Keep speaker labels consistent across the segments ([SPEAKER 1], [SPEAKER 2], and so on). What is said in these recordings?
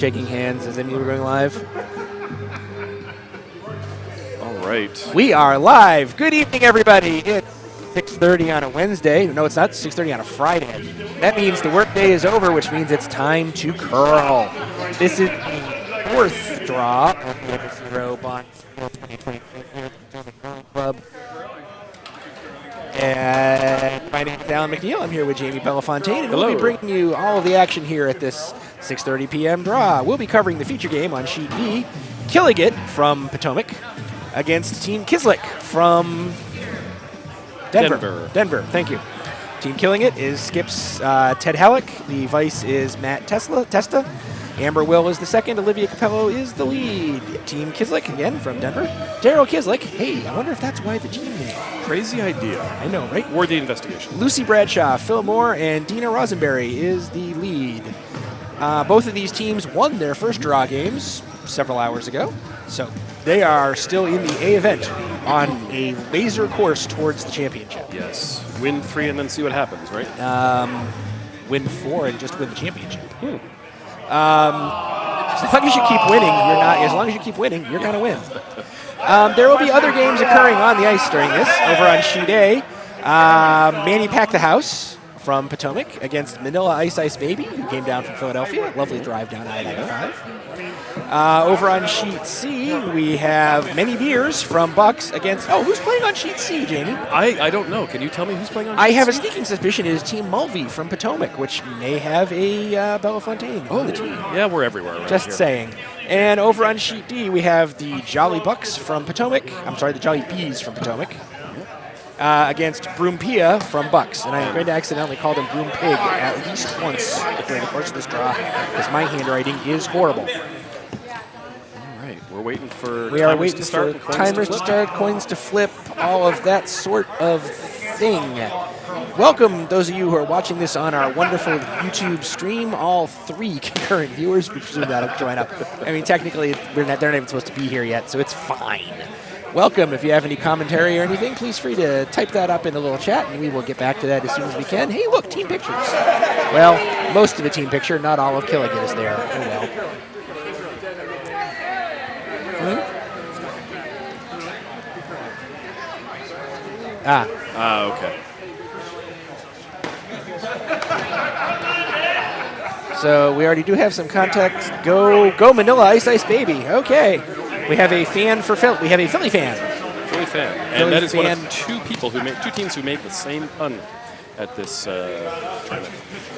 [SPEAKER 1] Shaking hands as I knew we were going live.
[SPEAKER 2] All right.
[SPEAKER 1] We are live. Good evening, everybody. It's 6:30 on a Wednesday. No, it's not. 6:30 on a Friday. That means the workday is over, which means it's time to curl. This is the fourth draw of the Zero Bond Club. And my name is Alan McNeil. I'm here with Jamie Bellefontaine, and we'll be bringing you all of the action here at this 6:30 p.m. draw. We'll be covering the feature game on Sheet B, Kilig from Potomac against Team Kizlyk from Denver, thank you. Team Killing It is Skip's Ted Hallock. The vice is Matt Testa. Amber Will is the second. Olivia Cappello is the lead. Team Kizlyk, again, from Denver. Darryl Kizlyk. Hey, I wonder if that's why the team name.
[SPEAKER 2] Crazy idea.
[SPEAKER 1] I know, right?
[SPEAKER 2] Worthy investigation.
[SPEAKER 1] Lucy Bradshaw, Phil Moir, and Dena Rosenberry is the lead. Both of these teams won their first draw games several hours ago, so they are still in the A event on a laser course towards the championship.
[SPEAKER 2] Yes. Win 3 and then see what happens, right?
[SPEAKER 1] Win 4 and just win the championship. As long as you keep winning, As long as you keep winning, you're going to win. There will be other games occurring on the ice during this. Over on Sheet A, Manny Pack the House from Potomac against Manila Ice Baby, who came down from Philadelphia. Lovely drive down I-95. Over on Sheet C, we have Many Beers from Bucks against... Oh, who's playing on Sheet C, Jamie?
[SPEAKER 2] I don't know. Can you tell me who's playing on Sheet C?
[SPEAKER 1] I have a sneaking suspicion it is Team Mulvey from Potomac, which may have a Bellefontaine on the team.
[SPEAKER 2] Yeah, we're everywhere around
[SPEAKER 1] Just
[SPEAKER 2] here.
[SPEAKER 1] saying. And over on Sheet D, we have the Jolly Bucks from Potomac. I'm sorry, the Jolly Bees from Potomac. Against Broompia from Bucks. And I am going to accidentally call them Broom Pig at least once during the course of this draw, because my handwriting is horrible.
[SPEAKER 2] We're waiting for
[SPEAKER 1] timers to start,
[SPEAKER 2] flip.
[SPEAKER 1] coins to flip, all of that sort of thing. Welcome, those of you who are watching this on our wonderful YouTube stream. All 3 concurrent viewers, we presume that'll join up. I mean, technically, they're not even supposed to be here yet, so it's fine. Welcome. If you have any commentary or anything, please free to type that up in the little chat, and we will get back to that as soon as we can. Hey, look, team pictures. Well, most of the team picture, not all of Kilig is there. Oh, well.
[SPEAKER 2] Okay.
[SPEAKER 1] So we already do have some context. Go Manila Ice Baby. Okay. We have a fan for Philly. We have a Philly fan.
[SPEAKER 2] Philly fan. And that is one of 2 teams who made the same pun at this tournament.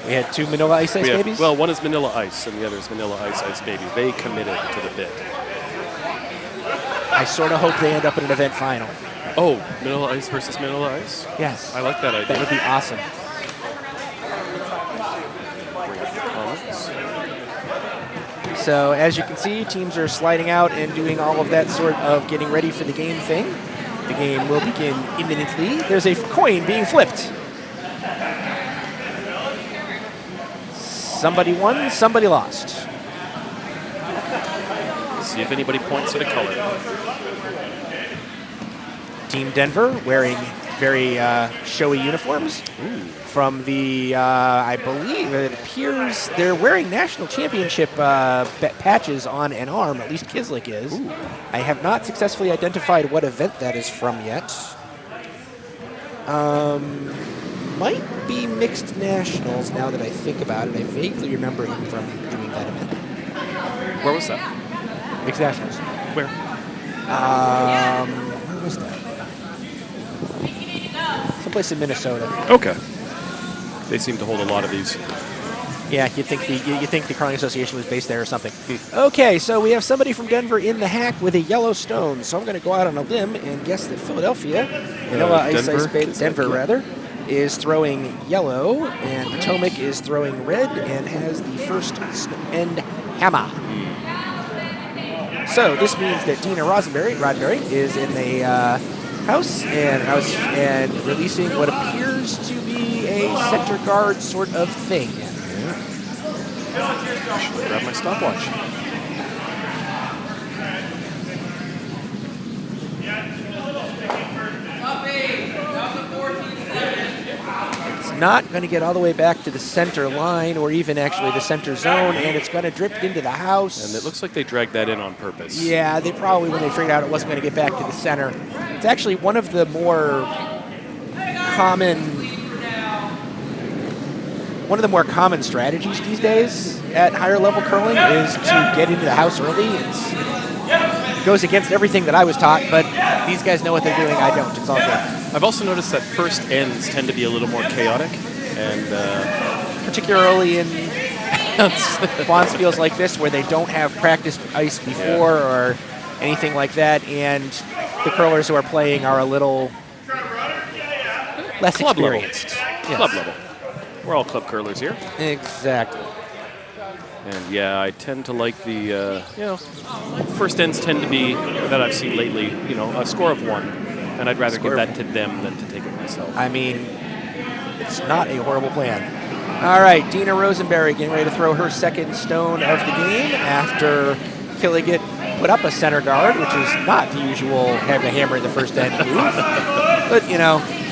[SPEAKER 1] We had 2 Manila Ice Babies?
[SPEAKER 2] Well, one is Manila Ice and the other is Manila Ice Baby. They committed to the bit.
[SPEAKER 1] I sort of hope they end up in an event final.
[SPEAKER 2] Oh, Manila Ice versus Manila Ice?
[SPEAKER 1] Yes.
[SPEAKER 2] I like that idea.
[SPEAKER 1] That would be awesome.
[SPEAKER 2] Bring up the comments.
[SPEAKER 1] So as you can see, teams are sliding out and doing all of that sort of getting ready for the game thing. The game will begin imminently. There's a coin being flipped. Somebody won, somebody lost.
[SPEAKER 2] See if anybody points at a color.
[SPEAKER 1] Team Denver wearing very showy uniforms. From the, I believe, it appears they're wearing national championship patches on an arm, at least Kizlyk is. Ooh. I have not successfully identified what event that is from yet. Might be mixed nationals now that I think about it. I vaguely remember him from doing that event.
[SPEAKER 2] Where was that?
[SPEAKER 1] Mixed nationals.
[SPEAKER 2] Where?
[SPEAKER 1] Where was that? Someplace in Minnesota.
[SPEAKER 2] Okay. They seem to hold a lot of these.
[SPEAKER 1] Yeah, you think the Curling Association was based there or something. Okay, so we have somebody from Denver in the hack with a yellow stone. So I'm going to go out on a limb and guess that Philadelphia, Denver, is throwing yellow, and Potomac is throwing red and has the first end hammer. So this means that Dena Rosenberry is in the house and releasing what appears to be a center guard sort of thing.
[SPEAKER 2] Should grab my stopwatch.
[SPEAKER 1] not going to get all the way back to the center line or even actually the center zone, and it's going to drip into the house.
[SPEAKER 2] And it looks like they dragged that in on purpose.
[SPEAKER 1] Yeah, they probably, when they figured out it wasn't going to get back to the center. It's actually one of the more common strategies these days at higher level curling is to get into the house early. It goes against everything that I was taught, but these guys know what they're doing. I don't. It's all good.
[SPEAKER 2] I've also noticed that first ends tend to be a little more chaotic, and
[SPEAKER 1] particularly in bonspiels like this where they don't have practiced ice before or anything like that, and the curlers who are playing are a little less
[SPEAKER 2] club
[SPEAKER 1] experienced.
[SPEAKER 2] Level. Yes. Club level. We're all club curlers here.
[SPEAKER 1] Exactly.
[SPEAKER 2] And yeah, I tend to like the, first ends tend to be, that I've seen lately, a score of 1. And I'd rather give that to them than to take it myself.
[SPEAKER 1] I mean, it's not a horrible plan. All right, Dena Rosenberry getting ready to throw her second stone of the game after Kilig put up a center guard, which is not the usual have a hammer in the first end move. But,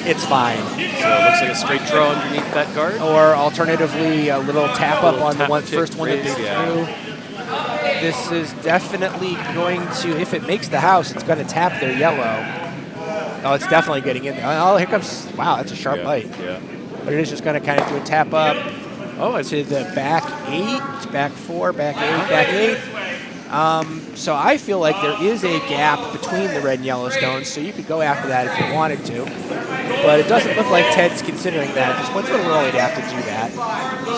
[SPEAKER 1] it's fine.
[SPEAKER 2] So it looks like a straight draw underneath that guard.
[SPEAKER 1] Or alternatively, a little tap up on the first one that they threw. This is definitely going to, if it makes the house, it's going to tap their yellow. Oh, it's definitely getting in there. Oh, here comes, wow, that's a sharp bite.
[SPEAKER 2] Yeah.
[SPEAKER 1] But it is just going to kind of do a tap up to the back 8, back 4, back 8, back 8. So I feel like there is a gap between the red and yellow stones, so you could go after that if you wanted to. But it doesn't look like Ted's considering that at this point. It's a little early to have to do that.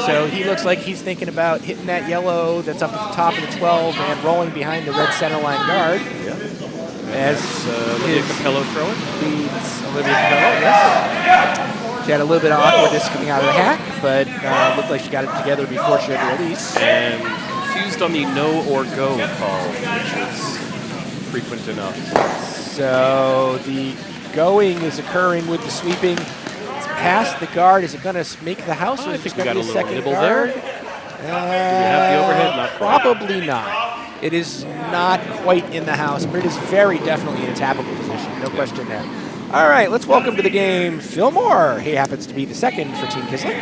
[SPEAKER 1] So he looks like he's thinking about hitting that yellow that's up at the top of the 12 and rolling behind the red center line guard.
[SPEAKER 2] Yeah.
[SPEAKER 1] As
[SPEAKER 2] Olivia Cappello throwing.
[SPEAKER 1] Leads Olivia Cappello, yes. She had a little bit of awkwardness coming out of the hack, but looked like she got it together before she had to release.
[SPEAKER 2] And confused on the no or go call, which is frequent enough.
[SPEAKER 1] So the going is occurring with the sweeping. It's past the guard. Is it going to make the house, or is it going to be a second guard?
[SPEAKER 2] Do we have the overhead? Not
[SPEAKER 1] probably not. It is not quite in the house, but it is very definitely in a tappable position. No question there. All right, let's welcome to the game Phil Moir. He happens to be the second for Team Kizlyk.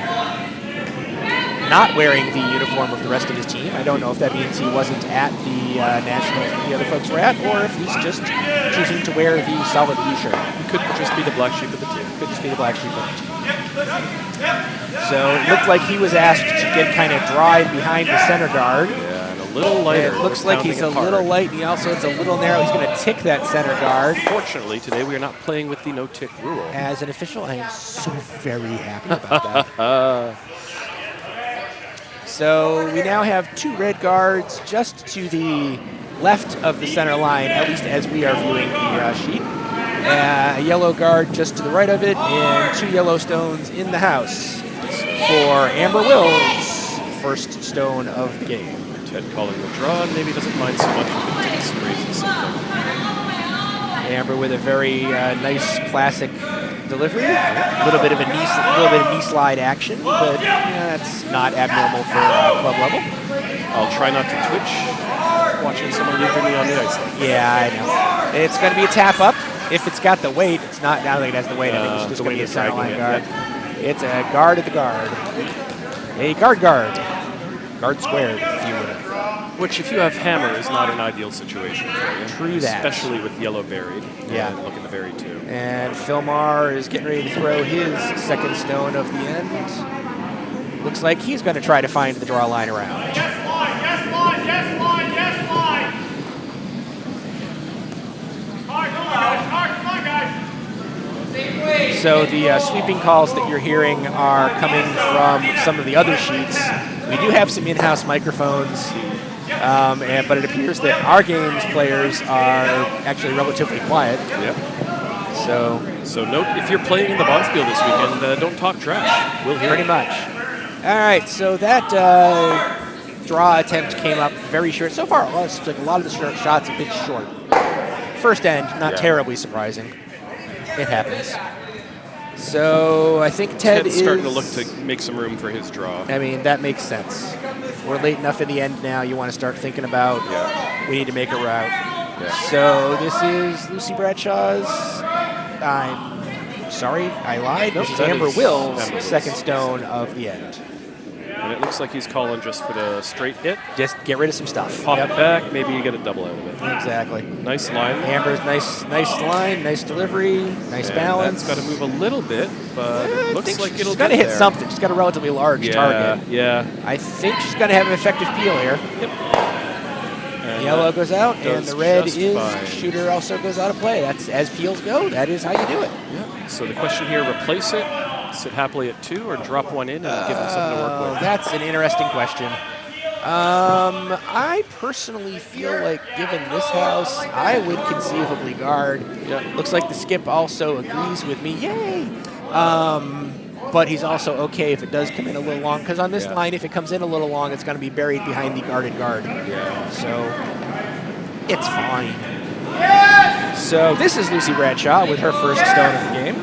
[SPEAKER 1] Not wearing the uniform of the rest of his team. I don't know if that means he wasn't at the Nationals the other folks were at, or if he's just choosing to wear the solid blue shirt.
[SPEAKER 2] He could just be the black sheep of the team.
[SPEAKER 1] Could just be the black sheep of the team. So it looked like he was asked to get kind of dry behind the center guard.
[SPEAKER 2] Yeah, and a little lighter.
[SPEAKER 1] It looks like he's a little light, and he also it's a little narrow. He's going to tick that center guard.
[SPEAKER 2] Fortunately, today we are not playing with the no-tick rule.
[SPEAKER 1] As an official, I am so very happy about that. So we now have 2 red guards just to the left of the center line, at least as we are viewing the sheet. A yellow guard just to the right of it, and 2 yellow stones in the house for Amber Will's first stone of the game.
[SPEAKER 2] Ted calling the draw, and maybe doesn't mind so much if it takes and raises something.
[SPEAKER 1] Amber with a very nice classic delivery, a little bit of knee slide action, but that's not abnormal for club level.
[SPEAKER 2] I'll try not to twitch watching someone leaving me on the ice.
[SPEAKER 1] Yeah, I know. It's going to be a tap up if it's got the weight. It's not. Now that it has the weight, I think it's just going to be a center line guard. It's a guard at the guard. A guard. Guard squared, if you will.
[SPEAKER 2] Which, if you have hammer, is not an ideal situation for you.
[SPEAKER 1] True that.
[SPEAKER 2] Especially with yellow buried.
[SPEAKER 1] Yeah.
[SPEAKER 2] And looking to bury too.
[SPEAKER 1] And Phil Moir is getting ready to throw his second stone of the end. Looks like he's going to try to find the draw line around.
[SPEAKER 3] Yes, line. Come on, guys.
[SPEAKER 1] So the sweeping calls that you're hearing are coming from some of the other sheets. We do have some in-house microphones. But it appears that our game's players are actually relatively quiet.
[SPEAKER 2] Yep.
[SPEAKER 1] So
[SPEAKER 2] note, if you're playing in the bonspiel this weekend, don't talk trash. We'll hear
[SPEAKER 1] pretty much. All right, so that draw attempt came up very short. So far, it's like a lot of the shots a bit short. First end, not terribly surprising. It happens. So I think Ted's
[SPEAKER 2] starting to look to make some room for his draw.
[SPEAKER 1] I mean, that makes sense. We're late enough in the end now. You want to start thinking about we need to make a route. Yeah. So this is Lucy Bradshaw's time. sorry, I lied.
[SPEAKER 2] Nope,
[SPEAKER 1] this is
[SPEAKER 2] that
[SPEAKER 1] Amber
[SPEAKER 2] is
[SPEAKER 1] Will's
[SPEAKER 2] Amber Will's.
[SPEAKER 1] second stone of the end.
[SPEAKER 2] And it looks like he's calling just for the straight hit.
[SPEAKER 1] Just get rid of some stuff.
[SPEAKER 2] Pop it back, maybe you get a double out of it.
[SPEAKER 1] Exactly.
[SPEAKER 2] Nice line.
[SPEAKER 1] Amber's nice line, nice delivery, nice
[SPEAKER 2] And
[SPEAKER 1] balance.
[SPEAKER 2] That's got to move a little bit, but it looks like it'll
[SPEAKER 1] she's got to
[SPEAKER 2] get
[SPEAKER 1] hit
[SPEAKER 2] there.
[SPEAKER 1] something. She's got a relatively large target.
[SPEAKER 2] Yeah.
[SPEAKER 1] I think she's going to have an effective peel here.
[SPEAKER 2] Yep. And
[SPEAKER 1] Yellow goes out, and
[SPEAKER 2] does
[SPEAKER 1] the red
[SPEAKER 2] just
[SPEAKER 1] is
[SPEAKER 2] fine.
[SPEAKER 1] shooter also goes out of play. That's as peels go. That is how you do it.
[SPEAKER 2] Yeah. So the question here: replace it, sit happily at 2, or drop one in and give him something to work with.
[SPEAKER 1] That's an interesting question. I personally feel like, given this house, I would conceivably guard.
[SPEAKER 2] Yeah.
[SPEAKER 1] Looks like the skip also agrees with me. Yay! But he's also okay if it does come in a little long, because on this line, if it comes in a little long, it's going to be buried behind the guarded guard.
[SPEAKER 2] Yeah.
[SPEAKER 1] So it's fine. So this is Lucy Bradshaw with her first stone of the game.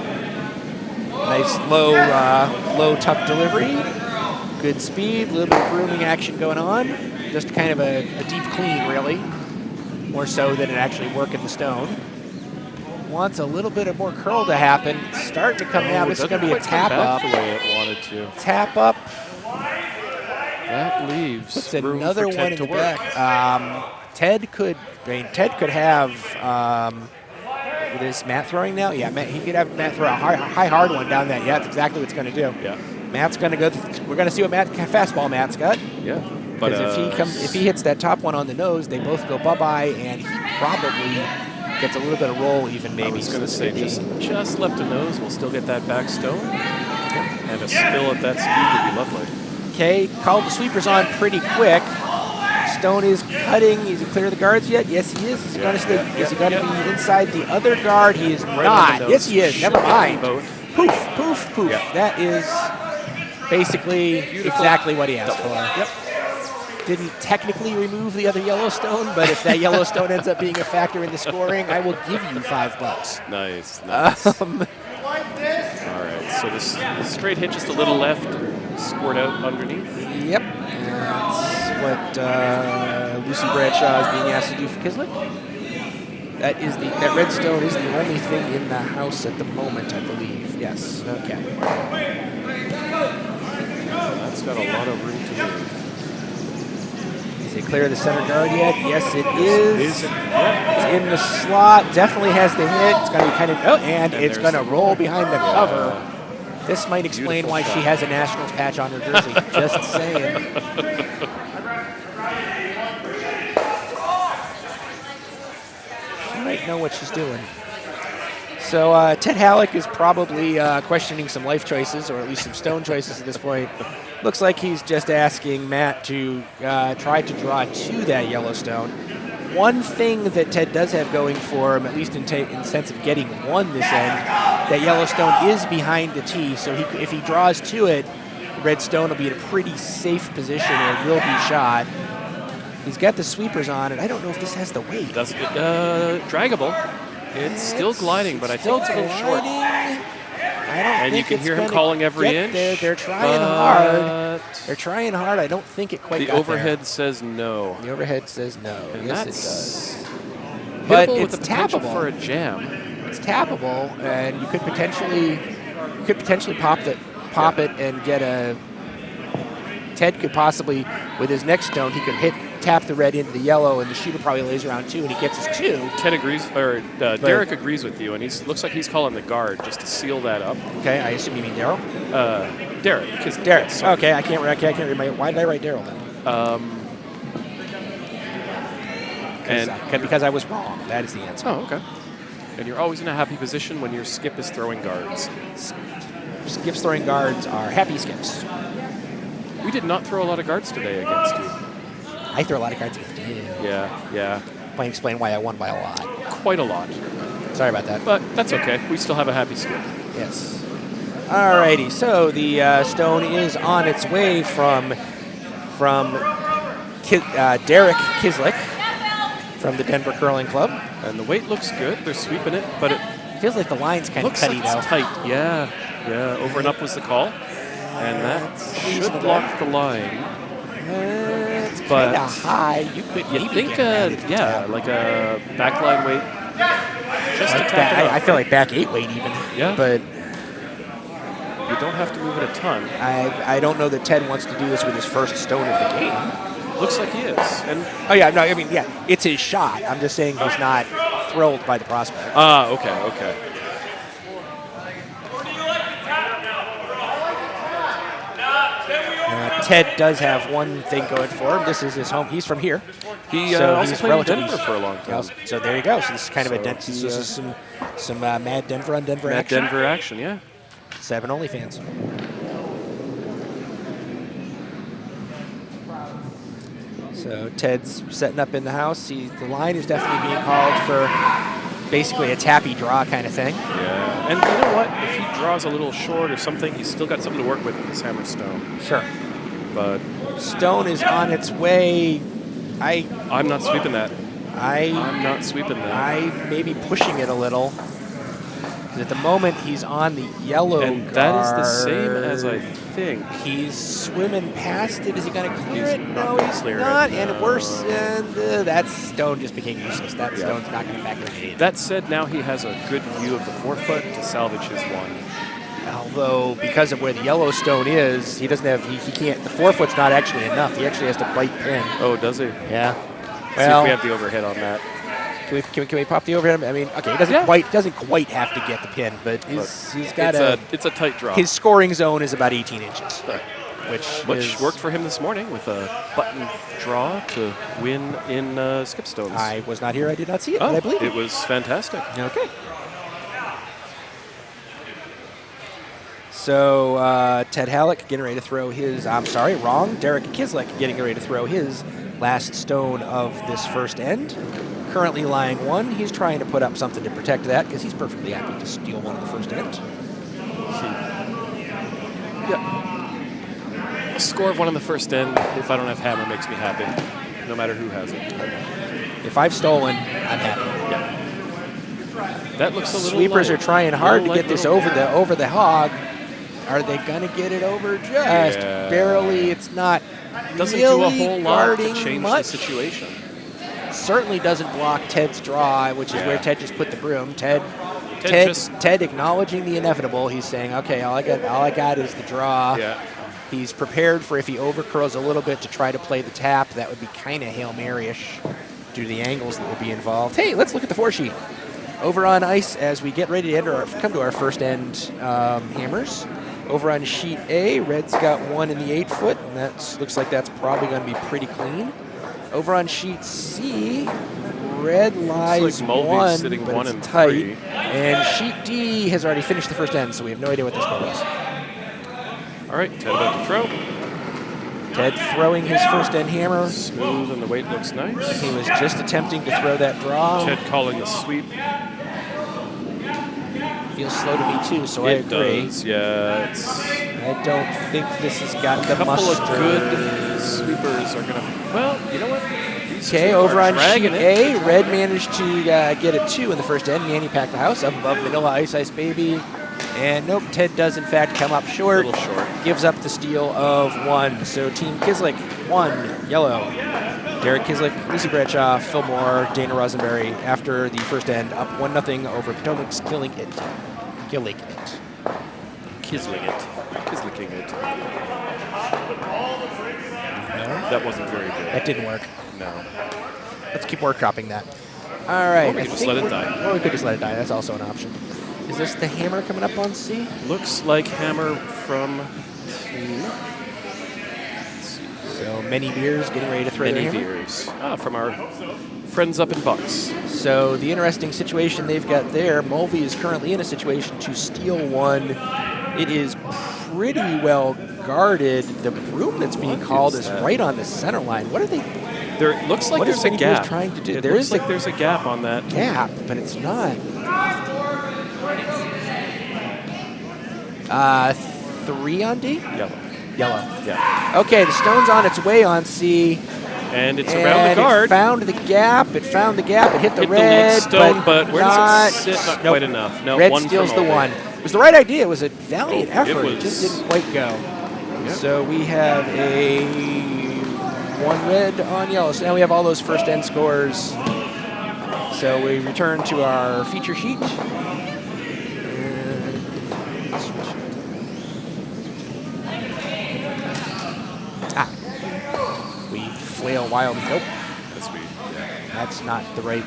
[SPEAKER 1] Nice low tuck delivery. Good speed, a little bit of grooming action going on. Just kind of a deep clean, really. More so than it actually working the stone. Wants a little bit of more curl to happen. It's starting to come down. This is going to be a tap up.
[SPEAKER 2] The way it wanted to.
[SPEAKER 1] Tap up.
[SPEAKER 2] That leaves
[SPEAKER 1] Puts
[SPEAKER 2] room
[SPEAKER 1] another
[SPEAKER 2] for Ted
[SPEAKER 1] one in
[SPEAKER 2] to
[SPEAKER 1] the
[SPEAKER 2] work.
[SPEAKER 1] back. Ted could have with his mat throwing now. Yeah, he could have Matt throw a high hard one down that. Yeah, that's exactly what it's going to do.
[SPEAKER 2] Yeah.
[SPEAKER 1] Matt's going to go. We're going to see what fastball Matt's got.
[SPEAKER 2] Yeah. But
[SPEAKER 1] if he hits that top one on the nose, they both go bye-bye, and he probably gets a little bit of roll even maybe.
[SPEAKER 2] I was going to say just left a nose, we'll still get that back stone. And a spill at that speed would be lovely.
[SPEAKER 1] Okay, called the sweepers on pretty quick. Stone is cutting. Is he clear of the guards yet? Yes, he is. Is he going to stay? Is he going to be inside the other guard? He is not. Yes, he is. Never mind.
[SPEAKER 2] Both.
[SPEAKER 1] Poof, poof, poof.
[SPEAKER 2] Yeah.
[SPEAKER 1] That is basically exactly what he asked for.
[SPEAKER 2] Yep.
[SPEAKER 1] Didn't technically remove the other Yellowstone, but if that Yellowstone ends up being a factor in the scoring, I will give you $5.
[SPEAKER 2] Nice. All right. So this straight hit just a little left, scored out underneath.
[SPEAKER 1] Yep. That's what Lucy Bradshaw is being asked to do for Kizlyk. That red stone is the only thing in the house at the moment, I believe. Yes. Okay.
[SPEAKER 2] That's got a lot of room to move.
[SPEAKER 1] Is it clear of the center guard yet? Yes, it is.
[SPEAKER 2] Is it? Yeah.
[SPEAKER 1] It's in the slot. Definitely has the hit. It's going to be kind of and it's going to roll behind the cover. This might explain why she has a Nationals patch on her jersey. Just saying. She might know what she's doing. So Ted Hallock is probably questioning some life choices, or at least some stone choices at this point. Looks like he's just asking Matt to try to draw to that Yellowstone. One thing that Ted does have going for him, at least in the sense of getting one this end, that Yellowstone is behind the tee, so if he draws to it, the red stone will be in a pretty safe position and it will be shot. He's got the sweepers on it. I don't know if this has the weight.
[SPEAKER 2] Draggable. It's still gliding, but I think it's a little short.
[SPEAKER 1] And
[SPEAKER 2] you can hear him calling every inch.
[SPEAKER 1] They're trying hard. They're trying hard. I don't think it quite got
[SPEAKER 2] The overhead says no.
[SPEAKER 1] The overhead says no.
[SPEAKER 2] And
[SPEAKER 1] yes,
[SPEAKER 2] that's
[SPEAKER 1] it does. But
[SPEAKER 2] with
[SPEAKER 1] it's
[SPEAKER 2] the potential
[SPEAKER 1] tappable.
[SPEAKER 2] for a jam.
[SPEAKER 1] It's tappable, and you could potentially pop it and get a. Ted could possibly, with his next stone, he could tap the red into the yellow, and the shooter probably lays around 2, and he gets his 2.
[SPEAKER 2] Ted agrees, or Darrick agrees with you, and he looks like he's calling the guard just to seal that up.
[SPEAKER 1] Okay, I assume you mean Daryl.
[SPEAKER 2] Darrick.
[SPEAKER 1] Darrick. Okay, I can't read why did I write Daryl then? Because I was wrong. That is the answer.
[SPEAKER 2] Oh, okay. And you're always in a happy position when your skip is throwing guards.
[SPEAKER 1] Skips throwing guards are happy skips.
[SPEAKER 2] We did not throw a lot of guards today against you.
[SPEAKER 1] I throw a lot of cards against you.
[SPEAKER 2] Yeah.
[SPEAKER 1] Might explain why I won by a lot.
[SPEAKER 2] Quite a lot.
[SPEAKER 1] Sorry about that.
[SPEAKER 2] But that's okay. We still have a happy skip.
[SPEAKER 1] Yes. Alrighty, so the stone is on its way from Darrick Kizlyk from the Denver Curling Club.
[SPEAKER 2] And the weight looks good. They're sweeping it, but it
[SPEAKER 1] feels like the line's kind of cutty
[SPEAKER 2] like
[SPEAKER 1] now.
[SPEAKER 2] It's tight. Yeah. Over and up was the call. And that should block the line.
[SPEAKER 1] It's kind of high. You could
[SPEAKER 2] think, like a backline weight. Just
[SPEAKER 1] I feel like back 8 weight even.
[SPEAKER 2] Yeah.
[SPEAKER 1] But
[SPEAKER 2] You don't have to move it a ton.
[SPEAKER 1] I don't know that Ted wants to do this with his first stone of the game.
[SPEAKER 2] Looks like he is. And
[SPEAKER 1] oh yeah, no, I mean yeah, it's his shot. I'm just saying he's not thrilled by the prospect.
[SPEAKER 2] Ah, okay, okay.
[SPEAKER 1] Ted does have one thing going for him. This is his home. He's from here.
[SPEAKER 2] He
[SPEAKER 1] so
[SPEAKER 2] also
[SPEAKER 1] he's
[SPEAKER 2] played in Denver for a long time.
[SPEAKER 1] So there you go. So this is kind of a this is some Mad Denver on Denver
[SPEAKER 2] Mad
[SPEAKER 1] action.
[SPEAKER 2] Denver action, yeah.
[SPEAKER 1] 7 OnlyFans. So Ted's setting up in the house. The line is definitely being called for basically a tappy draw kind of thing.
[SPEAKER 2] Yeah, and you know what? If he draws a little short or something, he's still got something to work with this hammer stone.
[SPEAKER 1] Sure.
[SPEAKER 2] But
[SPEAKER 1] stone is on its way.
[SPEAKER 2] I'm not sweeping that. I'm not sweeping that.
[SPEAKER 1] I may be pushing it a little. At the moment, he's on the yellow
[SPEAKER 2] and
[SPEAKER 1] guard.
[SPEAKER 2] That is the same as I think.
[SPEAKER 1] He's swimming past it. Is he going to clear it?
[SPEAKER 2] No,
[SPEAKER 1] he's not. And worse, that stone just became useless. That stone's not going to factor in.
[SPEAKER 2] That said, now he has a good view of the forefoot to salvage his one.
[SPEAKER 1] Although, because of where the yellow stone is, he doesn't have. He can't. The forefoot's not actually enough. He actually has to bite pin.
[SPEAKER 2] Oh, does he?
[SPEAKER 1] Yeah.
[SPEAKER 2] Well, see if we have the overhead on that.
[SPEAKER 1] Can we pop the overhead? I mean, okay, he doesn't quite have to get the pin, but he's got
[SPEAKER 2] it's a tight draw.
[SPEAKER 1] His scoring zone is about 18 inches,
[SPEAKER 2] which worked for him this morning with a button draw to win in skipstones.
[SPEAKER 1] I was not here. I did not see it, but I believe
[SPEAKER 2] it was fantastic.
[SPEAKER 1] Okay. So Ted Hallock getting ready to throw his. I'm sorry, wrong. Darrick Kizlyk getting ready to throw his last stone of this first end. Currently lying 1. He's trying to put up something to protect that because he's perfectly happy to steal one of the first end.
[SPEAKER 2] Yeah. A score of 1 on the first end, if I don't have hammer, makes me happy, no matter who has it.
[SPEAKER 1] If I've stolen, I'm happy.
[SPEAKER 2] Yeah. That looks a little
[SPEAKER 1] Sweepers
[SPEAKER 2] light.
[SPEAKER 1] are trying hard to get this over the hog. Are they going to get it over just barely? It's not
[SPEAKER 2] doesn't
[SPEAKER 1] really
[SPEAKER 2] do a whole lot to change
[SPEAKER 1] much.
[SPEAKER 2] the situation.
[SPEAKER 1] Certainly doesn't block Ted's draw, which is where Ted just put the broom. Ted acknowledging the inevitable. He's saying, "Okay, all I got is the draw."
[SPEAKER 2] Yeah.
[SPEAKER 1] He's prepared for if he overcurls a little bit to try to play the tap. That would be kind of Hail Mary-ish due to the angles that would be involved. Hey, let's look at the 4-sheet. Over on ice as we get ready to come to our first end hammers. Over on sheet A, Red's got 1 in the 8-foot, and that looks like that's probably going to be pretty clean. Over on sheet C, Red lies
[SPEAKER 2] like
[SPEAKER 1] 1,
[SPEAKER 2] sitting
[SPEAKER 1] but
[SPEAKER 2] 1
[SPEAKER 1] it's
[SPEAKER 2] and
[SPEAKER 1] tight.
[SPEAKER 2] 3.
[SPEAKER 1] And sheet D has already finished the first end, so we have no idea what the score is.
[SPEAKER 2] All right, Ted about to throw.
[SPEAKER 1] Ted throwing his first end hammer.
[SPEAKER 2] Smooth, and the weight looks nice.
[SPEAKER 1] He was just attempting to throw that draw.
[SPEAKER 2] Ted calling the sweep.
[SPEAKER 1] Feels slow to me too, so I agree.
[SPEAKER 2] Does, yeah.
[SPEAKER 1] I don't think this has got the
[SPEAKER 2] couple
[SPEAKER 1] mustard.
[SPEAKER 2] of good sweepers are going to... Well, you know what?
[SPEAKER 1] Okay, over on sheet A, Red managed to get a 2 in the first end. Manny packed the house up above Manila Ice Baby. And nope, Ted does in fact come up short.
[SPEAKER 2] A little short.
[SPEAKER 1] Gives up the steal of 1. So Team Kizlyk, 1, yellow. Darrick Kizlyk, Lucy Bradshaw, Phil Moir, Dena Rosenberry after the first end, up 1-0 over Potomac's Kilig it.
[SPEAKER 2] Kizlyking it.
[SPEAKER 1] No?
[SPEAKER 2] That wasn't very good.
[SPEAKER 1] That didn't work.
[SPEAKER 2] No.
[SPEAKER 1] Let's keep workshopping that. All right.
[SPEAKER 2] Or we could just let it die.
[SPEAKER 1] Or we could just let it die. That's also an option. Is this the hammer coming up on C?
[SPEAKER 2] Looks like hammer from T.
[SPEAKER 1] So many beers getting ready to throw their hammer.
[SPEAKER 2] Many beers. From our friends up in Bucks.
[SPEAKER 1] So the interesting situation they've got there, Mulvey is currently in a situation to steal 1. It is pretty well guarded. The broom that's being called is right on the center line. What are they?
[SPEAKER 2] There looks like there's a gap.
[SPEAKER 1] Trying to do?
[SPEAKER 2] It looks like there's a gap on that
[SPEAKER 1] gap, but it's not. 3 on D?
[SPEAKER 2] Yellow.
[SPEAKER 1] Yeah. Okay, the stone's on its way on C.
[SPEAKER 2] And it's around the guard.
[SPEAKER 1] It found the gap. It hit the
[SPEAKER 2] lead
[SPEAKER 1] red.
[SPEAKER 2] stone, but where does it sit? Not
[SPEAKER 1] nope.
[SPEAKER 2] quite enough. No,
[SPEAKER 1] Red
[SPEAKER 2] 1
[SPEAKER 1] steals the
[SPEAKER 2] from
[SPEAKER 1] 1. It was the right idea. It was a valiant effort.
[SPEAKER 2] It
[SPEAKER 1] It just didn't quite go. Yeah. So we have a 1 red on yellow. So now we have all those first end scores. So we return to our feature sheet. more wild. Nope,
[SPEAKER 2] That's sweet. Yeah.
[SPEAKER 1] that's not the right.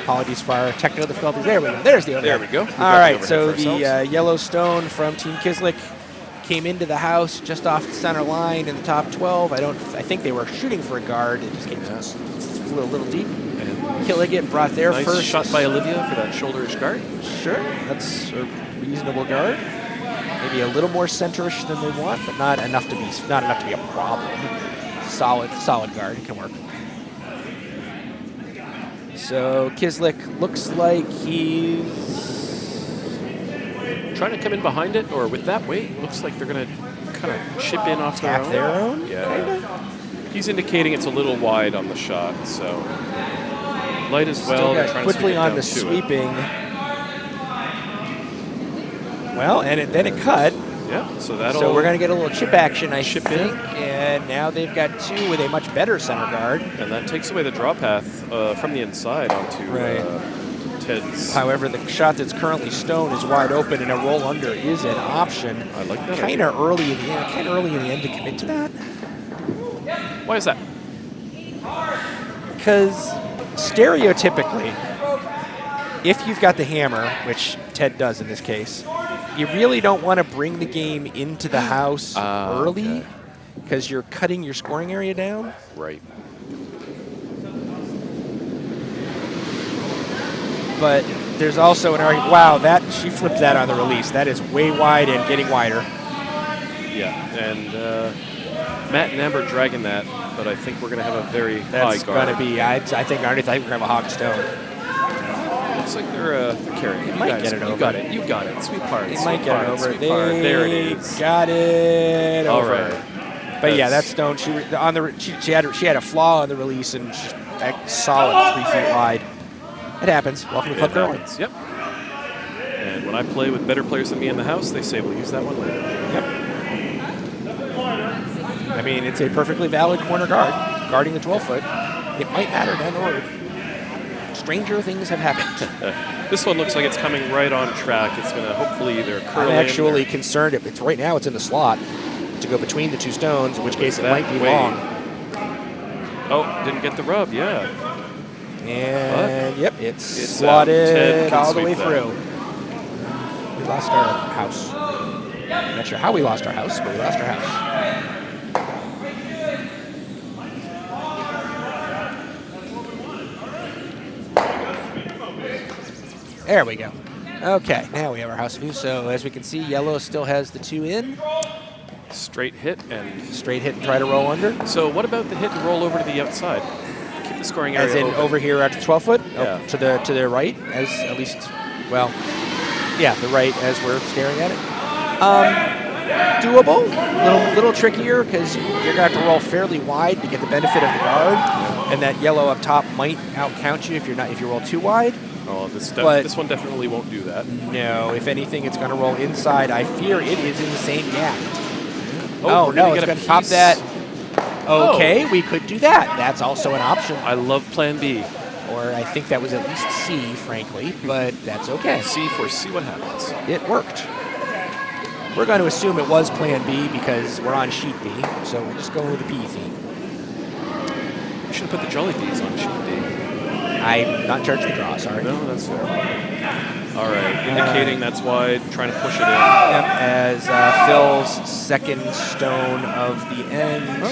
[SPEAKER 1] Apologies for our technical difficulties. There we go. There's the overhead.
[SPEAKER 2] There we go. We
[SPEAKER 1] All
[SPEAKER 2] got the
[SPEAKER 1] right,
[SPEAKER 2] overhead
[SPEAKER 1] so
[SPEAKER 2] for
[SPEAKER 1] the
[SPEAKER 2] ourselves.
[SPEAKER 1] Yellowstone from Team Kizlyk came into the house just off the center line in the top 12. I think they were shooting for a guard. It just came flew a little deep. Kilig brought their
[SPEAKER 2] Nice
[SPEAKER 1] first
[SPEAKER 2] shot by Olivia for that shoulder-ish guard.
[SPEAKER 1] Sure, that's a reasonable guard. Maybe a little more centerish than they want, but not enough to be a problem. Solid guard. It can work. So Kizlyk looks like he's
[SPEAKER 2] Trying to come in behind it, or with that weight, looks like they're going to kind of chip in off
[SPEAKER 1] tap their own.
[SPEAKER 2] Yeah.
[SPEAKER 1] Kinda.
[SPEAKER 2] He's indicating it's a little wide on the shot, so light as well.
[SPEAKER 1] Still
[SPEAKER 2] They're
[SPEAKER 1] got
[SPEAKER 2] trying to
[SPEAKER 1] quickly
[SPEAKER 2] sweep it
[SPEAKER 1] on
[SPEAKER 2] down
[SPEAKER 1] the
[SPEAKER 2] to it.
[SPEAKER 1] sweeping. Well, and then it cut.
[SPEAKER 2] Yeah, so that'll.
[SPEAKER 1] So we're going to get a little chip action, I
[SPEAKER 2] Chip
[SPEAKER 1] think.
[SPEAKER 2] in.
[SPEAKER 1] And now they've got two with a much better center guard.
[SPEAKER 2] And that takes away the draw path from the inside onto Ted's.
[SPEAKER 1] However, the shot that's currently stone is wide open, and a roll under is an option.
[SPEAKER 2] I like that.
[SPEAKER 1] Kind of early in the end to commit to that.
[SPEAKER 2] Why is that?
[SPEAKER 1] Because stereotypically, if you've got the hammer, which Ted does in this case, you really don't want to bring the game into the house early because you're cutting your scoring area down.
[SPEAKER 2] Right.
[SPEAKER 1] But there's also an argument. Wow, she flipped that on the release. That is way wide and getting wider.
[SPEAKER 2] Yeah, and Matt and Amber dragging that, but I think we're going to have a very high
[SPEAKER 1] That's
[SPEAKER 2] guard.
[SPEAKER 1] going to be, I think we're going to have a hog stone.
[SPEAKER 2] Looks like they're carrying it.
[SPEAKER 1] They might get it over.
[SPEAKER 2] You got it. You got it. Sweetheart.
[SPEAKER 1] They might get it over.
[SPEAKER 2] There it is.
[SPEAKER 1] Got it
[SPEAKER 2] All
[SPEAKER 1] over.
[SPEAKER 2] right.
[SPEAKER 1] But yeah, that stone. She had a flaw on the release and she's a solid 3 feet wide. It happens. Welcome to Club Curling.
[SPEAKER 2] Yep. And when I play with better players than me in the house, they say we'll use that one later.
[SPEAKER 1] Yep. I mean, it's a perfectly valid corner guard guarding the 12-foot. It might matter down the road. Stranger things have happened.
[SPEAKER 2] This one looks like it's coming right on track. It's going to hopefully either curl
[SPEAKER 1] I'm actually
[SPEAKER 2] in
[SPEAKER 1] concerned. It's right now. It's in the slot to go between the two stones, in which case it might be
[SPEAKER 2] way.
[SPEAKER 1] long.
[SPEAKER 2] Oh, didn't get the rub. Yeah.
[SPEAKER 1] And yep, it's
[SPEAKER 2] Ted
[SPEAKER 1] slotted
[SPEAKER 2] can
[SPEAKER 1] all the way
[SPEAKER 2] sweep
[SPEAKER 1] through. We lost our house. I'm not sure how we lost our house, but we lost our house. There we go. Okay, now we have our house view. So as we can see, yellow still has the 2 in.
[SPEAKER 2] Straight hit and
[SPEAKER 1] Straight hit and try to roll under.
[SPEAKER 2] So what about the hit and roll over to the outside? Keep the scoring area
[SPEAKER 1] As in
[SPEAKER 2] open.
[SPEAKER 1] over here at the 12-foot?
[SPEAKER 2] Yeah.
[SPEAKER 1] To the right, as at least, well, yeah, the right as we're staring at it. Doable, little trickier because you're going to have to roll fairly wide to get the benefit of the guard, and that yellow up top might outcount you if you roll too wide.
[SPEAKER 2] Oh, this one definitely won't do that.
[SPEAKER 1] No, if anything, it's going to roll inside. I fear it is in the same gap.
[SPEAKER 2] Oh,
[SPEAKER 1] no,
[SPEAKER 2] get
[SPEAKER 1] it's
[SPEAKER 2] a
[SPEAKER 1] going to top
[SPEAKER 2] piece.
[SPEAKER 1] that. Okay, we could do that. That's also an option.
[SPEAKER 2] I love Plan B.
[SPEAKER 1] Or I think that was at least C, frankly, but that's okay.
[SPEAKER 2] C for see what happens.
[SPEAKER 1] It worked. We're going to assume it was Plan B because we're on sheet B, so we're just going with the B theme.
[SPEAKER 2] We should have put the Jolly Bees on sheet D.
[SPEAKER 1] I'm not charged the draw, sorry.
[SPEAKER 2] No, that's fair. All right, indicating that's wide, trying to push it in.
[SPEAKER 1] Yep, as Phil's second stone of the end.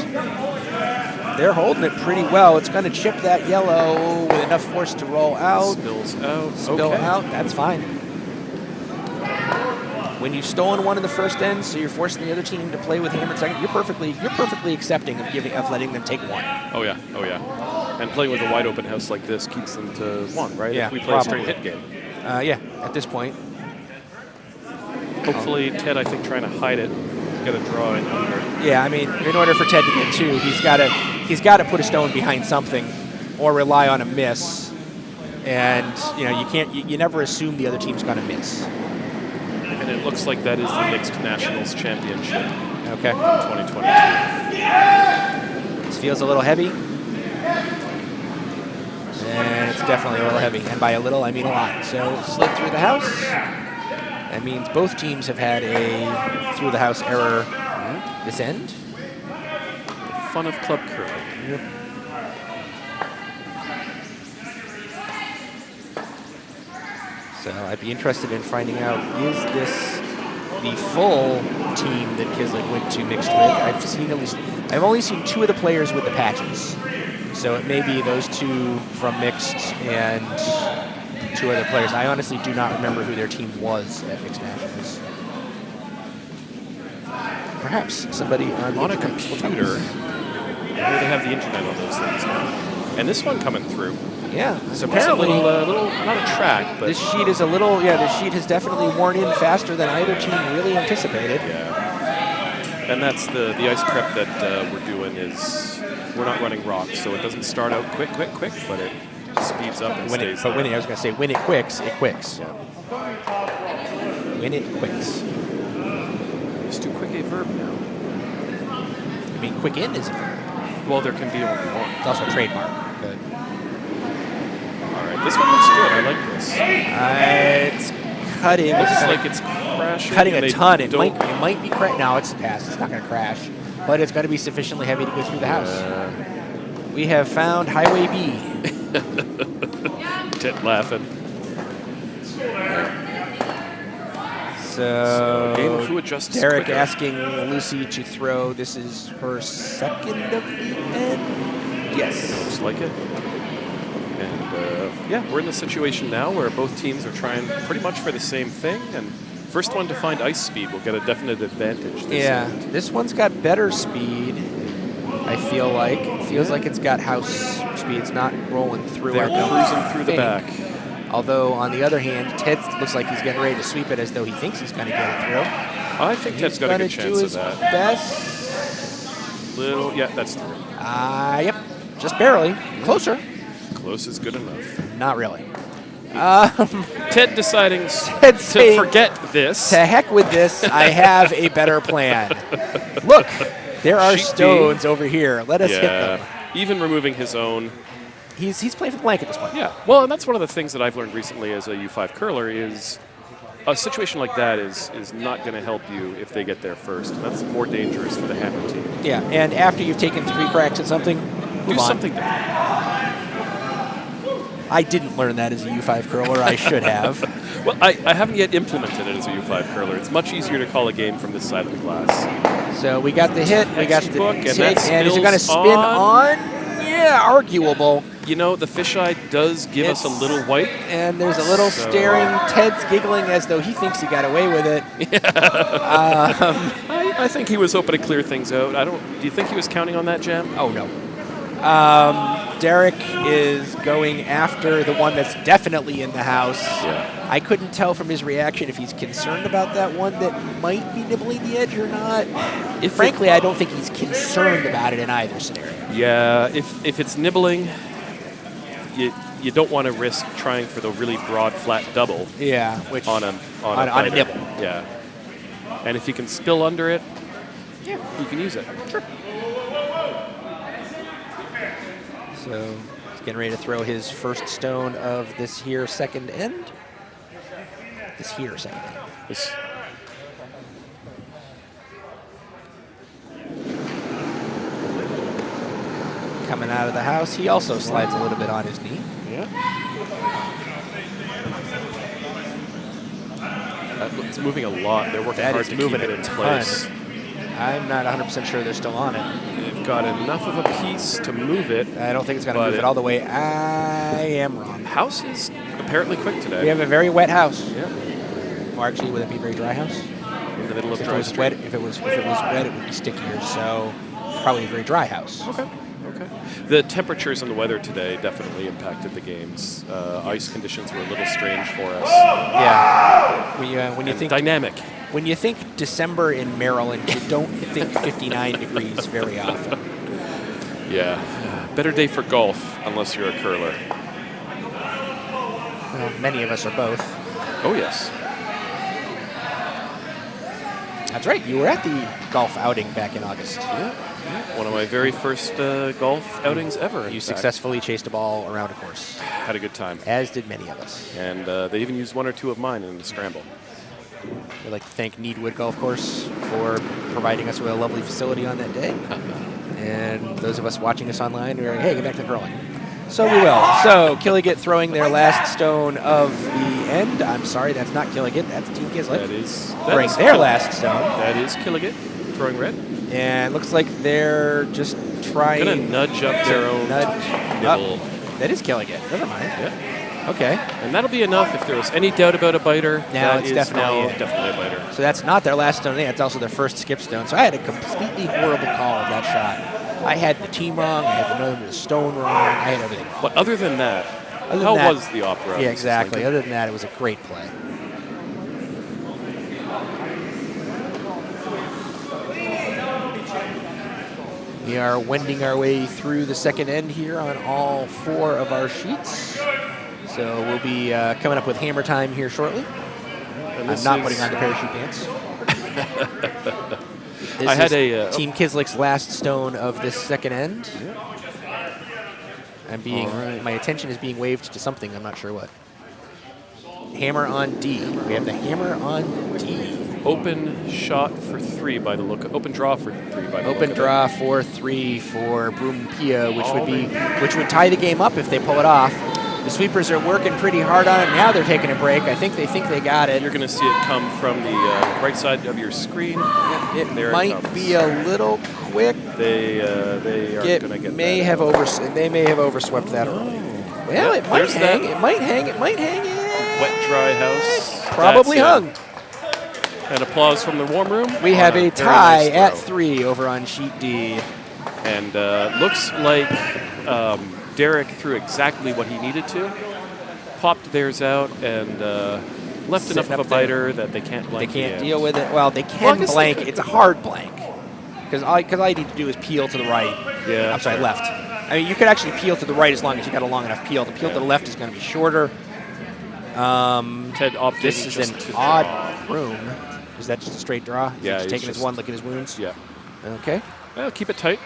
[SPEAKER 1] They're holding it pretty well. It's going to chip that yellow with enough force to roll out.
[SPEAKER 2] Spills out.
[SPEAKER 1] Spill
[SPEAKER 2] okay.
[SPEAKER 1] out, that's fine. When you've stolen one in the first end, so you're forcing the other team to play with hammered second, you're perfectly accepting of letting them take one.
[SPEAKER 2] Oh yeah. And playing with a wide open house like this keeps them to one, right?
[SPEAKER 1] Yeah,
[SPEAKER 2] if we play a straight
[SPEAKER 1] probably.
[SPEAKER 2] hit game.
[SPEAKER 1] Yeah, at this point.
[SPEAKER 2] Hopefully, Ted, I think, trying to hide it, get a draw in under.
[SPEAKER 1] Yeah, I mean, in order for Ted to get 2, he's got to put a stone behind something, or rely on a miss. And you never assume the other team's going to miss.
[SPEAKER 2] And it looks like that is the Mixed Nationals Championship.
[SPEAKER 1] Okay.
[SPEAKER 2] 2022.
[SPEAKER 1] This feels a little heavy. And it's definitely a little heavy. And by a little, I mean a lot. So slid through the house. That means both teams have had a through the house error this end.
[SPEAKER 2] fun of club curling.
[SPEAKER 1] Yep. So I'd be interested in finding out, is this the full team that Kizlyk went to mixed with? I've only seen 2 of the players with the patches. So it may be those 2 from mixed and 2 other players. I honestly do not remember who their team was at Mixed Nationals. Perhaps somebody on
[SPEAKER 2] a computer. They have the internet on those things now. And this one coming through.
[SPEAKER 1] Yeah, so
[SPEAKER 2] It's a
[SPEAKER 1] apparently
[SPEAKER 2] little, not a track, but
[SPEAKER 1] this sheet is a little, this sheet has definitely worn in faster than either team really anticipated.
[SPEAKER 2] yeah. And that's the ice prep that we're doing is we're not running rocks, so it doesn't start out quick, but it speeds up and stays there.
[SPEAKER 1] I was going to say, when it quicks, it quicks.
[SPEAKER 2] Yeah.
[SPEAKER 1] When it quicks.
[SPEAKER 2] Is too quick a verb now?
[SPEAKER 1] I mean, quick in is a verb.
[SPEAKER 2] Well, there can be only one.
[SPEAKER 1] It's also a trademark. But
[SPEAKER 2] All right, this one looks good. I like this.
[SPEAKER 1] it's cutting.
[SPEAKER 2] Looks like it's crashing.
[SPEAKER 1] Cutting
[SPEAKER 2] and
[SPEAKER 1] a
[SPEAKER 2] they
[SPEAKER 1] ton. It
[SPEAKER 2] don't-
[SPEAKER 1] might be crash. No, it's past. It's not going to crash, but it's going to be sufficiently heavy to go through the house. We have found Highway B.
[SPEAKER 2] Tit laughing.
[SPEAKER 1] So
[SPEAKER 2] game of who adjusts
[SPEAKER 1] Darrick
[SPEAKER 2] quicker.
[SPEAKER 1] asking Lucy to throw. This is her second of the end. Yes.
[SPEAKER 2] Looks like it. And yeah, we're in the situation now where both teams are trying pretty much for the same thing, and first one to find ice speed will get a definite advantage.
[SPEAKER 1] This one's got better speed. I feel like it feels like it's got house speed. It's not rolling through.
[SPEAKER 2] They're cruising through the
[SPEAKER 1] thing.
[SPEAKER 2] back.
[SPEAKER 1] Although on the other hand, Ted looks like he's getting ready to sweep it as though he thinks he's going to get it through.
[SPEAKER 2] I think Ted's got a good chance of that.
[SPEAKER 1] Best.
[SPEAKER 2] Yeah, that's through.
[SPEAKER 1] Yep, just barely. Closer.
[SPEAKER 2] Close is good enough.
[SPEAKER 1] Not really.
[SPEAKER 2] Ted deciding
[SPEAKER 1] Ted
[SPEAKER 2] to
[SPEAKER 1] saying,
[SPEAKER 2] forget this.
[SPEAKER 1] to heck with this, I have a better plan. Look, there are
[SPEAKER 2] Sheep D.
[SPEAKER 1] stones over here. Let us hit them.
[SPEAKER 2] Even removing his own.
[SPEAKER 1] He's playing for the blank at this point.
[SPEAKER 2] Yeah. Well, and that's one of the things that I've learned recently as a U5 curler is a situation like that is not going to help you if they get there first. And that's more dangerous for the hammer team.
[SPEAKER 1] Yeah, and after you've taken 3 cracks at something,
[SPEAKER 2] Do
[SPEAKER 1] move on.
[SPEAKER 2] something different.
[SPEAKER 1] I didn't learn that as a U5 curler. I should have.
[SPEAKER 2] Well, I haven't yet implemented it as a U5 curler. It's much easier to call a game from this side of the glass.
[SPEAKER 1] So we got the hit, we got the
[SPEAKER 2] Book, and
[SPEAKER 1] tick,
[SPEAKER 2] that
[SPEAKER 1] and is it going to
[SPEAKER 2] spills
[SPEAKER 1] spin on? Yeah, arguable.
[SPEAKER 2] You know, the fisheye does give us a little white.
[SPEAKER 1] And there's a little staring. Ted's giggling as though he thinks he got away with it.
[SPEAKER 2] I think he was hoping to clear things out. Do you think he was counting on that, Jam?
[SPEAKER 1] Oh, no. Darrick is going after the one that's definitely in the house.
[SPEAKER 2] Yeah.
[SPEAKER 1] I couldn't tell from his reaction if he's concerned about that one that might be nibbling the edge or not. Frankly, I don't think he's concerned about it in either scenario.
[SPEAKER 2] Yeah, if it's nibbling, you don't want to risk trying for the really broad flat double.
[SPEAKER 1] Yeah, which
[SPEAKER 2] on a
[SPEAKER 1] a nibble.
[SPEAKER 2] Yeah, and if you can spill under it, you can use it.
[SPEAKER 1] Sure. So he's getting ready to throw his first stone of this here second end. This here second end.
[SPEAKER 2] This,
[SPEAKER 1] Coming out of the house, he also slides a little bit on his knee.
[SPEAKER 2] it's moving a lot. They're working hard to keep it in place.
[SPEAKER 1] I'm not 100% sure they're still on it.
[SPEAKER 2] They've got enough of a piece to move it.
[SPEAKER 1] I don't think it's going to move it all the way. I am wrong.
[SPEAKER 2] House is apparently quick today.
[SPEAKER 1] We have a very wet house.
[SPEAKER 2] Yeah.
[SPEAKER 1] Or actually, would it be a very dry house?
[SPEAKER 2] In the middle of
[SPEAKER 1] If it
[SPEAKER 2] dry
[SPEAKER 1] was
[SPEAKER 2] street.
[SPEAKER 1] wet, if it was wet, it would be stickier. So probably a very dry house.
[SPEAKER 2] Okay. The temperatures and the weather today definitely impacted the games. Ice conditions were a little strange for us.
[SPEAKER 1] Yeah. When you think
[SPEAKER 2] dynamic.
[SPEAKER 1] When you think December in Maryland, you don't think 59 degrees very often.
[SPEAKER 2] Yeah. Better day for golf, unless you're a curler.
[SPEAKER 1] Well, many of us are both.
[SPEAKER 2] Oh, yes.
[SPEAKER 1] That's right. You were at the golf outing back in August.
[SPEAKER 2] Yeah. One of my very first golf outings ever.
[SPEAKER 1] You successfully chased a ball around a course.
[SPEAKER 2] Had a good time.
[SPEAKER 1] As did many of us.
[SPEAKER 2] And they even used 1 or 2 of mine in the scramble.
[SPEAKER 1] We'd like to thank Needwood Golf Course for providing us with a lovely facility on that day. And those of us watching us online, we're like, hey, get back to curling. So we will. So Kilig throwing their last stone of the end. I'm sorry, that's not Kilig. That's Team Kizlyk.
[SPEAKER 2] That is
[SPEAKER 1] throwing their last stone.
[SPEAKER 2] That is Kilig throwing red.
[SPEAKER 1] And it looks like they're just trying
[SPEAKER 2] Gonna nudge up their own nibble.
[SPEAKER 1] That is Kilig. Never mind.
[SPEAKER 2] Yeah.
[SPEAKER 1] Okay.
[SPEAKER 2] And that'll be enough if there was any doubt about a biter.
[SPEAKER 1] Now
[SPEAKER 2] that
[SPEAKER 1] it's
[SPEAKER 2] is
[SPEAKER 1] definitely
[SPEAKER 2] definitely a biter.
[SPEAKER 1] So that's not their last stone. That's also their first skip stone. So I had a completely horrible call of that shot. I had the team wrong. I had the stone wrong. I had everything.
[SPEAKER 2] But other than that, how was the opera?
[SPEAKER 1] Yeah, exactly. Other than that, it was a great play. We are wending our way through the second end here on all 4 of our sheets. So we'll be coming up with hammer time here shortly. I'm not putting on the parachute dance. This is Team Kizlyk's last stone of this second end. I'm being my attention is being waved to something. I'm not sure what. Hammer on D. We have the hammer on D.
[SPEAKER 2] Open shot for 3 by the look. Open draw for 3 by the look.
[SPEAKER 1] Open draw for 3 for Brumpia, which would tie the game up if they pull it off. The sweepers are working pretty hard on it. Now they're taking a break. I think they got it.
[SPEAKER 2] You're going to see it come from the right side of your screen.
[SPEAKER 1] It might be a little quick.
[SPEAKER 2] They are going to get
[SPEAKER 1] may have They may have overswept that early. Well, it might hang. It might hang. It might hang.
[SPEAKER 2] Wet, dry house.
[SPEAKER 1] Probably hung.
[SPEAKER 2] And applause from the warm room.
[SPEAKER 1] We have a tie at 3 over on sheet D.
[SPEAKER 2] And looks like Darrick threw exactly what he needed to. Popped theirs out and left enough of a biter that they can't blank.
[SPEAKER 1] They can't deal with it. Well, they can blank. It's a hard blank. Because all I need to do is peel to the right.
[SPEAKER 2] Yeah.
[SPEAKER 1] I'm sorry, left. I mean, you could actually peel to the right as long as you got a long enough peel. The peel to the left is going to be shorter.
[SPEAKER 2] Ted opted
[SPEAKER 1] this is an odd room. Is that just a straight draw?
[SPEAKER 2] Yeah.
[SPEAKER 1] He's taking his one, licking his wounds?
[SPEAKER 2] Yeah.
[SPEAKER 1] Okay.
[SPEAKER 2] Well, keep it tight.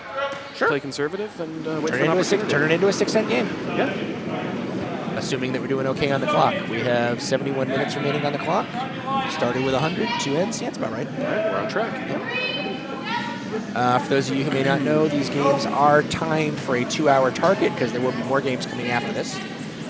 [SPEAKER 1] Sure.
[SPEAKER 2] Play conservative and wait
[SPEAKER 1] turn
[SPEAKER 2] for an opportunity.
[SPEAKER 1] Turn it into a 6-cent game.
[SPEAKER 2] Yeah.
[SPEAKER 1] Assuming that we're doing okay on the clock. We have 71 minutes remaining on the clock. Started with 100, 2 ends. Yeah, that's about right.
[SPEAKER 2] All right, we're on track.
[SPEAKER 1] For those of you who may not know, these games are timed for a 2-hour target because there will be more games coming after this.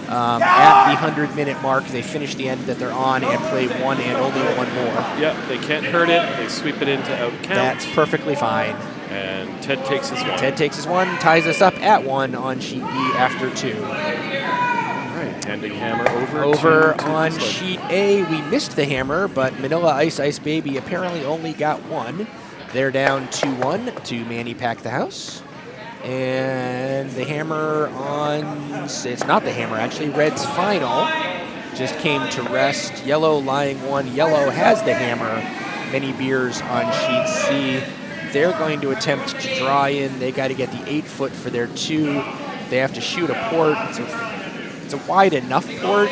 [SPEAKER 1] At the 100-minute mark, they finish the end that they're on and play one and only one more.
[SPEAKER 2] Yeah, they can't hurt it. They sweep it into out count.
[SPEAKER 1] That's perfectly fine.
[SPEAKER 2] And Ted takes his one.
[SPEAKER 1] Ted takes his one, ties us up at 1 on sheet B after 2.
[SPEAKER 2] All right, handing hammer
[SPEAKER 1] over on sheet A. We missed the hammer, but Manila Ice Ice Baby apparently only got 1. They're down 2-1 to Manny Pack the House. And the hammer on, it's not the hammer actually, Red's final just came to rest. Yellow lying 1. Yellow has the hammer. Many beers on sheet C. They're going to attempt to draw in. They got to get the 8-foot for their 2. They have to shoot a port. It's a wide enough port.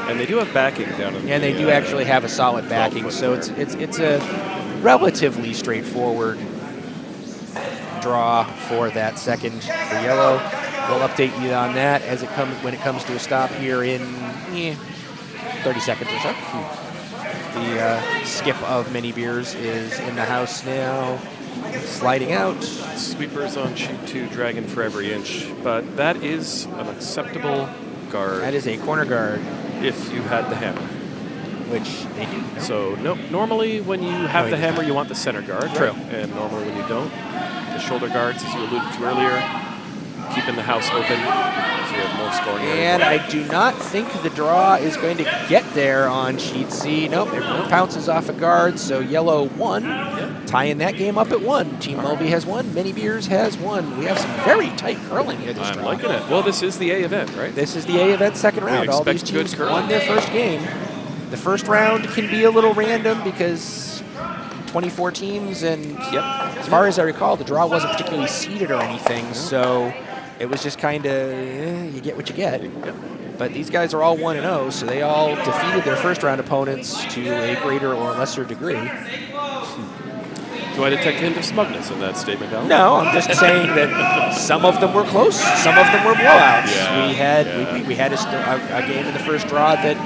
[SPEAKER 2] And they do have backing down in
[SPEAKER 1] and they do actually have a solid backing, so it's a relatively straightforward draw for that second for Yellow. We'll update you on that as when it comes to a stop here in 30 seconds or so. The skip of Many Beers is in the house now, sliding out.
[SPEAKER 2] Sweepers on sheet 2, dragging for every inch, but that is an acceptable guard.
[SPEAKER 1] That is a corner guard.
[SPEAKER 2] If you had the hammer.
[SPEAKER 1] Which they do. No?
[SPEAKER 2] So, nope. Normally, when you have the hammer, you want the center guard.
[SPEAKER 1] True.
[SPEAKER 2] Right? And normally, when you don't, the shoulder guards, as you alluded to earlier, keeping the house open so you have more scoring.
[SPEAKER 1] And I do not think the draw is going to get there on sheet C. Nope, it pounces off a guard, so Yellow 1, tying that game up at 1. Team Mulvey has 1, Many Beers has 1. We have some very tight curling here this draw.
[SPEAKER 2] I'm liking it. Well, this is the A event, right?
[SPEAKER 1] This is the A event second round. All these teams won their first game. The first round can be a little random because 24 teams, and as far as I recall, the draw wasn't particularly seeded or anything, so it was just kind of, you get what you get. But these guys are all 1-0, so they all defeated their first round opponents to a greater or lesser degree.
[SPEAKER 2] Do I detect a hint of smugness in that statement, Alan?
[SPEAKER 1] No, I'm just saying that some of them were close, some of them were blowouts.
[SPEAKER 2] Yeah,
[SPEAKER 1] we had a game in the first draw that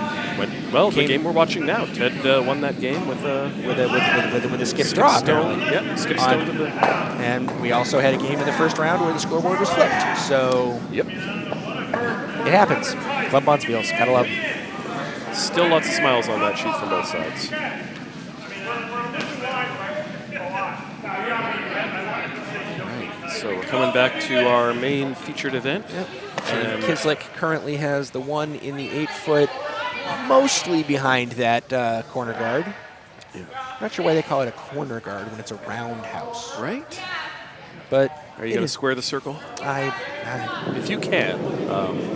[SPEAKER 2] well, the game we're watching now. Ted won that game with a
[SPEAKER 1] skip draw.
[SPEAKER 2] stone. Yeah, skip stone to the.
[SPEAKER 1] And we also had a game in the first round where the scoreboard was flipped. So
[SPEAKER 2] Yep.
[SPEAKER 1] it happens. Club Bonspiels, gotta love.
[SPEAKER 2] Still lots of smiles on that sheet from both sides. So we're coming back to our main featured event.
[SPEAKER 1] Yep. And Kizlyk currently has the one in the 8-foot, mostly behind that corner guard.
[SPEAKER 2] Yeah.
[SPEAKER 1] Not sure why they call it a corner guard when it's a roundhouse.
[SPEAKER 2] Right?
[SPEAKER 1] But
[SPEAKER 2] Are you going to square the circle?
[SPEAKER 1] If
[SPEAKER 2] you can.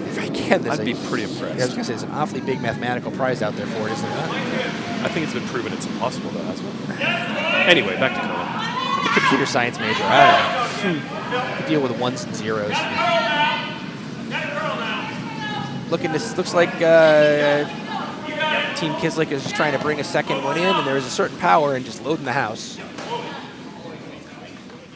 [SPEAKER 1] If I can,
[SPEAKER 2] I'd be pretty impressed.
[SPEAKER 1] Yeah, I was going to say, there's an awfully big mathematical prize out there for it, isn't there not?
[SPEAKER 2] I think it's been proven it's impossible, though, hasn't it? Anyway, back to Colin.
[SPEAKER 1] Computer science major. I don't know. Deal with ones and zeros. Looks like Team Kizlyk is just trying to bring a second one in, and there is a certain power in just loading the house.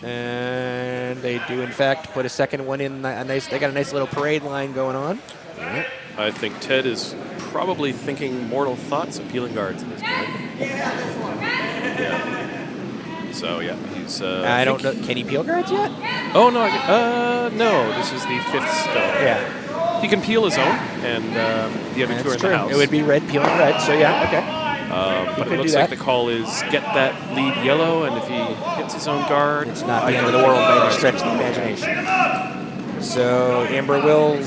[SPEAKER 1] And they do, in fact, put a second one in. They got a nice little parade line going on.
[SPEAKER 2] Right. I think Ted is probably thinking mortal thoughts of peeling guards at this point. Yeah. So yeah, he's.
[SPEAKER 1] I don't know. Can he peel guards yet?
[SPEAKER 2] Oh no! No. This is the 5th stone.
[SPEAKER 1] Yeah.
[SPEAKER 2] He can peel his own, and the other two are in the house.
[SPEAKER 1] It would be red peeling red. So yeah, okay.
[SPEAKER 2] But it looks like the call is get that lead yellow, and if he hits his own guard,
[SPEAKER 1] it's not the end of the world by any stretch of the imagination. So Amber Will,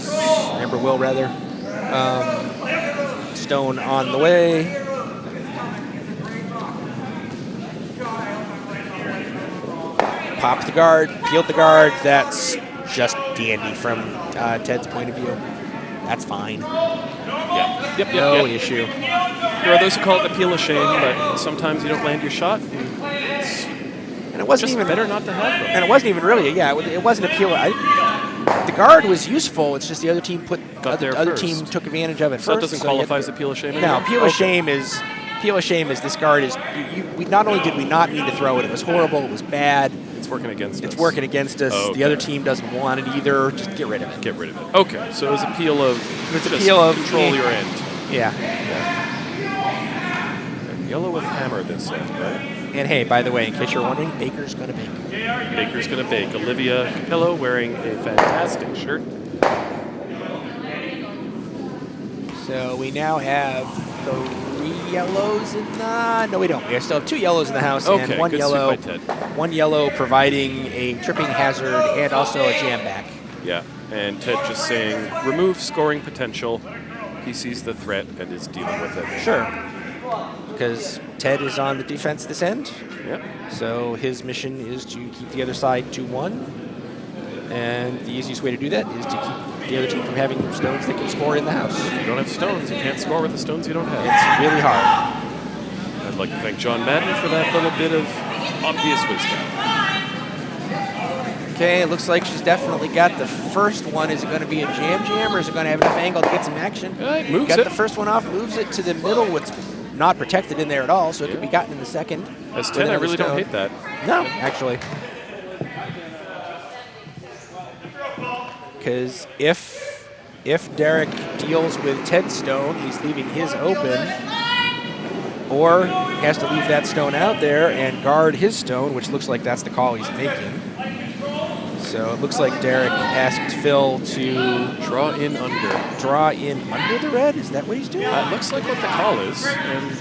[SPEAKER 1] stone on the way. Popped the guard, peeled the guard. That's just dandy from Ted's point of view. That's fine.
[SPEAKER 2] Yep.
[SPEAKER 1] No issue.
[SPEAKER 2] There are those who call it the peel of shame, but sometimes you don't land your shot.
[SPEAKER 1] And it wasn't
[SPEAKER 2] just
[SPEAKER 1] even
[SPEAKER 2] better not to have them.
[SPEAKER 1] And it wasn't even really. Yeah, it wasn't a peel. The guard was useful. It's just the other team took advantage of it
[SPEAKER 2] so
[SPEAKER 1] first.
[SPEAKER 2] That doesn't qualify as a peel of shame.
[SPEAKER 1] No, peel of shame is this guard is. We not only did we not mean to throw it, it was horrible. It was bad.
[SPEAKER 2] It's working against us.
[SPEAKER 1] It's working against us.
[SPEAKER 2] Okay.
[SPEAKER 1] The other team doesn't want it either. Just get rid of it.
[SPEAKER 2] Get rid of it. Okay, so it was a peel of. Control your end.
[SPEAKER 1] Yeah.
[SPEAKER 2] And yellow with hammer this end, right?
[SPEAKER 1] And hey, by the way, in case you're wondering, Baker's gonna bake.
[SPEAKER 2] Baker's gonna bake. Olivia Cappello wearing a fantastic shirt.
[SPEAKER 1] So we now have 3 yellows in the... No, we don't. We still have 2 yellows in the house,
[SPEAKER 2] Okay,
[SPEAKER 1] and one yellow providing a tripping hazard and also a jam back.
[SPEAKER 2] Yeah, and Ted just saying, remove scoring potential. He sees the threat and is dealing with it.
[SPEAKER 1] Sure. Because Ted is on the defense this end.
[SPEAKER 2] Yep.
[SPEAKER 1] So his mission is to keep the other side 2-1. And the easiest way to do that is to keep the other team from having stones that can score in the house.
[SPEAKER 2] If you don't have stones, you can't score with the stones you don't have.
[SPEAKER 1] It's really hard.
[SPEAKER 2] I'd like to thank John Madden for that little bit of obvious wisdom.
[SPEAKER 1] Okay, it looks like she's definitely got the first one. Is it going to be a jam, or is it going to have enough angle to get some action?
[SPEAKER 2] Moves
[SPEAKER 1] got
[SPEAKER 2] it.
[SPEAKER 1] The first one off, moves it to the middle. What's not protected in there at all, so it could be gotten in the second.
[SPEAKER 2] As 10, I really don't hate that.
[SPEAKER 1] No, actually. Because if Darrick deals with Ted's stone, he's leaving his open, or has to leave that stone out there and guard his stone, which looks like that's the call he's making. So it looks like Darrick asked Phil to
[SPEAKER 2] draw in under
[SPEAKER 1] the red. Is that what he's doing?
[SPEAKER 2] It looks like what the call is. And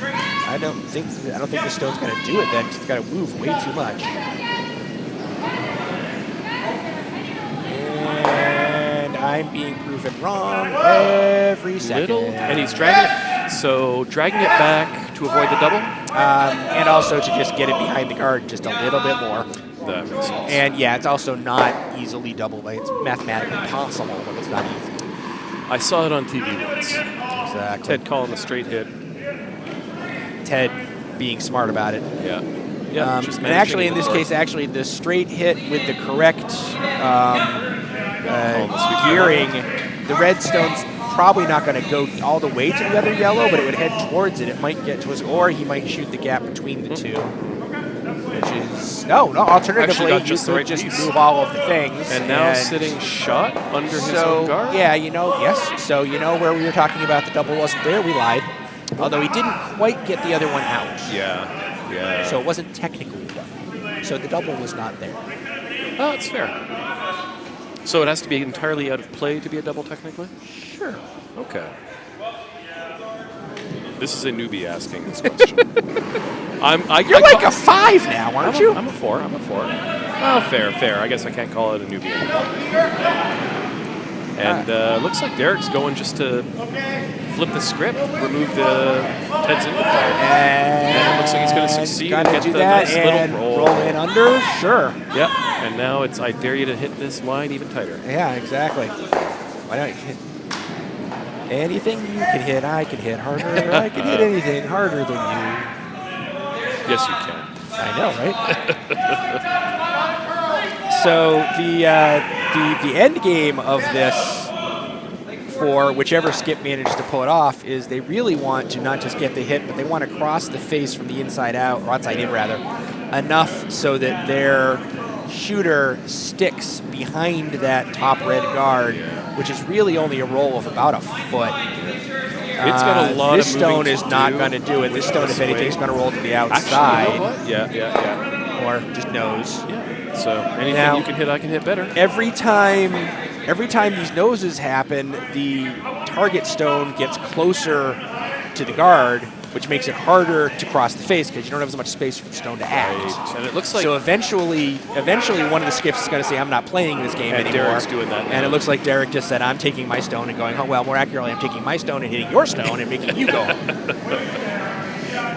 [SPEAKER 1] I don't think the stone's going to do it. Then it's got to move way too much. And I'm being proven wrong every second.
[SPEAKER 2] And he's dragging it. So dragging it back to avoid the double,
[SPEAKER 1] and also to just get it behind the guard just a little bit more.
[SPEAKER 2] That makes sense.
[SPEAKER 1] And yeah, it's also not easily double, but it's mathematically possible, but it's not easy.
[SPEAKER 2] I saw it on TV once.
[SPEAKER 1] Exactly.
[SPEAKER 2] Ted calling the straight hit.
[SPEAKER 1] Ted being smart about it.
[SPEAKER 2] Yeah.
[SPEAKER 1] And actually, in this case, the straight hit with the correct gearing, the red stone's probably not going to go all the way to the other yellow, but it would head towards it. It might get to us, or he might shoot the gap between the two. which is alternatively
[SPEAKER 2] got just
[SPEAKER 1] you
[SPEAKER 2] the
[SPEAKER 1] could
[SPEAKER 2] right
[SPEAKER 1] just
[SPEAKER 2] piece.
[SPEAKER 1] move all of the things.
[SPEAKER 2] And now sitting shot under his own guard?
[SPEAKER 1] Yeah, yes. So where we were talking about the double wasn't there, we lied. Although he didn't quite get the other one out.
[SPEAKER 2] Yeah.
[SPEAKER 1] So it wasn't technically a double. So the double was not there.
[SPEAKER 2] Oh, that's fair. So it has to be entirely out of play to be a double technically?
[SPEAKER 1] Sure.
[SPEAKER 2] Okay. This is a newbie asking this question.
[SPEAKER 1] You're like a 5 now, aren't you?
[SPEAKER 2] I'm a 4. Oh, fair. I guess I can't call it a newbie anymore. And looks like Darrick's going just to flip the script, remove the Ted's inventory.
[SPEAKER 1] And
[SPEAKER 2] it looks like he's going to succeed and get
[SPEAKER 1] do
[SPEAKER 2] the
[SPEAKER 1] that
[SPEAKER 2] nice
[SPEAKER 1] and
[SPEAKER 2] little
[SPEAKER 1] roll in under. Sure.
[SPEAKER 2] Yep. And now it's I dare you to hit this line even tighter.
[SPEAKER 1] Yeah, exactly. Why don't you hit anything you can hit? I can hit harder. I can hit anything harder than you.
[SPEAKER 2] Yes, you can.
[SPEAKER 1] I know, right? So the end game of this, for whichever skip manages to pull it off, is they really want to not just get the hit, but they want to cross the face from the inside out, or outside in rather, enough so that their shooter sticks behind that top red guard, which is really only a roll of about a foot.
[SPEAKER 2] It's got a lot
[SPEAKER 1] this
[SPEAKER 2] of
[SPEAKER 1] stone is not going to do it. This stone, if anything, is going to roll to the outside.
[SPEAKER 2] Actually, you know what? Yeah.
[SPEAKER 1] Or just nose.
[SPEAKER 2] Yeah. So anything you can hit, I can hit better.
[SPEAKER 1] Every time these noses happen, the target stone gets closer to the guard, which makes it harder to cross the face because you don't have as much space for the stone to act.
[SPEAKER 2] Right. And it looks like
[SPEAKER 1] so eventually one of the skips is going to say, I'm not playing this game anymore.
[SPEAKER 2] Darrick's doing that now.
[SPEAKER 1] And it looks like Darrick just said, I'm taking my stone and going, oh, well, more accurately, I'm taking my stone and hitting your stone and making you go home.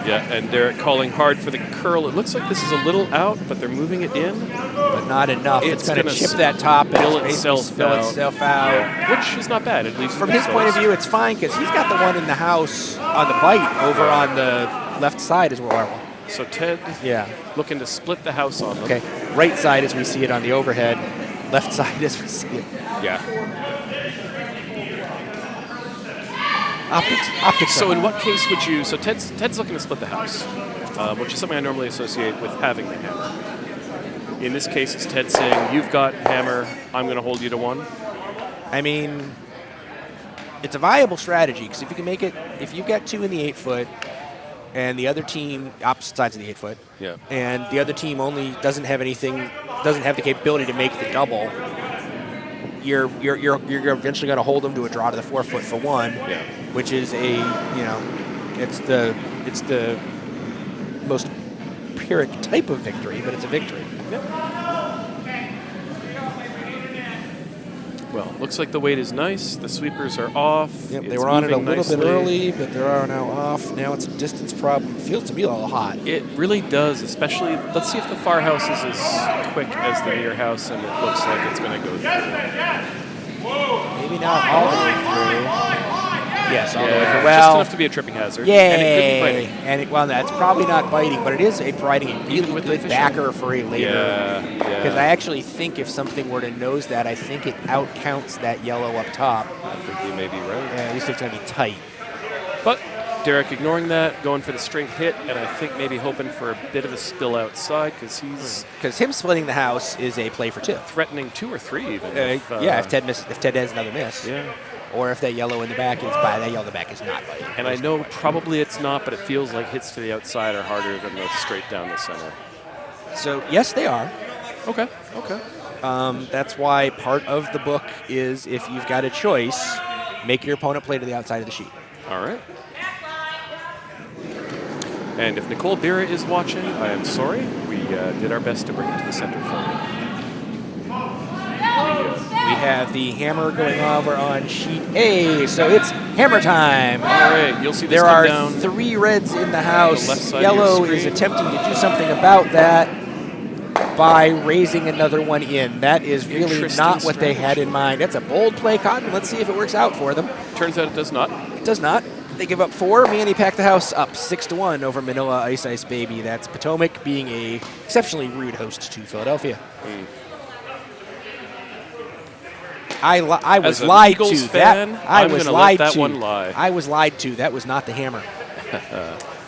[SPEAKER 2] Yeah, and Darrick calling hard for the curl. It looks like this is a little out, but they're moving it in.
[SPEAKER 1] But not enough. It's going to chip that top and
[SPEAKER 2] fill itself out.
[SPEAKER 1] Yeah.
[SPEAKER 2] Which is not bad, at least.
[SPEAKER 1] From his point of view, it's fine because he's got the one in the house on the bite over on the left side as well.
[SPEAKER 2] So Ted looking to split the house on them.
[SPEAKER 1] Okay, right side as we see it on the overhead, left side as we see it.
[SPEAKER 2] Yeah.
[SPEAKER 1] Optics.
[SPEAKER 2] So in what case would you? So Ted's looking to split the house, which is something I normally associate with having the hammer. In this case, it's Ted saying, "You've got hammer. I'm going to hold you to 1."
[SPEAKER 1] I mean, it's a viable strategy because if you can make it, if you've got 2 in the 8 foot, and the other team opposite sides of the 8 foot, and the other team only doesn't have the capability to make the double. You're eventually going to hold them to a draw to the 4 foot for 1, which is it's the most Pyrrhic type of victory, but it's a victory.
[SPEAKER 2] Well, looks like the weight is nice. The sweepers are off.
[SPEAKER 1] Yep, they were on it a little bit early, but they are now off. Now it's a distance problem. It feels to be a little hot.
[SPEAKER 2] It really does, especially, let's see if the far house is as quick as the near house, and it looks like it's going to go through.
[SPEAKER 1] Maybe not all the way through. Yes, all the way through.
[SPEAKER 2] Just enough to be a tripping hazard.
[SPEAKER 1] Yay!
[SPEAKER 2] And it could be biting.
[SPEAKER 1] That's probably not biting, but it is providing a really
[SPEAKER 2] with
[SPEAKER 1] good backer for a later.
[SPEAKER 2] Yeah.
[SPEAKER 1] Because I actually think if something were to nose that, I think it outcounts that yellow up top.
[SPEAKER 2] I think you may be right.
[SPEAKER 1] At least it's going to be tight.
[SPEAKER 2] But Darrick ignoring that, going for the straight hit, and I think maybe hoping for a bit of a spill outside because he's...
[SPEAKER 1] Because him splitting the house is a play for 2.
[SPEAKER 2] Threatening 2 or 3 even.
[SPEAKER 1] If Ted has another miss.
[SPEAKER 2] Yeah.
[SPEAKER 1] Or if that yellow in the back is by, that yellow in the back is not biting.
[SPEAKER 2] And I know probably it's not, but it feels like hits to the outside are harder than the straight down the center.
[SPEAKER 1] So, yes, they are.
[SPEAKER 2] Okay.
[SPEAKER 1] That's why part of the book is if you've got a choice, make your opponent play to the outside of the sheet.
[SPEAKER 2] All right. And if Nicole Bira is watching, I am sorry. We did our best to bring it to the center for you.
[SPEAKER 1] We have the hammer going over on sheet A, so it's hammer time.
[SPEAKER 2] All right, you'll see this
[SPEAKER 1] there
[SPEAKER 2] come
[SPEAKER 1] are
[SPEAKER 2] down
[SPEAKER 1] 3 reds in the house.
[SPEAKER 2] The left side
[SPEAKER 1] Yellow
[SPEAKER 2] of your
[SPEAKER 1] is
[SPEAKER 2] screen.
[SPEAKER 1] attempting to do something about that by raising another one in. That is really
[SPEAKER 2] Interesting
[SPEAKER 1] not what they had
[SPEAKER 2] strategy.
[SPEAKER 1] in mind. That's a bold play, Cotton. Let's see if it works out for them.
[SPEAKER 2] Turns out it does not.
[SPEAKER 1] It does not. They give up 4. Manny packed the house up 6-1 over Manila Ice Ice Baby. That's Potomac being a exceptionally rude host to Philadelphia. I was lied to.
[SPEAKER 2] Fan,
[SPEAKER 1] I
[SPEAKER 2] I'm
[SPEAKER 1] was
[SPEAKER 2] gonna
[SPEAKER 1] lied
[SPEAKER 2] let that
[SPEAKER 1] to.
[SPEAKER 2] one lie.
[SPEAKER 1] I was lied to. That was not the hammer.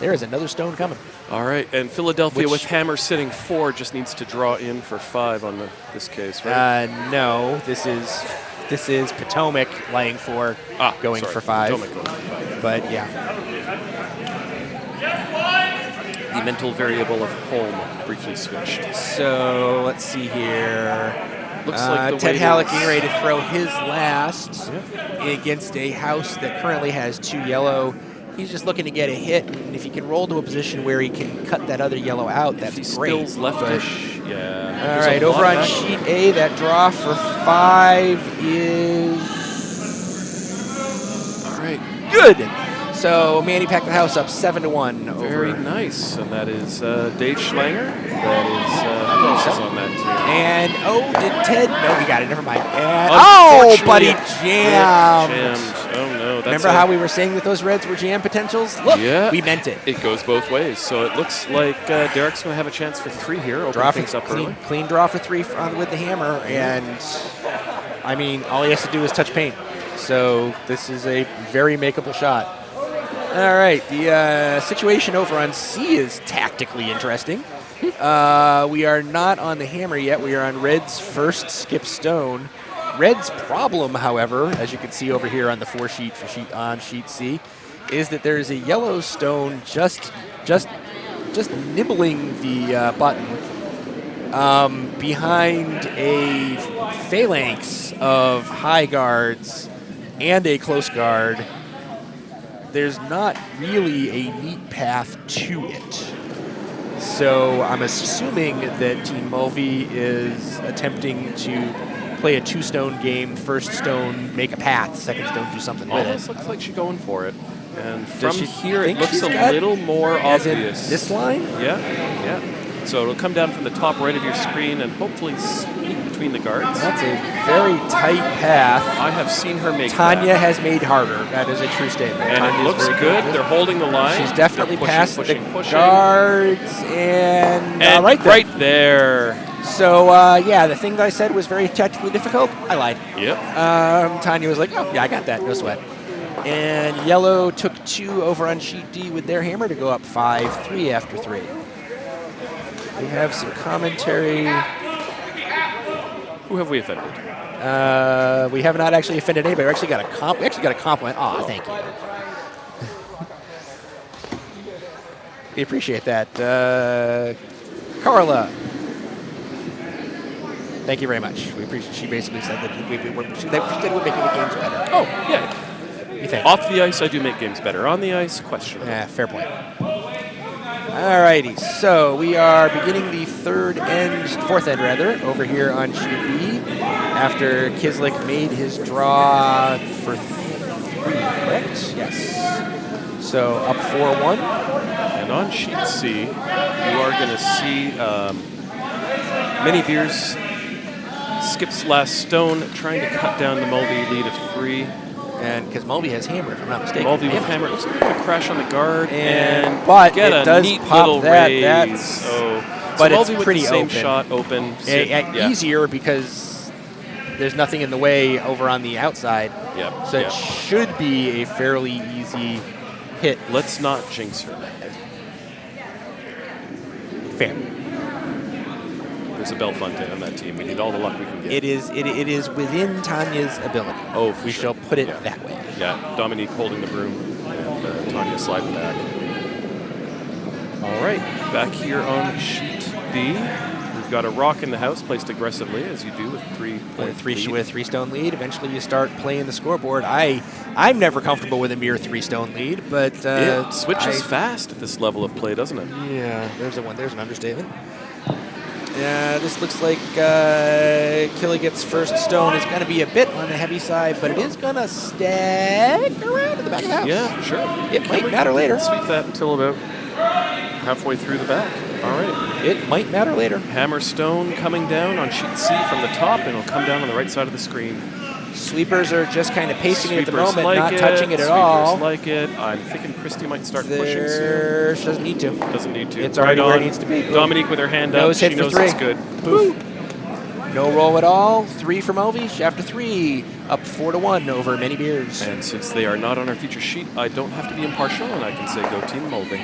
[SPEAKER 1] There is another stone coming.
[SPEAKER 2] All right, and Philadelphia with hammer sitting 4 just needs to draw in for 5 on this case, right?
[SPEAKER 1] No, this is Potomac laying 4, going for 5.
[SPEAKER 2] Potomac going for 5.
[SPEAKER 1] But yeah.
[SPEAKER 2] The mental variable of home briefly switched.
[SPEAKER 1] So let's see here.
[SPEAKER 2] Looks like the
[SPEAKER 1] Ted
[SPEAKER 2] weight
[SPEAKER 1] Hallock
[SPEAKER 2] is-
[SPEAKER 1] getting ready to throw his last against a house that currently has 2 yellow. He's just looking to get a hit, and if he can roll to a position where he can cut that other yellow out, that's
[SPEAKER 2] If he
[SPEAKER 1] great.
[SPEAKER 2] spills leftish, yeah.
[SPEAKER 1] All
[SPEAKER 2] There's a
[SPEAKER 1] right,
[SPEAKER 2] lot
[SPEAKER 1] over
[SPEAKER 2] of
[SPEAKER 1] on
[SPEAKER 2] action.
[SPEAKER 1] sheet A, that draw for 5 is
[SPEAKER 2] All right,
[SPEAKER 1] good. So Manny packed the house up 7-1 over.
[SPEAKER 2] very nice. And that is Dave Schlanger. That is who else is on that team?
[SPEAKER 1] And did Ted? No, he got it. Never mind. And, buddy
[SPEAKER 2] Unfortunately,
[SPEAKER 1] jammed.
[SPEAKER 2] jammed. Oh no! That's
[SPEAKER 1] Remember how we were saying that those reds were jam potentials? Look, we meant it.
[SPEAKER 2] It goes both ways. So it looks like Darrick's going to have a chance for 3 here. Open
[SPEAKER 1] Draw
[SPEAKER 2] things
[SPEAKER 1] for
[SPEAKER 2] up early.
[SPEAKER 1] clean draw for 3 with the hammer, and I mean, all he has to do is touch paint. So this is a very makeable shot. All right, the situation over on C is tactically interesting. We are not on the hammer yet. We are on Red's first skip stone. Red's problem, however, as you can see over here on the 4 sheet for sheet C, is that there is a yellow stone just nibbling the button behind a phalanx of high guards and a close guard. There's not really a neat path to it. So I'm assuming that Team Mulvey is attempting to play a 2-stone game. First stone, make a path. Second stone, do something with
[SPEAKER 2] Almost
[SPEAKER 1] it.
[SPEAKER 2] looks like she's going for it. And
[SPEAKER 1] Does
[SPEAKER 2] from
[SPEAKER 1] she
[SPEAKER 2] here, it
[SPEAKER 1] think
[SPEAKER 2] looks
[SPEAKER 1] she's
[SPEAKER 2] a
[SPEAKER 1] got-
[SPEAKER 2] little more
[SPEAKER 1] As in
[SPEAKER 2] obvious.
[SPEAKER 1] this line?
[SPEAKER 2] Yeah, yeah. So it'll come down from the top right of your screen and hopefully sneak between the guards.
[SPEAKER 1] That's a very tight path.
[SPEAKER 2] I have seen her make
[SPEAKER 1] Tanya
[SPEAKER 2] that.
[SPEAKER 1] has made harder. That is a true statement.
[SPEAKER 2] And
[SPEAKER 1] Tanya's
[SPEAKER 2] it looks
[SPEAKER 1] very
[SPEAKER 2] good. They're holding the line.
[SPEAKER 1] She's definitely
[SPEAKER 2] They're pushing,
[SPEAKER 1] past
[SPEAKER 2] pushing,
[SPEAKER 1] the
[SPEAKER 2] pushing.
[SPEAKER 1] guards and,
[SPEAKER 2] And
[SPEAKER 1] right there.
[SPEAKER 2] there.
[SPEAKER 1] So, yeah, the thing that I said was very tactically difficult. I lied.
[SPEAKER 2] Yep.
[SPEAKER 1] Tanya was like, oh, yeah, I got that. No sweat. And yellow took 2 over on sheet D with their hammer to go up 5-3 after 3. We have some commentary.
[SPEAKER 2] Who have we offended?
[SPEAKER 1] We have not actually offended anybody. We actually got a compliment. Aw, thank you. We appreciate that. Carla. Thank you very much. We appreciate. She basically said that we're making the games better.
[SPEAKER 2] Oh, yeah.
[SPEAKER 1] You think?
[SPEAKER 2] Off the ice, I do make games better. On the ice, questionable.
[SPEAKER 1] Yeah, fair point. Alrighty, so we are beginning the fourth end over here on sheet B after Kizlyk made his draw for 3, correct? Yes. So up 4-1.
[SPEAKER 2] And on sheet C, you are going to see Many Beers skips last stone, trying to cut down the Mulvey lead of 3.
[SPEAKER 1] And because Mulvey has hammer, if I'm not mistaken.
[SPEAKER 2] Mulvey with hammer. Looks like a crash on the guard
[SPEAKER 1] but
[SPEAKER 2] get
[SPEAKER 1] it
[SPEAKER 2] a
[SPEAKER 1] does
[SPEAKER 2] neat
[SPEAKER 1] pop
[SPEAKER 2] little
[SPEAKER 1] that.
[SPEAKER 2] raise.
[SPEAKER 1] That's
[SPEAKER 2] But
[SPEAKER 1] it's
[SPEAKER 2] Mulvey with
[SPEAKER 1] pretty
[SPEAKER 2] the same
[SPEAKER 1] open.
[SPEAKER 2] shot open.
[SPEAKER 1] Easier because there's nothing in the way over on the outside.
[SPEAKER 2] Yep.
[SPEAKER 1] So it should be a fairly easy hit.
[SPEAKER 2] Let's not jinx her.
[SPEAKER 1] Fair.
[SPEAKER 2] There's a Bellefonte on that team. We need all the luck we can get.
[SPEAKER 1] It is within Tanya's ability.
[SPEAKER 2] Oh, for
[SPEAKER 1] we
[SPEAKER 2] sure.
[SPEAKER 1] shall put it
[SPEAKER 2] Yeah.
[SPEAKER 1] that way.
[SPEAKER 2] Yeah, Dominique holding the broom and Tanya sliding back. All right, back here on sheet B, we've got a rock in the house placed aggressively, as you do with 3
[SPEAKER 1] With a 3-stone lead, eventually you start playing the scoreboard. I'm never comfortable with a mere 3-stone lead, but
[SPEAKER 2] it switches fast at this level of play, doesn't it?
[SPEAKER 1] Yeah, there's an understatement. This looks like Kilig's first stone is going to be a bit on the heavy side, but it is going to stack around in the back of the house.
[SPEAKER 2] Yeah, for sure.
[SPEAKER 1] It might matter later.
[SPEAKER 2] Sweep that until about halfway through the back. All right.
[SPEAKER 1] It might matter later.
[SPEAKER 2] Hammer stone coming down on sheet C from the top, and it'll come down on the right side of the screen.
[SPEAKER 1] Sweepers are just kind of pacing it at the
[SPEAKER 2] Sweepers
[SPEAKER 1] moment,
[SPEAKER 2] like
[SPEAKER 1] not
[SPEAKER 2] it.
[SPEAKER 1] touching it at
[SPEAKER 2] Sweepers
[SPEAKER 1] all.
[SPEAKER 2] like it. I'm thinking Christy might start pushing soon.
[SPEAKER 1] She doesn't need to.
[SPEAKER 2] Doesn't need to.
[SPEAKER 1] It's already
[SPEAKER 2] Right
[SPEAKER 1] where it
[SPEAKER 2] on.
[SPEAKER 1] needs to be.
[SPEAKER 2] Dominique with her hand up.
[SPEAKER 1] Nose
[SPEAKER 2] She
[SPEAKER 1] hit for
[SPEAKER 2] knows
[SPEAKER 1] 3.
[SPEAKER 2] it's good.
[SPEAKER 1] Boop. No roll at all. 3 for Mulvey. After 3, up 4-1 over Many Beers.
[SPEAKER 2] And since they are not on our feature sheet, I don't have to be impartial, and I can say go Team Mulvey.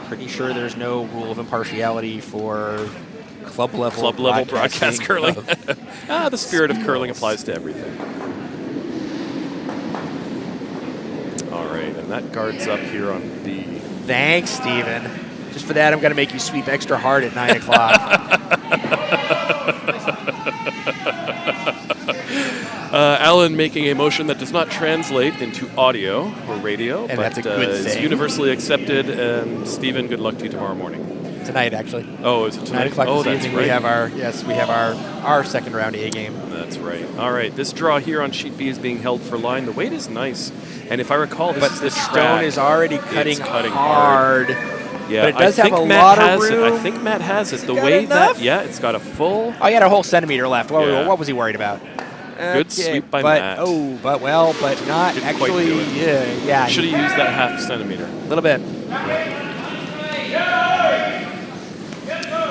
[SPEAKER 1] Pretty sure there's no rule of impartiality for club level
[SPEAKER 2] broadcast curling.
[SPEAKER 1] of
[SPEAKER 2] The spirit of curling applies to everything. All right, and that guard's up here on B.
[SPEAKER 1] Thanks, Steven. Just for that, I'm going to make you sweep extra hard at 9 o'clock.
[SPEAKER 2] Alan making a motion that does not translate into audio or radio,
[SPEAKER 1] And
[SPEAKER 2] but
[SPEAKER 1] that's a good
[SPEAKER 2] is
[SPEAKER 1] thing.
[SPEAKER 2] universally accepted. And Stephen, good luck to you tomorrow morning.
[SPEAKER 1] Tonight, actually.
[SPEAKER 2] Oh, is it
[SPEAKER 1] 9
[SPEAKER 2] tonight?
[SPEAKER 1] o'clock
[SPEAKER 2] Oh,
[SPEAKER 1] this
[SPEAKER 2] that's
[SPEAKER 1] evening.
[SPEAKER 2] right.
[SPEAKER 1] We have our second round A game.
[SPEAKER 2] That's right. All right, this draw here on sheet B is being held for line. The weight is nice, and if I recall, this
[SPEAKER 1] But
[SPEAKER 2] is
[SPEAKER 1] the
[SPEAKER 2] track.
[SPEAKER 1] stone is already cutting,
[SPEAKER 2] It's cutting
[SPEAKER 1] hard.
[SPEAKER 2] Yeah,
[SPEAKER 1] But it does
[SPEAKER 2] I
[SPEAKER 1] have
[SPEAKER 2] think
[SPEAKER 1] a
[SPEAKER 2] Matt
[SPEAKER 1] lot of
[SPEAKER 2] has it.
[SPEAKER 1] room.
[SPEAKER 2] I think Matt has it. The
[SPEAKER 1] got
[SPEAKER 2] way
[SPEAKER 1] enough?
[SPEAKER 2] that, it's got a full.
[SPEAKER 1] Oh, he had a whole centimeter left.
[SPEAKER 2] Yeah.
[SPEAKER 1] What was he worried about?
[SPEAKER 2] Good sweep by
[SPEAKER 1] but,
[SPEAKER 2] Matt.
[SPEAKER 1] but not
[SPEAKER 2] Didn't quite
[SPEAKER 1] actually.
[SPEAKER 2] do it.
[SPEAKER 1] Yeah.
[SPEAKER 2] Should have used that half centimeter.
[SPEAKER 1] A little bit.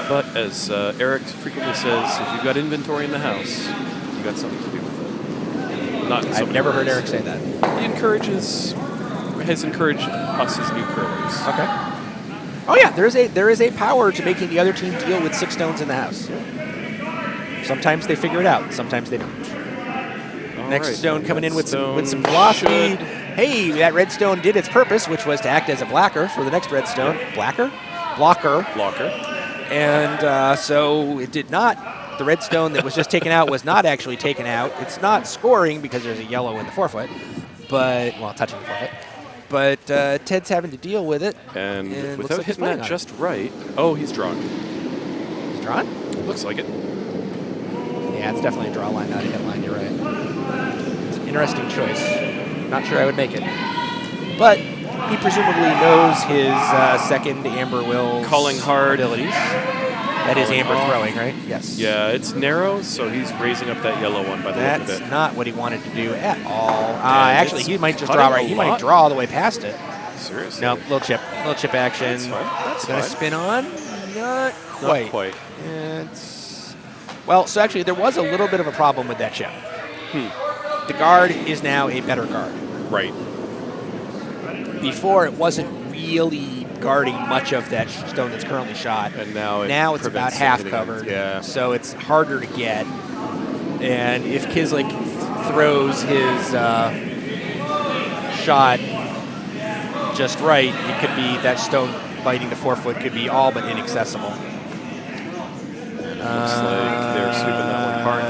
[SPEAKER 2] But as Eric frequently says, if you've got inventory in the house, you got something to do with it. Not in so
[SPEAKER 1] I've
[SPEAKER 2] many
[SPEAKER 1] never heard
[SPEAKER 2] words.
[SPEAKER 1] Eric say that.
[SPEAKER 2] He has encouraged us as new curlers.
[SPEAKER 1] Okay. Oh yeah, there is a power to making the other team deal with 6 stones in the house. Sometimes they figure it out. Sometimes they don't.
[SPEAKER 2] All
[SPEAKER 1] Next
[SPEAKER 2] right,
[SPEAKER 1] stone coming in with some
[SPEAKER 2] stone
[SPEAKER 1] velocity.
[SPEAKER 2] should-
[SPEAKER 1] Hey, that red stone did its purpose, which was to act as a blocker for the next red stone. Blocker.
[SPEAKER 2] Blocker.
[SPEAKER 1] And so it did not. The red stone that was just taken out was not actually taken out. It's not scoring because there's a yellow in the forefoot, touching the forefoot. But Ted's having to deal with it.
[SPEAKER 2] And
[SPEAKER 1] looks
[SPEAKER 2] without
[SPEAKER 1] like he's
[SPEAKER 2] hitting
[SPEAKER 1] playing
[SPEAKER 2] that
[SPEAKER 1] on it.
[SPEAKER 2] just right. Oh, he's drawn.
[SPEAKER 1] He's drawn?
[SPEAKER 2] Looks like it.
[SPEAKER 1] Yeah, it's definitely a draw line, not a hit line. You're right. It's an interesting choice. Not sure I would make it. But he presumably knows his second Amber Will's
[SPEAKER 2] Calling hard.
[SPEAKER 1] abilities. That is
[SPEAKER 2] Calling
[SPEAKER 1] Amber
[SPEAKER 2] off.
[SPEAKER 1] throwing, right? Yes.
[SPEAKER 2] Yeah, it's narrow, so he's raising up that yellow one by the look of
[SPEAKER 1] That's
[SPEAKER 2] it.
[SPEAKER 1] not what he wanted to do at all.
[SPEAKER 2] And
[SPEAKER 1] Actually,
[SPEAKER 2] it's
[SPEAKER 1] he might just
[SPEAKER 2] cutting
[SPEAKER 1] draw right.
[SPEAKER 2] a
[SPEAKER 1] He
[SPEAKER 2] lot.
[SPEAKER 1] might draw all the way past it.
[SPEAKER 2] Seriously.
[SPEAKER 1] No, little chip action.
[SPEAKER 2] That's fine. That's
[SPEAKER 1] Gonna
[SPEAKER 2] fine.
[SPEAKER 1] spin on? Not
[SPEAKER 2] Not
[SPEAKER 1] quite.
[SPEAKER 2] quite.
[SPEAKER 1] So actually, there was a little bit of a problem with that chip. The guard is now a better guard.
[SPEAKER 2] Right.
[SPEAKER 1] Before, it wasn't really guarding much of that stone that's currently shot.
[SPEAKER 2] And now
[SPEAKER 1] It's about
[SPEAKER 2] prevents
[SPEAKER 1] half
[SPEAKER 2] hitting it.
[SPEAKER 1] covered.
[SPEAKER 2] Yeah.
[SPEAKER 1] So it's harder to get. And if Kizlyk throws his shot just right, it could be that stone biting the forefoot could be all but inaccessible.
[SPEAKER 2] Looks like they're sweeping that one hard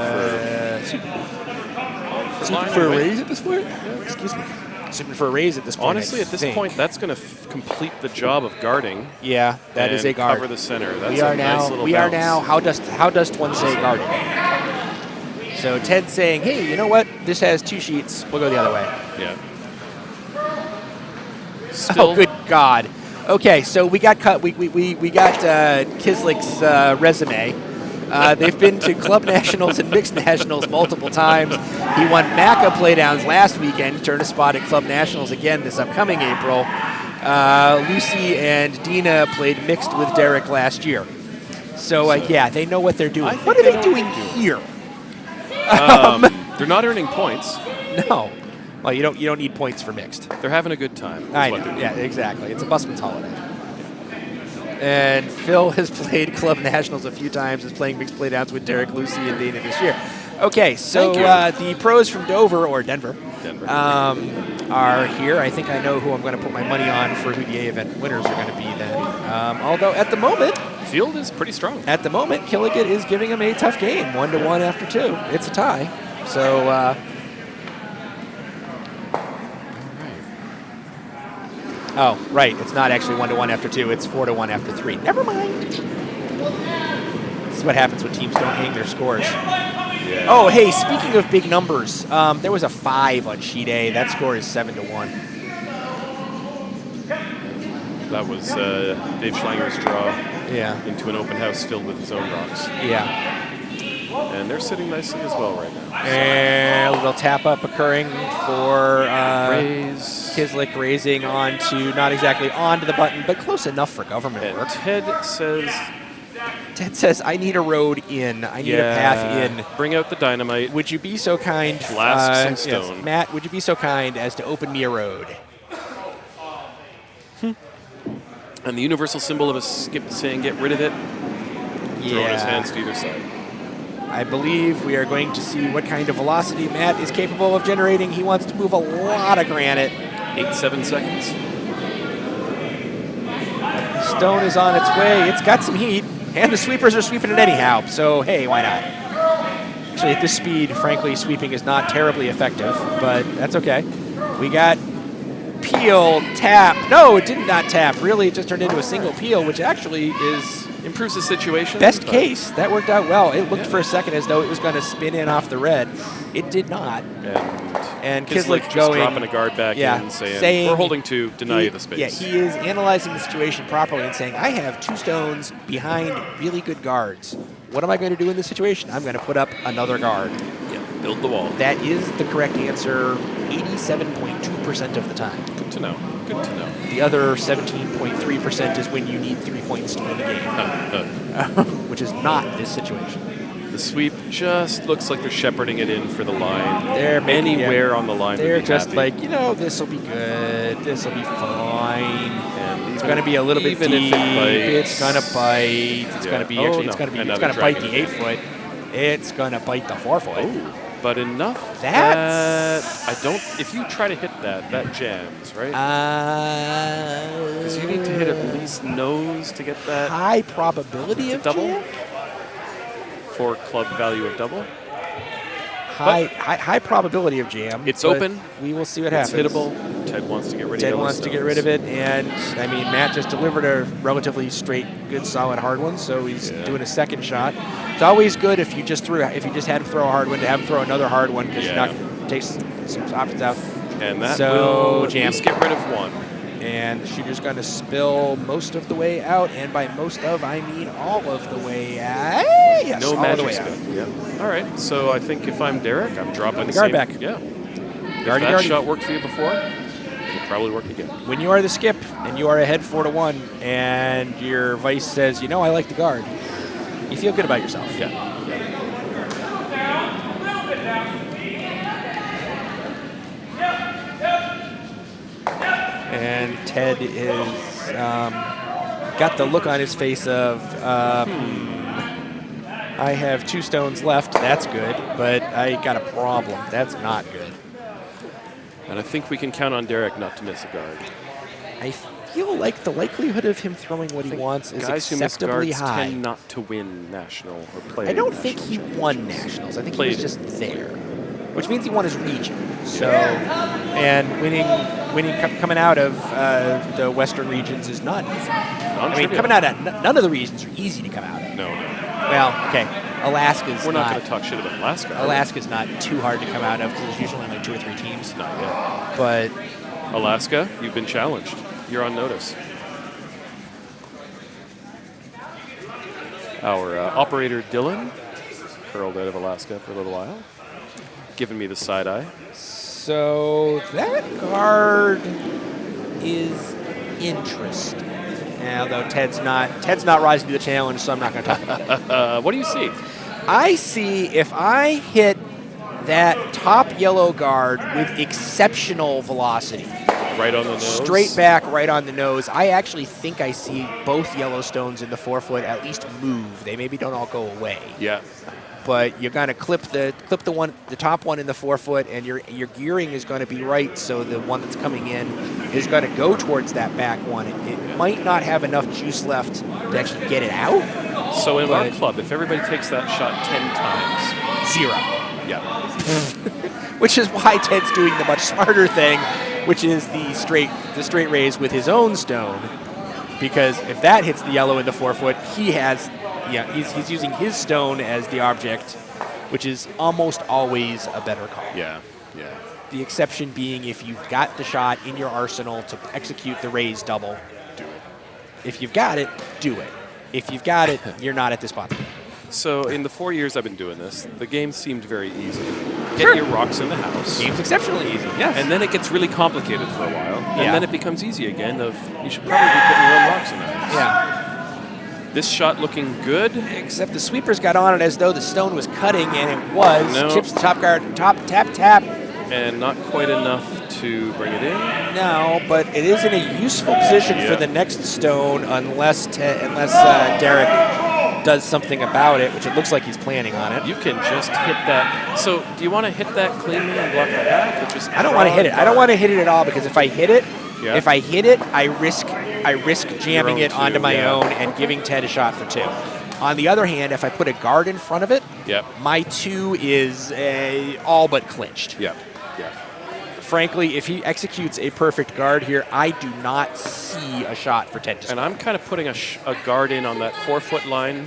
[SPEAKER 1] for a raise at this point? Excuse me. Sweeping for a raise at this point.
[SPEAKER 2] Honestly,
[SPEAKER 1] I
[SPEAKER 2] at this
[SPEAKER 1] think.
[SPEAKER 2] point, that's going to complete the job of guarding.
[SPEAKER 1] Yeah, that is
[SPEAKER 2] and
[SPEAKER 1] a guard.
[SPEAKER 2] Cover the center. That's
[SPEAKER 1] we are
[SPEAKER 2] a
[SPEAKER 1] now.
[SPEAKER 2] nice little
[SPEAKER 1] We are
[SPEAKER 2] bounce.
[SPEAKER 1] now. How does one say guarding? So Ted's saying, "Hey, you know what? This has 2 sheets. We'll go the other way."
[SPEAKER 2] Yeah.
[SPEAKER 1] Oh,
[SPEAKER 2] Still,
[SPEAKER 1] good God. Okay, so we got cut. We got Kislyk's resume. They've been to club nationals and mixed nationals multiple times. He won MACA playdowns last weekend. Turned a spot at club nationals again this upcoming April. Lucy and Dena played mixed with Darrick last year. So yeah, they know what they're doing.
[SPEAKER 2] I think
[SPEAKER 1] What are
[SPEAKER 2] they
[SPEAKER 1] they
[SPEAKER 2] know
[SPEAKER 1] doing
[SPEAKER 2] what they're
[SPEAKER 1] here?
[SPEAKER 2] they're not earning points.
[SPEAKER 1] No. Well, you don't need points for mixed.
[SPEAKER 2] They're having a good time. is
[SPEAKER 1] I
[SPEAKER 2] what
[SPEAKER 1] know.
[SPEAKER 2] they're
[SPEAKER 1] Yeah,
[SPEAKER 2] doing.
[SPEAKER 1] exactly. It's a busman's holiday. And Phil has played club nationals a few times. Is playing mixed playdowns with Darrick, Lucy, and Dena this year. Okay, so the pros from Dover or Denver, are here. I think I know who I'm going to put my money on for who the A event winners are going to be then. Although at the moment,
[SPEAKER 2] Field is pretty strong.
[SPEAKER 1] Kilig is giving him a tough game, 1-1 after 2. It's a tie. So. Oh, right. It's not actually 1-1 after 2. It's 4-1 after 3. Never mind. This is what happens when teams don't hang their scores.
[SPEAKER 2] Yeah.
[SPEAKER 1] Oh, hey, speaking of big numbers, there was a 5 on sheet A. That score is 7-1.
[SPEAKER 2] That was Dave Schlanger's draw
[SPEAKER 1] Yeah.
[SPEAKER 2] into an open house filled with his own rocks.
[SPEAKER 1] Yeah.
[SPEAKER 2] And they're sitting nicely as well right now.
[SPEAKER 1] And a little tap up occurring for
[SPEAKER 2] Raise.
[SPEAKER 1] Kizlyk raising onto, not exactly onto the button, but close enough for government
[SPEAKER 2] And
[SPEAKER 1] work.
[SPEAKER 2] Ted says
[SPEAKER 1] Ted says, I need a road in. I need a path in.
[SPEAKER 2] Bring out the dynamite.
[SPEAKER 1] Would you be so kind?
[SPEAKER 2] Blast some stone.
[SPEAKER 1] Yes, Matt, would you be so kind as to open me a road?
[SPEAKER 2] And the universal symbol of a skip saying get rid of it. Throwing his hands to either side.
[SPEAKER 1] I believe we are going to see what kind of velocity Matt is capable of generating. He wants to move a lot of granite.
[SPEAKER 2] 7 seconds.
[SPEAKER 1] Stone is on its way. It's got some heat, and the sweepers are sweeping it anyhow, so hey, why not? Actually, at this speed, frankly, sweeping is not terribly effective, but that's okay. We got peel, tap. No, it did not tap. Really, it just turned into a single peel, which actually is
[SPEAKER 2] improves the situation.
[SPEAKER 1] Best case. That worked out well. It looked for a second as though it was going to spin in off the red. It did not. And Kizlyk
[SPEAKER 2] just
[SPEAKER 1] going,
[SPEAKER 2] dropping a guard back in, saying we're holding to deny you the space.
[SPEAKER 1] Yeah, he is analyzing the situation properly and saying, I have 2 stones behind really good guards. What am I going to do in this situation? I'm going to put up another guard.
[SPEAKER 2] Yeah, build the wall.
[SPEAKER 1] That is the correct answer 87.2% of the time.
[SPEAKER 2] Good to know. Good to know.
[SPEAKER 1] The other 17.3% is when you need 3 points to win the game, which is not this situation.
[SPEAKER 2] The sweep just looks like they're shepherding it in for the line.
[SPEAKER 1] They're
[SPEAKER 2] anywhere on the line.
[SPEAKER 1] They're just like, this will be good. This will be fine.
[SPEAKER 2] And
[SPEAKER 1] it's going to be a little bit deep. It's going to bite. It's going to be it's going to bite the 8-foot. It's going to bite the 4-foot.
[SPEAKER 2] Oh, but enough that I don't. If you try to hit that jams, right? Because you need to hit at least nose to get that
[SPEAKER 1] high probability of
[SPEAKER 2] double.
[SPEAKER 1] Jam?
[SPEAKER 2] For club value of double.
[SPEAKER 1] High probability of jam.
[SPEAKER 2] It's open.
[SPEAKER 1] We will see what happens.
[SPEAKER 2] It's hittable. Ted wants to get rid of it.
[SPEAKER 1] Ted wants to get rid of it, and I mean Matt just delivered a relatively straight, good, solid hard one, so he's doing a second shot. It's always good if you just had him throw a hard one to have him throw another hard one because you're not going to take some options out.
[SPEAKER 2] And that will just get rid of one.
[SPEAKER 1] And the shooter's going to spill most of the way out, and by most of, I mean all of the way out. Yes,
[SPEAKER 2] no
[SPEAKER 1] all
[SPEAKER 2] magic
[SPEAKER 1] the way
[SPEAKER 2] spin.
[SPEAKER 1] out.
[SPEAKER 2] Yeah. All right. So I think if I'm Darrick, I'm dropping the
[SPEAKER 1] guard back.
[SPEAKER 2] Yeah. If that shot worked for you before, it'll probably work again.
[SPEAKER 1] When you are the skip and you are ahead 4-1, and your vice says, I like the guard, you feel good about yourself.
[SPEAKER 2] Yeah.
[SPEAKER 1] And Ted is got the look on his face of, I have 2 stones left. That's good, but I got a problem. That's not good.
[SPEAKER 2] And I think we can count on Darrick not to miss a guard.
[SPEAKER 1] I feel like the likelihood of him throwing what he wants is acceptably high.
[SPEAKER 2] Tend not to win national or play.
[SPEAKER 1] I don't think he won nationals. I think he was just there, which means he won his region. So, and coming out of the Western regions is not easy. I mean, coming out of none of the regions are easy to come out of.
[SPEAKER 2] No.
[SPEAKER 1] Well, okay, Alaska's
[SPEAKER 2] We're not going to talk shit about Alaska.
[SPEAKER 1] Alaska's not too hard to come out of because there's usually only 2 or 3 teams.
[SPEAKER 2] Not yet.
[SPEAKER 1] But
[SPEAKER 2] Alaska, you've been challenged. You're on notice. Our operator Dylan curled out of Alaska for a little while, giving me the side eye.
[SPEAKER 1] So that guard is interesting. Although Ted's not rising to the challenge, so I'm not going to talk about it.
[SPEAKER 2] What do you see?
[SPEAKER 1] I see if I hit that top yellow guard with exceptional velocity.
[SPEAKER 2] Right on the nose?
[SPEAKER 1] Straight back, right on the nose. I actually think I see both yellow stones in the 4-foot at least move. They maybe don't all go away.
[SPEAKER 2] Yeah.
[SPEAKER 1] But you're going to clip the top one in the 4-foot, and your gearing is going to be right. So the one that's coming in is going to go towards that back one. It might not have enough juice left to actually get it out.
[SPEAKER 2] So in our club, if everybody takes that shot 10 times,
[SPEAKER 1] 0.
[SPEAKER 2] Yeah.
[SPEAKER 1] Which is why Ted's doing the much smarter thing, which is the straight raise with his own stone. Because if that hits the yellow in the 4-foot, he's using his stone as the object, which is almost always a better call.
[SPEAKER 2] Yeah.
[SPEAKER 1] The exception being if you've got the shot in your arsenal to execute the raise double,
[SPEAKER 2] do it.
[SPEAKER 1] If you've got it, do it. If you've got it, you're not at this spot.
[SPEAKER 2] So in the 4 years I've been doing this, the game seemed very easy. Get your rocks in the house.
[SPEAKER 1] Game's exceptionally easy, yes.
[SPEAKER 2] And then it gets really complicated for a while. And then it becomes easy again you should probably be putting your own rocks in the house.
[SPEAKER 1] Yeah.
[SPEAKER 2] This shot looking good.
[SPEAKER 1] Except the sweepers got on it as though the stone was cutting, and it was.
[SPEAKER 2] No.
[SPEAKER 1] Chips the top guard, top, tap, tap.
[SPEAKER 2] And not quite enough to bring it in.
[SPEAKER 1] No, but it is in a useful position for the next stone unless Darrick does something about it, which it looks like he's planning on it.
[SPEAKER 2] You can just hit that. So do you want to hit that cleanly and block the path? Or just
[SPEAKER 1] I don't want to hit it. I don't want to hit it at all because if I hit it, I risk jamming it onto my own and giving Ted a shot for 2. On the other hand, if I put a guard in front of it, my 2 is all but clinched. Frankly, if he executes a perfect guard here, I do not see a shot for Ted to score.
[SPEAKER 2] And I'm kind of putting a guard in on that 4-foot line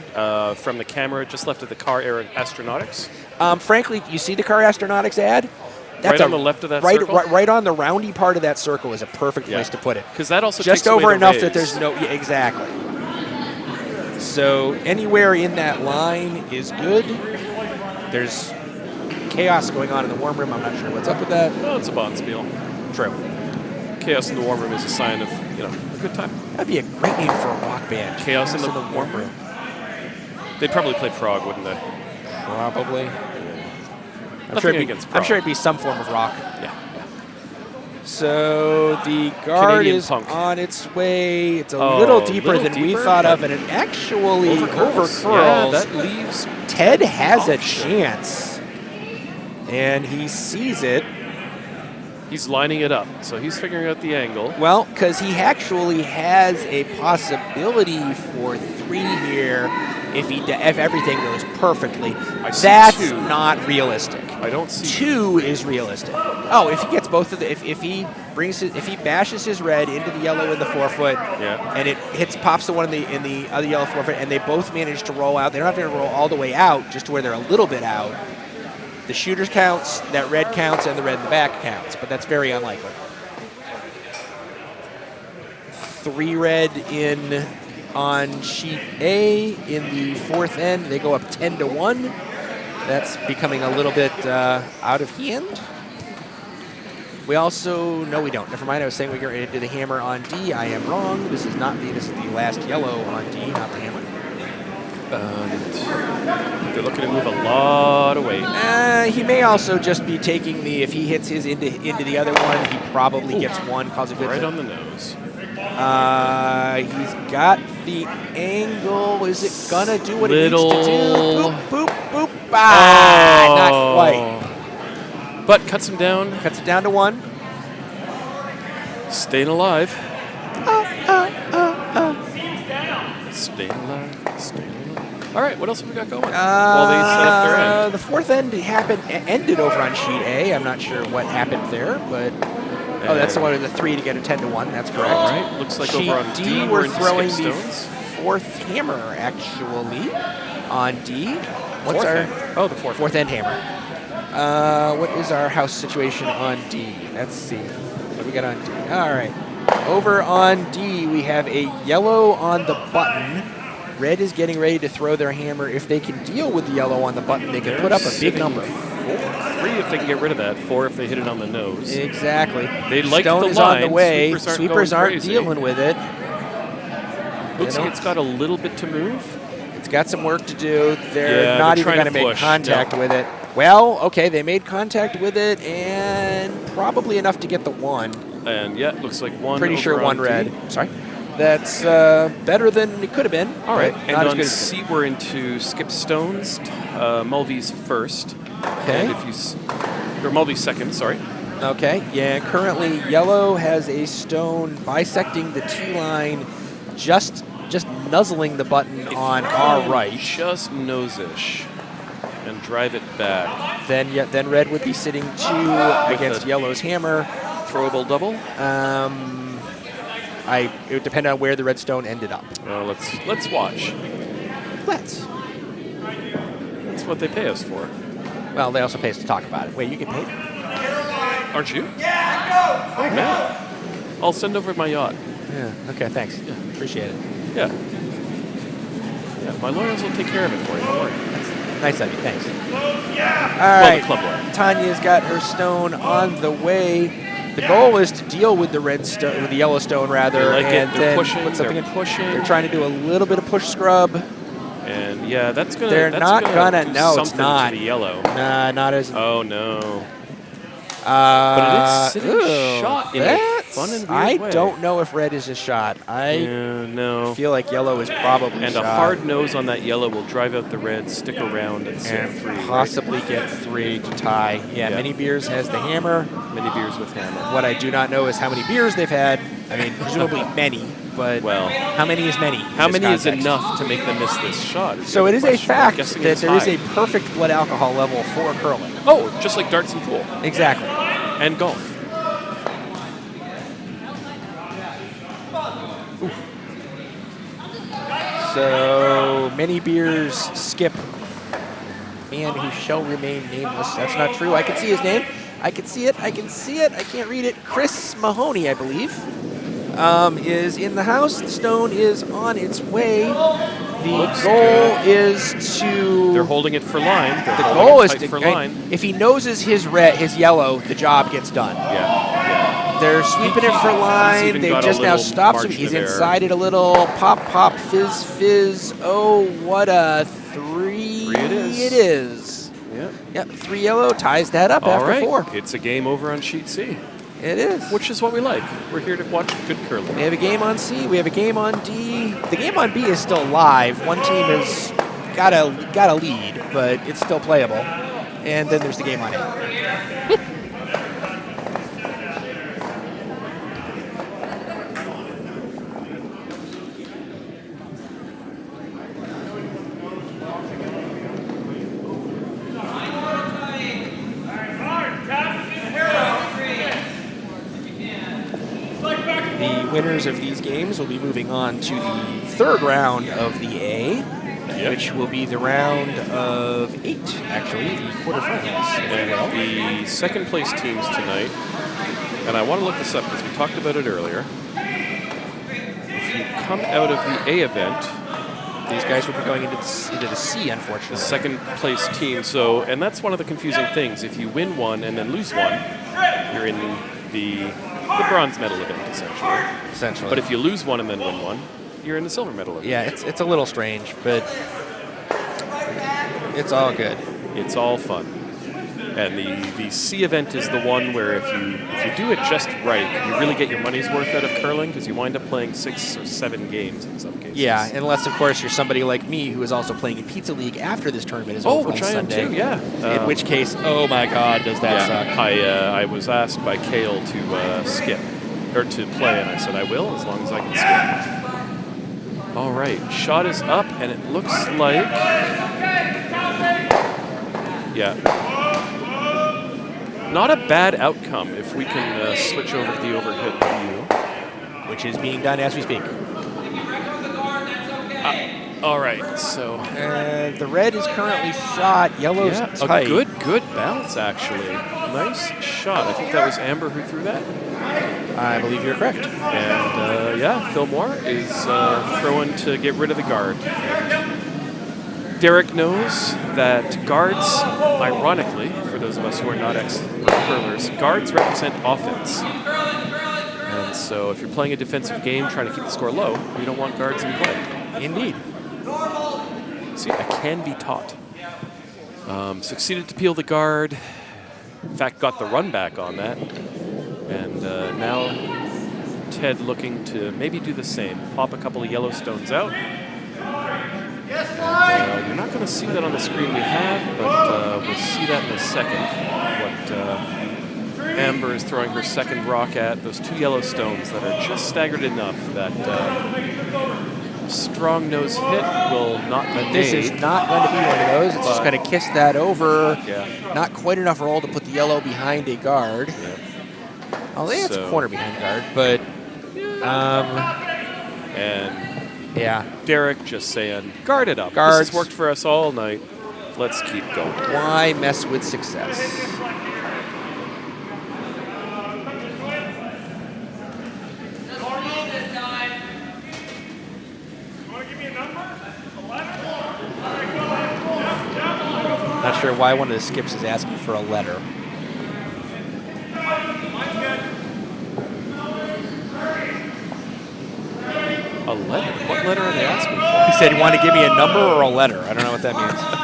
[SPEAKER 2] from the camera just left of the Car Air Astronautics.
[SPEAKER 1] Frankly, you see the Car Astronautics ad?
[SPEAKER 2] That's right on the left of that circle?
[SPEAKER 1] Right on the roundy part of that circle is a perfect place to put it.
[SPEAKER 2] Because that also
[SPEAKER 1] just
[SPEAKER 2] takes away
[SPEAKER 1] over
[SPEAKER 2] the
[SPEAKER 1] enough
[SPEAKER 2] rays.
[SPEAKER 1] that there's no... Yeah, exactly. So anywhere in that line is good. There's chaos going on in the warm room. I'm not sure what's up with that.
[SPEAKER 2] Well, it's a Bonspiel.
[SPEAKER 1] True.
[SPEAKER 2] Chaos in the warm room is a sign of, a good time.
[SPEAKER 1] That'd be a great name for a rock band.
[SPEAKER 2] Chaos in the warm room. They'd probably play prog, wouldn't they?
[SPEAKER 1] Probably. I'm sure it'd be some form of rock.
[SPEAKER 2] Yeah.
[SPEAKER 1] So the guard
[SPEAKER 2] Canadian
[SPEAKER 1] is
[SPEAKER 2] punk.
[SPEAKER 1] on its way. It's a little deeper than we thought of, and it actually overcurls.
[SPEAKER 2] Yeah, that leaves
[SPEAKER 1] Ted has a chance, and he sees it.
[SPEAKER 2] He's lining it up, so he's figuring out the angle.
[SPEAKER 1] Well, because he actually has a possibility for 3 here if everything goes perfectly. That's
[SPEAKER 2] 2.
[SPEAKER 1] not realistic.
[SPEAKER 2] I don't see
[SPEAKER 1] 2 is realistic. Oh, if he gets both of the, if he bashes his red into the yellow in the 4-foot, and it pops the one in the other yellow 4-foot, and they both manage to roll out. They don't have to roll all the way out, just to where they're a little bit out. The shooters counts, that red counts, and the red in the back counts, but that's very unlikely. 3 red in on sheet A in the 4th end. They go up 10-1. That's becoming a little bit out of hand. We also, no we don't. Never mind, I was saying we get ready to do the hammer on D. I am wrong. This is not D. This is the last yellow on D, not the hammer.
[SPEAKER 2] They're looking to move a lot away.
[SPEAKER 1] He may also just be taking the, if he hits his into the other one, he probably gets 1, calls it good.
[SPEAKER 2] Right on the nose.
[SPEAKER 1] He's got the angle. Is it gonna do what it needs to do? Boop, boop, boop. Not quite.
[SPEAKER 2] But cuts him down.
[SPEAKER 1] Cuts it down to 1.
[SPEAKER 2] Staying alive. Staying alive. All right, what else have we got going? While they set up their end.
[SPEAKER 1] The 4th end ended over on sheet A. I'm not sure what happened there, but that's the one with the 3 to get a 10-1. That's correct.
[SPEAKER 2] All right, looks like
[SPEAKER 1] sheet
[SPEAKER 2] over on D
[SPEAKER 1] we're throwing
[SPEAKER 2] the
[SPEAKER 1] the 4th hammer actually on D. What's
[SPEAKER 2] the
[SPEAKER 1] 4th end hammer? What is our house situation on D? Let's see. What do we got on D? All right. Over on D, we have a yellow on the button. Red is getting ready to throw their hammer. If they can deal with the yellow on the button, they can put up a big number.
[SPEAKER 2] 3 if they can get rid of that. 4 if they hit it on the nose.
[SPEAKER 1] Exactly.
[SPEAKER 2] They like
[SPEAKER 1] Stone
[SPEAKER 2] the
[SPEAKER 1] is
[SPEAKER 2] line.
[SPEAKER 1] on the way.
[SPEAKER 2] Sweepers
[SPEAKER 1] aren't dealing with it.
[SPEAKER 2] Looks like it's got a little bit to move.
[SPEAKER 1] It's got some work to do. They're not even going to make contact with it.
[SPEAKER 2] Well,
[SPEAKER 1] okay, they made contact with it, and probably enough to get the 1.
[SPEAKER 2] And yeah, looks like 1.
[SPEAKER 1] Pretty sure 1 red. Sorry. That's better than it could have been.
[SPEAKER 2] All right. And
[SPEAKER 1] not
[SPEAKER 2] on
[SPEAKER 1] as good
[SPEAKER 2] C, we're into skip stones. Mulvey's first.
[SPEAKER 1] Okay.
[SPEAKER 2] And or Mulvey's second, sorry.
[SPEAKER 1] Okay. Yeah, currently yellow has a stone bisecting the T line, just nuzzling the button on our right.
[SPEAKER 2] Just nose-ish. And drive it back.
[SPEAKER 1] Then red would be sitting 2 against yellow's hammer.
[SPEAKER 2] Throwable double?
[SPEAKER 1] It would depend on where the red stone ended up.
[SPEAKER 2] Well, let's watch.
[SPEAKER 1] Let's.
[SPEAKER 2] That's what they pay us for.
[SPEAKER 1] Well, they also pay us to talk about it. Wait, you get paid?
[SPEAKER 2] Aren't you? Yeah, go! Oh, man. I'll send over my yacht.
[SPEAKER 1] Yeah, okay, thanks.
[SPEAKER 2] Yeah.
[SPEAKER 1] Appreciate it.
[SPEAKER 2] Yeah. Yeah, my lawyers will take care of it for you. Don't worry.
[SPEAKER 1] That's nice of you, thanks.
[SPEAKER 3] Yeah.
[SPEAKER 1] All right.
[SPEAKER 2] The club lawyer.
[SPEAKER 1] Tanya's got her stone on the way. The goal is to deal with the with the yellow stone rather,
[SPEAKER 2] They like
[SPEAKER 1] and
[SPEAKER 2] it. They're
[SPEAKER 1] then
[SPEAKER 2] pushing.
[SPEAKER 1] put something
[SPEAKER 2] They're
[SPEAKER 1] in.
[SPEAKER 2] pushing.
[SPEAKER 1] They're trying to do a little bit of push scrub.
[SPEAKER 2] And yeah, that's gonna.
[SPEAKER 1] They're
[SPEAKER 2] that's
[SPEAKER 1] not gonna.
[SPEAKER 2] do
[SPEAKER 1] No, it's
[SPEAKER 2] something
[SPEAKER 1] not.
[SPEAKER 2] to the yellow.
[SPEAKER 1] Nah, not as.
[SPEAKER 2] Oh no. But it is sitting shot in a fun and weird way.
[SPEAKER 1] I don't know if red is a shot.
[SPEAKER 2] No.
[SPEAKER 1] feel like yellow is probably
[SPEAKER 2] And
[SPEAKER 1] shot.
[SPEAKER 2] a hard nose on that yellow will drive out the red, stick around, and sit
[SPEAKER 1] and
[SPEAKER 2] 3.
[SPEAKER 1] possibly get 3 to tie. Yeah,
[SPEAKER 2] Yeah.
[SPEAKER 1] Many Beers has the hammer.
[SPEAKER 2] Many beers with hammer.
[SPEAKER 1] What I do not know is how many beers they've had. I mean, presumably many, but
[SPEAKER 2] Well,
[SPEAKER 1] how many is many?
[SPEAKER 2] how
[SPEAKER 1] in this
[SPEAKER 2] many is
[SPEAKER 1] context?
[SPEAKER 2] enough to make them miss this shot?
[SPEAKER 1] So it is a fact
[SPEAKER 2] Guessing
[SPEAKER 1] that
[SPEAKER 2] it's
[SPEAKER 1] there is
[SPEAKER 2] high.
[SPEAKER 1] a perfect blood alcohol level for curling.
[SPEAKER 2] Oh, just like darts and pool
[SPEAKER 1] Exactly.
[SPEAKER 2] and golf.
[SPEAKER 1] So Many Beers skip man who shall remain nameless. That's not true. I can see his name. I can see it. I can see it. I can't read it. Chris Mahoney, I believe, is in the house. The stone is on its way. The goal is to.
[SPEAKER 2] They're holding it for line. They're
[SPEAKER 1] The
[SPEAKER 2] holding
[SPEAKER 1] goal
[SPEAKER 2] it
[SPEAKER 1] is
[SPEAKER 2] tight
[SPEAKER 1] to.
[SPEAKER 2] for line.
[SPEAKER 1] If he noses his red, his yellow, the job gets done.
[SPEAKER 2] Yeah.
[SPEAKER 1] They're sweeping it for line.
[SPEAKER 2] even
[SPEAKER 1] They
[SPEAKER 2] got a
[SPEAKER 1] just now
[SPEAKER 2] little
[SPEAKER 1] stopped him.
[SPEAKER 2] margin
[SPEAKER 1] He's
[SPEAKER 2] of error.
[SPEAKER 1] inside it a little. Pop, pop, fizz, fizz. Oh, what a 3.
[SPEAKER 2] 3 it is.
[SPEAKER 1] It is.
[SPEAKER 2] Yeah.
[SPEAKER 1] Yep, 3 yellow ties that up
[SPEAKER 2] All
[SPEAKER 1] after
[SPEAKER 2] right.
[SPEAKER 1] 4.
[SPEAKER 2] It's a game over on sheet C,
[SPEAKER 1] It is.
[SPEAKER 2] which is what we like. We're here to watch good curling.
[SPEAKER 1] We have a game on C. We have a game on D. The game on B is still live. One team has got a lead, but it's still playable. And then there's the game on A. The winners of these games will be moving on to the 3rd round of the A, which will be the round of 8, actually, the quarterfinals.
[SPEAKER 2] And the second place teams tonight, and I want to look this up because we talked about it earlier. If you come out of the A event,
[SPEAKER 1] These guys will be going into the C, unfortunately.
[SPEAKER 2] the second place team, and that's one of the confusing things. If you win one and then lose one, you're in the bronze medal event, essentially. But if you lose one and then win one, you're in the silver medal event.
[SPEAKER 1] Yeah, it's a little strange, but it's all good.
[SPEAKER 2] It's all fun. And the C event is the one where if you do it just right, you really get your money's worth out of curling because you wind up playing 6 or 7 games in some cases.
[SPEAKER 1] Yeah, unless, of course, you're somebody like me who is also playing in Pizza League after this tournament is
[SPEAKER 2] Oh,
[SPEAKER 1] over
[SPEAKER 2] which
[SPEAKER 1] on
[SPEAKER 2] I am
[SPEAKER 1] Sunday.
[SPEAKER 2] too, yeah.
[SPEAKER 1] In which case, oh my God, does that suck.
[SPEAKER 2] I was asked by Kale to skip, or to play, and I said I will as long as I can skip. All right, shot is up, and it looks like, not a bad outcome if we can switch over to the overhead view.
[SPEAKER 1] Which is being done as we speak.
[SPEAKER 2] All right, so
[SPEAKER 1] The red is currently shot. Yellow's tight.
[SPEAKER 2] a good bounce actually. Nice shot. I think that was Amber who threw that.
[SPEAKER 1] I believe you're correct.
[SPEAKER 2] And Phil Moir is throwing to get rid of the guard. Darrick knows that guards, ironically, for those of us who are not ex-curlers, guards represent offense. And so if you're playing a defensive game trying to keep the score low, you don't want guards in play.
[SPEAKER 1] Indeed.
[SPEAKER 2] See, I can be taught. Succeeded to peel the guard. In fact, got the run back on that. And now Ted looking to maybe do the same. Pop a couple of yellow stones out. And, you're not going to see that on the screen we have, but we'll see that in a second. What Amber is throwing her second rock at, those 2 yellow stones that are just staggered enough that strong nose hit will not be made.
[SPEAKER 1] This is not going to be one of those. It's just going to kiss that over.
[SPEAKER 2] Yeah.
[SPEAKER 1] Not quite enough roll to put the yellow behind a guard.
[SPEAKER 2] Yeah.
[SPEAKER 1] I think it's a corner behind guard, but
[SPEAKER 2] And
[SPEAKER 1] yeah.
[SPEAKER 2] Darrick just saying, guard it up.
[SPEAKER 1] Guards.
[SPEAKER 2] This has worked for us all night. Let's keep going.
[SPEAKER 1] Why mess with success? Not sure why one of the skips is asking for a letter.
[SPEAKER 2] A letter? What letter are they asking for?
[SPEAKER 1] He said he wanted to give me a number or a letter. I don't know what that means.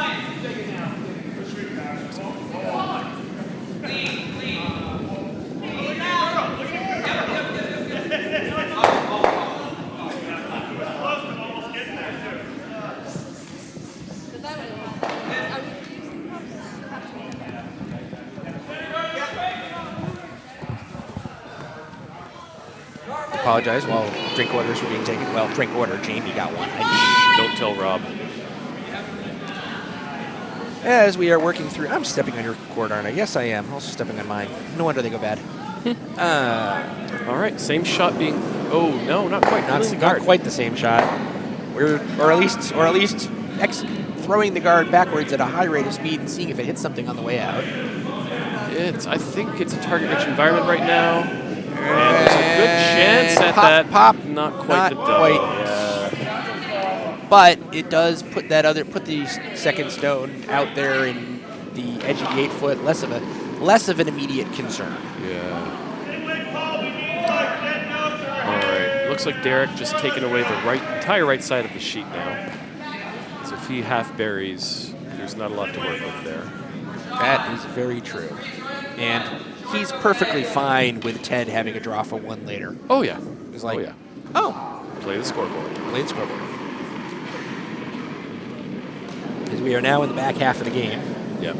[SPEAKER 1] Apologize while drink orders were being taken. Well, drink order. Jamie got one.
[SPEAKER 2] Don't tell Rob.
[SPEAKER 1] As we are working through, I'm stepping on your cord, aren't I? Yes, I am. Also stepping on mine. No wonder they go bad.
[SPEAKER 2] All right, same shot being. Oh no, not quite.
[SPEAKER 1] Not quite the same shot. Or at least throwing the guard backwards at a high rate of speed and seeing if it hits something on the way out.
[SPEAKER 2] I think it's a target-rich environment right now. And there's a good chance at that.
[SPEAKER 1] Pop.
[SPEAKER 2] Not quite
[SPEAKER 1] Not
[SPEAKER 2] the double.
[SPEAKER 1] quite.
[SPEAKER 2] Yeah.
[SPEAKER 1] But it does put the second stone out there in the edge of the 8-foot, less of an immediate concern.
[SPEAKER 2] Yeah. All right. Looks like Darrick just taking away the entire right side of the sheet now. So if he half buries, there's not a lot to work with there.
[SPEAKER 1] That is very true. And he's perfectly fine with Ted having a draw for one later.
[SPEAKER 2] Oh, yeah.
[SPEAKER 1] He's like,
[SPEAKER 2] oh. Play the scoreboard.
[SPEAKER 1] Play the scoreboard. Because we are now in the back half of the game.
[SPEAKER 2] Yep.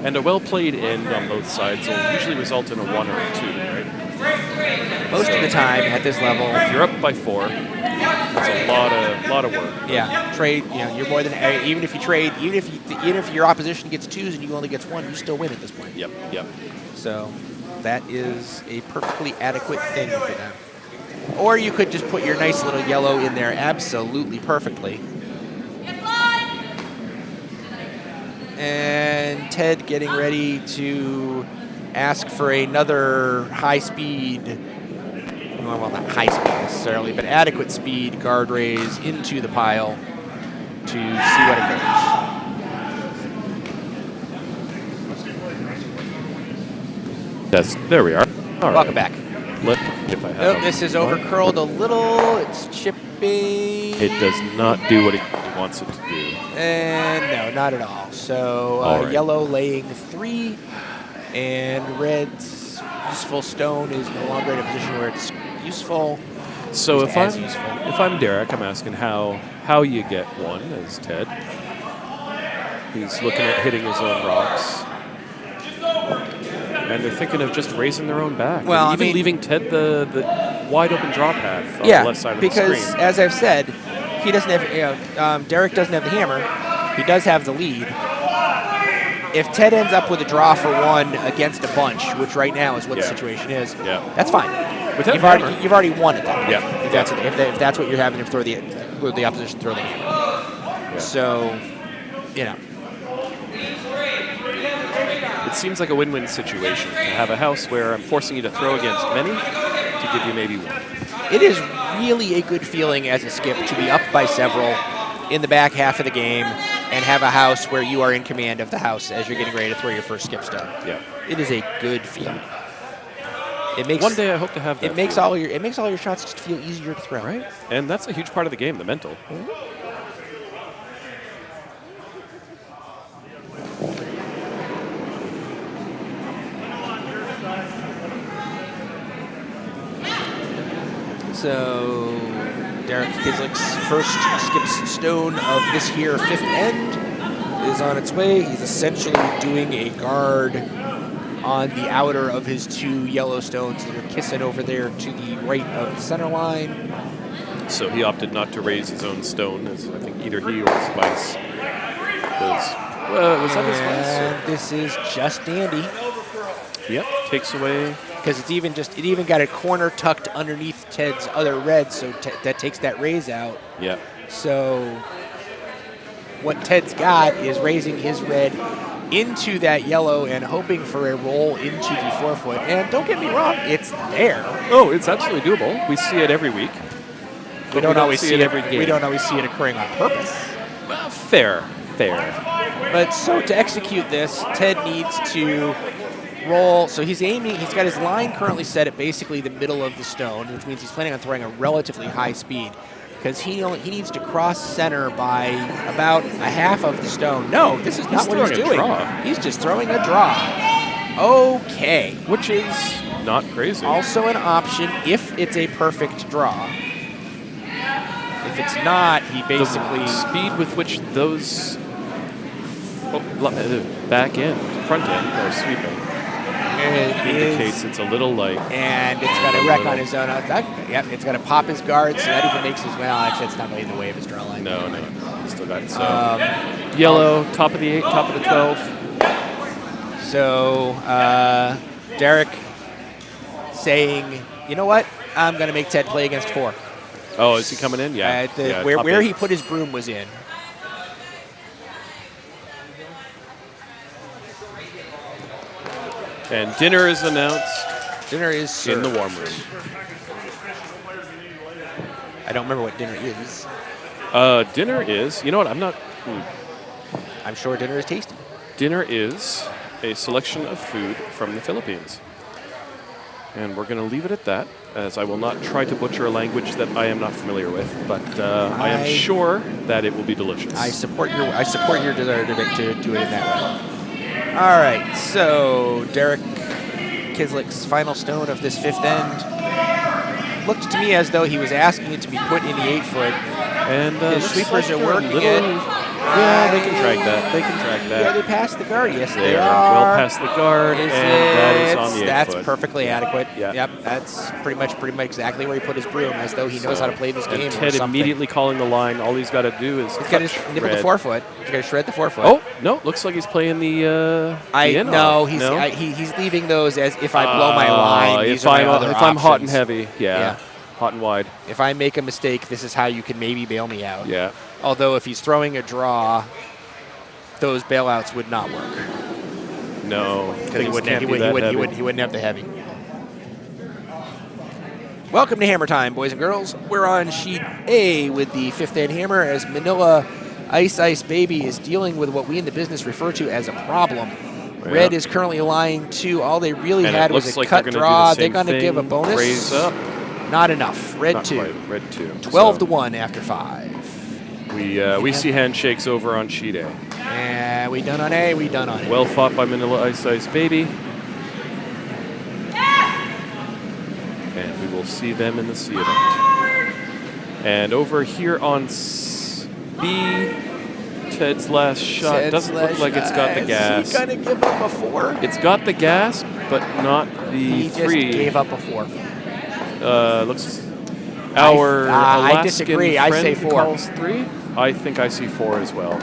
[SPEAKER 2] And a well-played end on both sides will usually result in a 1 or a 2, right?
[SPEAKER 1] Most of the time at this level,
[SPEAKER 2] if you're up by 4, it's a lot of work.
[SPEAKER 1] Yeah, trade. You're more than even if you trade, even if your opposition gets 2s and you only gets 1, you still win at this point.
[SPEAKER 2] Yep.
[SPEAKER 1] So that is a perfectly adequate thing for them. Or you could just put your nice little yellow in there absolutely perfectly. And Ted getting ready to ask for another high speed, well, not high speed necessarily, but adequate speed guard raise into the pile to see what occurs.
[SPEAKER 2] There we are. All right.
[SPEAKER 1] Welcome back.
[SPEAKER 2] This
[SPEAKER 1] is overcurled a little. It's chipping.
[SPEAKER 2] It does not do what it wants it to do.
[SPEAKER 1] And no, not at all. So
[SPEAKER 2] right.
[SPEAKER 1] Yellow laying 3, and Red's useful stone is no longer in a position where it's useful.
[SPEAKER 2] So if I'm Darrick, I'm asking how you get 1 as Ted. He's looking at hitting his own rocks. And they're thinking of just raising their own back.
[SPEAKER 1] Well,
[SPEAKER 2] and even leaving Ted the wide open draw path on the left side of the screen.
[SPEAKER 1] Because as I've said, he doesn't have. Darrick doesn't have the hammer. He does have the lead. If Ted ends up with a draw for 1 against a bunch, which right now is what the situation is, that's fine. You've already won at that point.
[SPEAKER 2] Yeah.
[SPEAKER 1] If that's what you're having to throw the opposition throw the hammer. Yeah. So,
[SPEAKER 2] It seems like a win-win situation to have a house where I'm forcing you to throw against many to give you maybe 1.
[SPEAKER 1] It is really a good feeling as a skip to be up by several in the back half of the game and have a house where you are in command of the house as you're getting ready to throw your first skip stone.
[SPEAKER 2] Yeah.
[SPEAKER 1] It is a good feeling. It makes
[SPEAKER 2] one day I hope to have that.
[SPEAKER 1] It makes all your shots just feel easier to throw.
[SPEAKER 2] Right. And that's a huge part of the game, the mental.
[SPEAKER 1] Mm-hmm. So Darrick Kizlyk's first skip stone of this here 5th end is on its way. He's essentially doing a guard on the outer of his 2 yellow stones that are kissing over there to the right of the center line.
[SPEAKER 2] So he opted not to raise his own stone, as I think either he or his vice was that his vice?
[SPEAKER 1] This is just dandy.
[SPEAKER 2] Yep, takes away.
[SPEAKER 1] Because it even got a corner tucked underneath Ted's other red, so that takes that raise out.
[SPEAKER 2] Yeah.
[SPEAKER 1] So what Ted's got is raising his red into that yellow and hoping for a roll into the 4-foot. And don't get me wrong, it's there.
[SPEAKER 2] Oh, it's absolutely doable. We see it every week.
[SPEAKER 1] We don't always see it
[SPEAKER 2] every game.
[SPEAKER 1] We don't always see it occurring on purpose.
[SPEAKER 2] Well, fair.
[SPEAKER 1] But so to execute this, Ted needs to roll. So he's aiming. He's got his line currently set at basically the middle of the stone, which means he's planning on throwing a relatively high speed because he needs to cross center by about a half of the stone. No, this is not what he's doing. He's just throwing a draw. Okay.
[SPEAKER 2] Which is not crazy.
[SPEAKER 1] Also an option if it's a perfect draw. If it's not, he basically...
[SPEAKER 2] The speed with which those back end, front end are sweeping indicates it's a little light.
[SPEAKER 1] And it's got a wreck on his own. Yep, it's got to pop his guard, so that even makes his... Well, actually, it's not really in the way of his draw line.
[SPEAKER 2] No. He's still got it. So, yellow, top of the 8, top of the 12.
[SPEAKER 1] So, Darrick saying, you know what? I'm going to make Ted play against 4.
[SPEAKER 2] Oh, is he coming in? Yeah.
[SPEAKER 1] Where he put his broom was in.
[SPEAKER 2] And dinner is announced.
[SPEAKER 1] Dinner is served.
[SPEAKER 2] In the warm room.
[SPEAKER 1] I don't remember what dinner is.
[SPEAKER 2] Dinner is, you know what,
[SPEAKER 1] I'm sure dinner is tasty.
[SPEAKER 2] Dinner is a selection of food from the Philippines. And we're going to leave it at that, as I will not try to butcher a language that I am not familiar with, but I am sure that it will be delicious.
[SPEAKER 1] I support your desire to do it in that way. All right, so Darrick Kislyk's final stone of this 5th end looked to me as though he was asking it to be put in the 8-foot.
[SPEAKER 2] And
[SPEAKER 1] his sweepers are working it.
[SPEAKER 2] Yeah, they can track that.
[SPEAKER 1] Yeah, they passed the guard. Yes, they are.
[SPEAKER 2] Well past the guard, and that is on the 8-foot.
[SPEAKER 1] That's perfectly adequate.
[SPEAKER 2] Yeah.
[SPEAKER 1] Yep, that's pretty much exactly where he put his broom, as though he knows how to play this game.
[SPEAKER 2] And Ted immediately calling the line. All he's got to do is
[SPEAKER 1] he's got to nibble the 4-foot. He's got to shred the 4-foot.
[SPEAKER 2] Oh no, looks like he's playing the.
[SPEAKER 1] He's leaving those as if I blow my line.
[SPEAKER 2] If I'm hot and heavy, yeah. Hot and wide.
[SPEAKER 1] If I make a mistake, this is how you can maybe bail me out.
[SPEAKER 2] Yeah.
[SPEAKER 1] Although if he's throwing a draw, those bailouts would not work.
[SPEAKER 2] No,
[SPEAKER 1] because he wouldn't have the heavy. Welcome to Hammer Time, boys and girls. We're on sheet A with the 5th end hammer as Manila Ice Baby is dealing with what we in the business refer to as a problem. Yeah. Red is currently lying 2. All they really had was a cut draw. They're going to give a bonus.
[SPEAKER 2] Raise up.
[SPEAKER 1] Not enough. Red 2.
[SPEAKER 2] Red 2.
[SPEAKER 1] 12-1 after 5.
[SPEAKER 2] We see handshakes over on sheet A.
[SPEAKER 1] And we done on A.
[SPEAKER 2] Well fought by Manila Ice Baby. And we will see them in the C event. And over here on B, Ted's last shot doesn't look like it's got the gas.
[SPEAKER 1] He's going to give up a 4.
[SPEAKER 2] It's got the gas, but not the 3.
[SPEAKER 1] He just gave up a 4.
[SPEAKER 2] Looks our Alaskan
[SPEAKER 1] I disagree.
[SPEAKER 2] friend
[SPEAKER 1] I say 4.
[SPEAKER 2] Calls 3. I think I see 4 as well.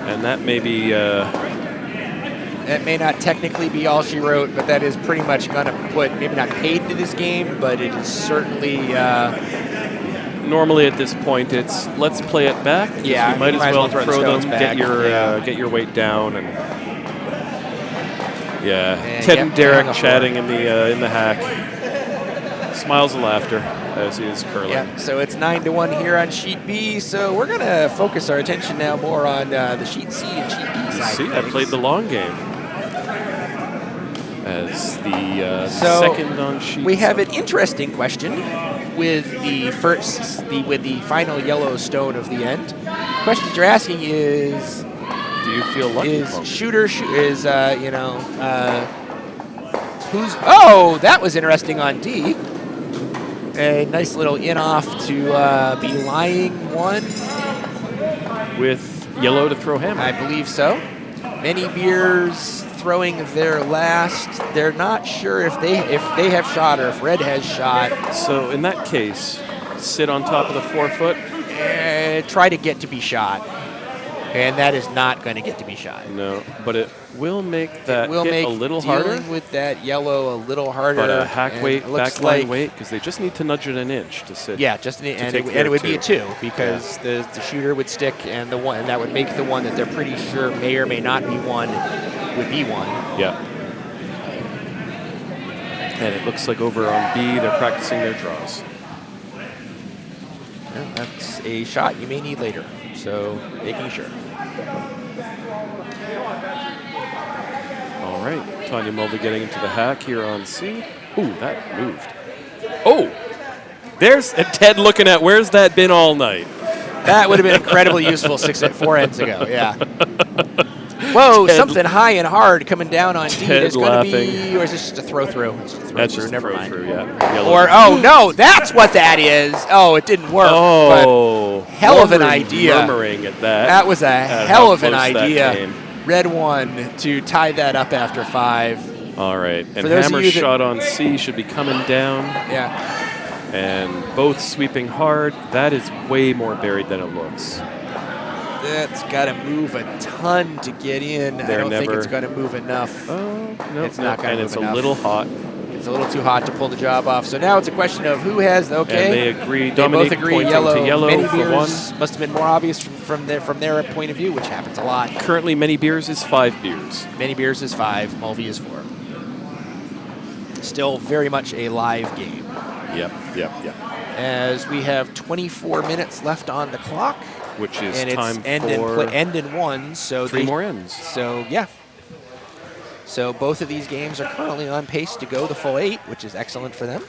[SPEAKER 2] And that may be...
[SPEAKER 1] That may not technically be all she wrote, but that is pretty much going to put, maybe not paid to this game, but it is certainly...
[SPEAKER 2] Normally at this point, it's let's play it back.
[SPEAKER 1] Yeah,
[SPEAKER 2] you might as well throw them,
[SPEAKER 1] back.
[SPEAKER 2] Get your weight down, and Ted and Darrick chatting in the hack. Smiles and laughter as he is curling.
[SPEAKER 1] Yeah, so it's 9-1 here on sheet B. So we're going to focus our attention now more on the sheet C and sheet D side.
[SPEAKER 2] See, I played the long game as the second on sheet.
[SPEAKER 1] We have an interesting question with the final yellow stone of the end. The question you're asking is,
[SPEAKER 2] do you feel lucky?
[SPEAKER 1] That was interesting on D. A nice little in-off to be lying 1.
[SPEAKER 2] With yellow to throw hammer.
[SPEAKER 1] I believe so. Many beers throwing their last. They're not sure if they have shot or if red has shot.
[SPEAKER 2] So in that case, sit on top of the 4-foot.
[SPEAKER 1] Try to get to be shot. And that is not going to get to be shot.
[SPEAKER 2] No, but it will make that hit a little harder.
[SPEAKER 1] Dealing with that yellow a little harder.
[SPEAKER 2] But a hack weight, backline weight, because they just need to nudge it an inch to sit.
[SPEAKER 1] Yeah, it would be a 2 because the shooter would stick, and that would make the one that they're pretty sure may or may not be 1 would be 1.
[SPEAKER 2] Yeah. And it looks like over on B, they're practicing their draws.
[SPEAKER 1] Well, that's a shot you may need later, so making sure.
[SPEAKER 2] All right. Tanya Mulvey getting into the hack here on C. Ooh, that moved. Oh, there's Ted looking at where's that been all night.
[SPEAKER 1] That would have been incredibly useful 4 ends ago. Yeah. Whoa,
[SPEAKER 2] Ted,
[SPEAKER 1] something high and hard coming down on D. It's going to be, or is this just a throw through? It's just a throw
[SPEAKER 2] That's
[SPEAKER 1] through.
[SPEAKER 2] just
[SPEAKER 1] Never
[SPEAKER 2] throw
[SPEAKER 1] mind.
[SPEAKER 2] through, yeah. Yellow.
[SPEAKER 1] Or oh no, that's what that is. Oh, it didn't work.
[SPEAKER 2] Oh,
[SPEAKER 1] but hell of an idea.
[SPEAKER 2] Murmuring at that.
[SPEAKER 1] That was a
[SPEAKER 2] at
[SPEAKER 1] hell
[SPEAKER 2] how
[SPEAKER 1] of an
[SPEAKER 2] close that
[SPEAKER 1] idea.
[SPEAKER 2] came.
[SPEAKER 1] Red 1 to tie that up after 5.
[SPEAKER 2] All right, and
[SPEAKER 1] those of
[SPEAKER 2] Hammer's
[SPEAKER 1] you that-
[SPEAKER 2] shot on C should be coming down.
[SPEAKER 1] Yeah.
[SPEAKER 2] And both sweeping hard. That is way more buried than it looks.
[SPEAKER 1] That's got to move a ton to get in. I don't think it's going to move enough.
[SPEAKER 2] Oh, no.
[SPEAKER 1] It's not going to
[SPEAKER 2] And
[SPEAKER 1] move
[SPEAKER 2] it's
[SPEAKER 1] enough.
[SPEAKER 2] a little hot.
[SPEAKER 1] It's a little too hot to pull the job off. So now it's a question of who has, okay.
[SPEAKER 2] And they agree.
[SPEAKER 1] They
[SPEAKER 2] Dominique
[SPEAKER 1] both agree
[SPEAKER 2] pointing
[SPEAKER 1] yellow.
[SPEAKER 2] to yellow
[SPEAKER 1] Many
[SPEAKER 2] for
[SPEAKER 1] beers
[SPEAKER 2] one.
[SPEAKER 1] must have been more obvious from their point of view, which happens a lot.
[SPEAKER 2] Currently, Many Beers is 5 beers.
[SPEAKER 1] Many beers is 5. Mulvey is 4. Still very much a live game.
[SPEAKER 2] Yep.
[SPEAKER 1] As we have 24 minutes left on the clock.
[SPEAKER 2] Which is
[SPEAKER 1] and
[SPEAKER 2] time
[SPEAKER 1] it's
[SPEAKER 2] for
[SPEAKER 1] end in 1. So
[SPEAKER 2] 3 more ends.
[SPEAKER 1] So, yeah. So both of these games are currently on pace to go the full 8, which is excellent for them.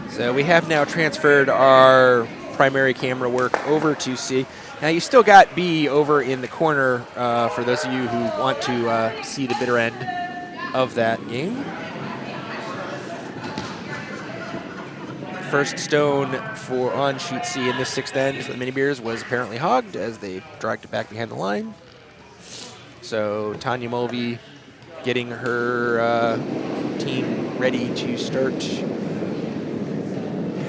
[SPEAKER 1] So we have now transferred our primary camera work over to C. Now you still got B over in the corner for those of you who want to see the bitter end of that game. First stone for on sheet C in this 6th end for the mini beers was apparently hogged as they dragged it back behind the line. So Tanya Mulvey getting her team ready to start.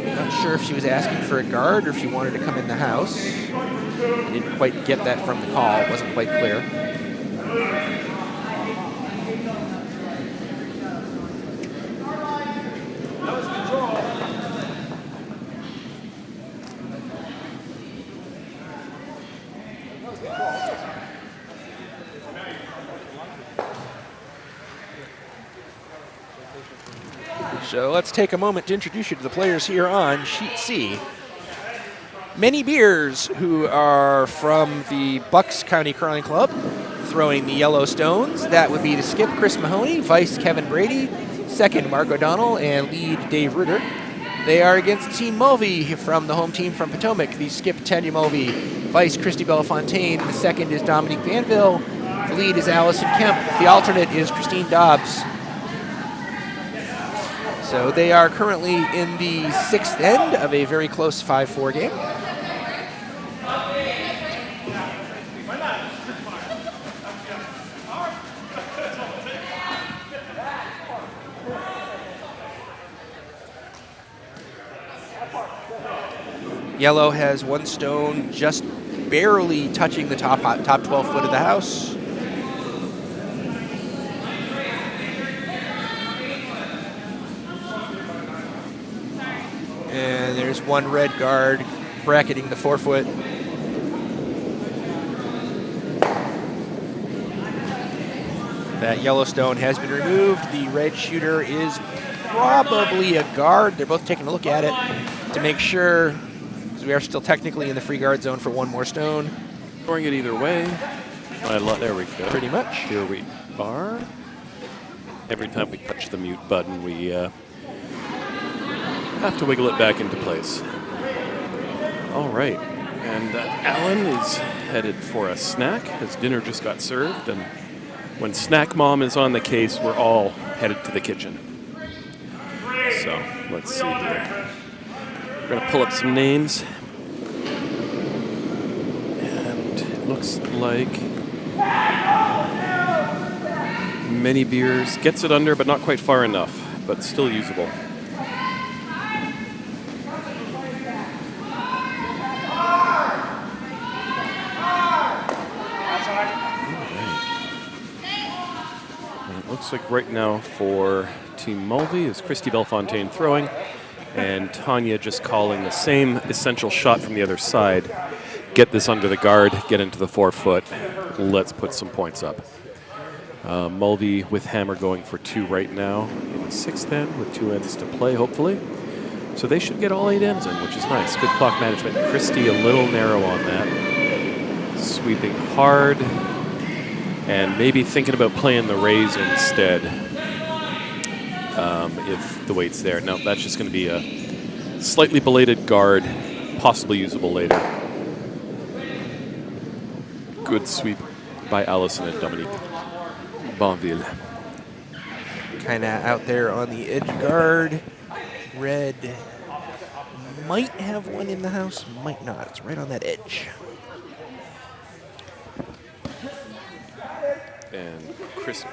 [SPEAKER 1] Not sure if she was asking for a guard or if she wanted to come in the house. I didn't quite get that from the call. It wasn't quite clear. So let's take a moment to introduce you to the players here on Sheet C. Many Beers, who are from the Bucks County Curling Club, throwing the yellow stones. That would be the skip, Chris Mahoney, vice, Kevin Brady, second, Mark O'Donnell, and lead, Dave Ruder. They are against Team Mulvey from the home team from Potomac. The skip, Tanya Mulvey, vice, Christy Bellefontaine. The second is Dominique Vanville. The lead is Allison Kemp. The alternate is Christine Dobbs. So they are currently in the 6th end of a very close 5-4 game. Yellow has 1 stone just barely touching the top 12 foot of the house. And there's 1 red guard bracketing the 4 foot. That yellow stone has been removed. The red shooter is probably a guard. They're both taking a look at it to make sure, because we are still technically in the free guard zone for 1 more stone.
[SPEAKER 2] Throwing it either way. There we go.
[SPEAKER 1] Pretty much.
[SPEAKER 2] Here we are. Every time we touch the mute button, we have to wiggle it back into place. All right. And Alan is headed for a snack. His dinner just got served. And when Snack Mom is on the case, we're all headed to the kitchen. So let's see here. We're going to pull up some names. And it looks like Many Beers gets it under, but not quite far enough, but still usable. Looks like right now for Team Mulvey is Christy Bellefontaine throwing, And Tanya just calling the same essential shot from the other side. Get this under the guard, get into the 4 foot. Let's put some points up. Mulvey with hammer going for 2 right now in the 6th end with 2 ends to play, hopefully. So they should get all 8 ends in, which is nice. Good clock management. Christie a little narrow on that. Sweeping hard. And maybe thinking about playing the raise instead if the weight's there. No, that's just going to be a slightly belated guard, possibly usable later. Good sweep by Allison and Dominique Bonville.
[SPEAKER 1] Kind of out there on the edge guard. Red might have one in the house, might not. It's right on that edge.
[SPEAKER 2] And Chris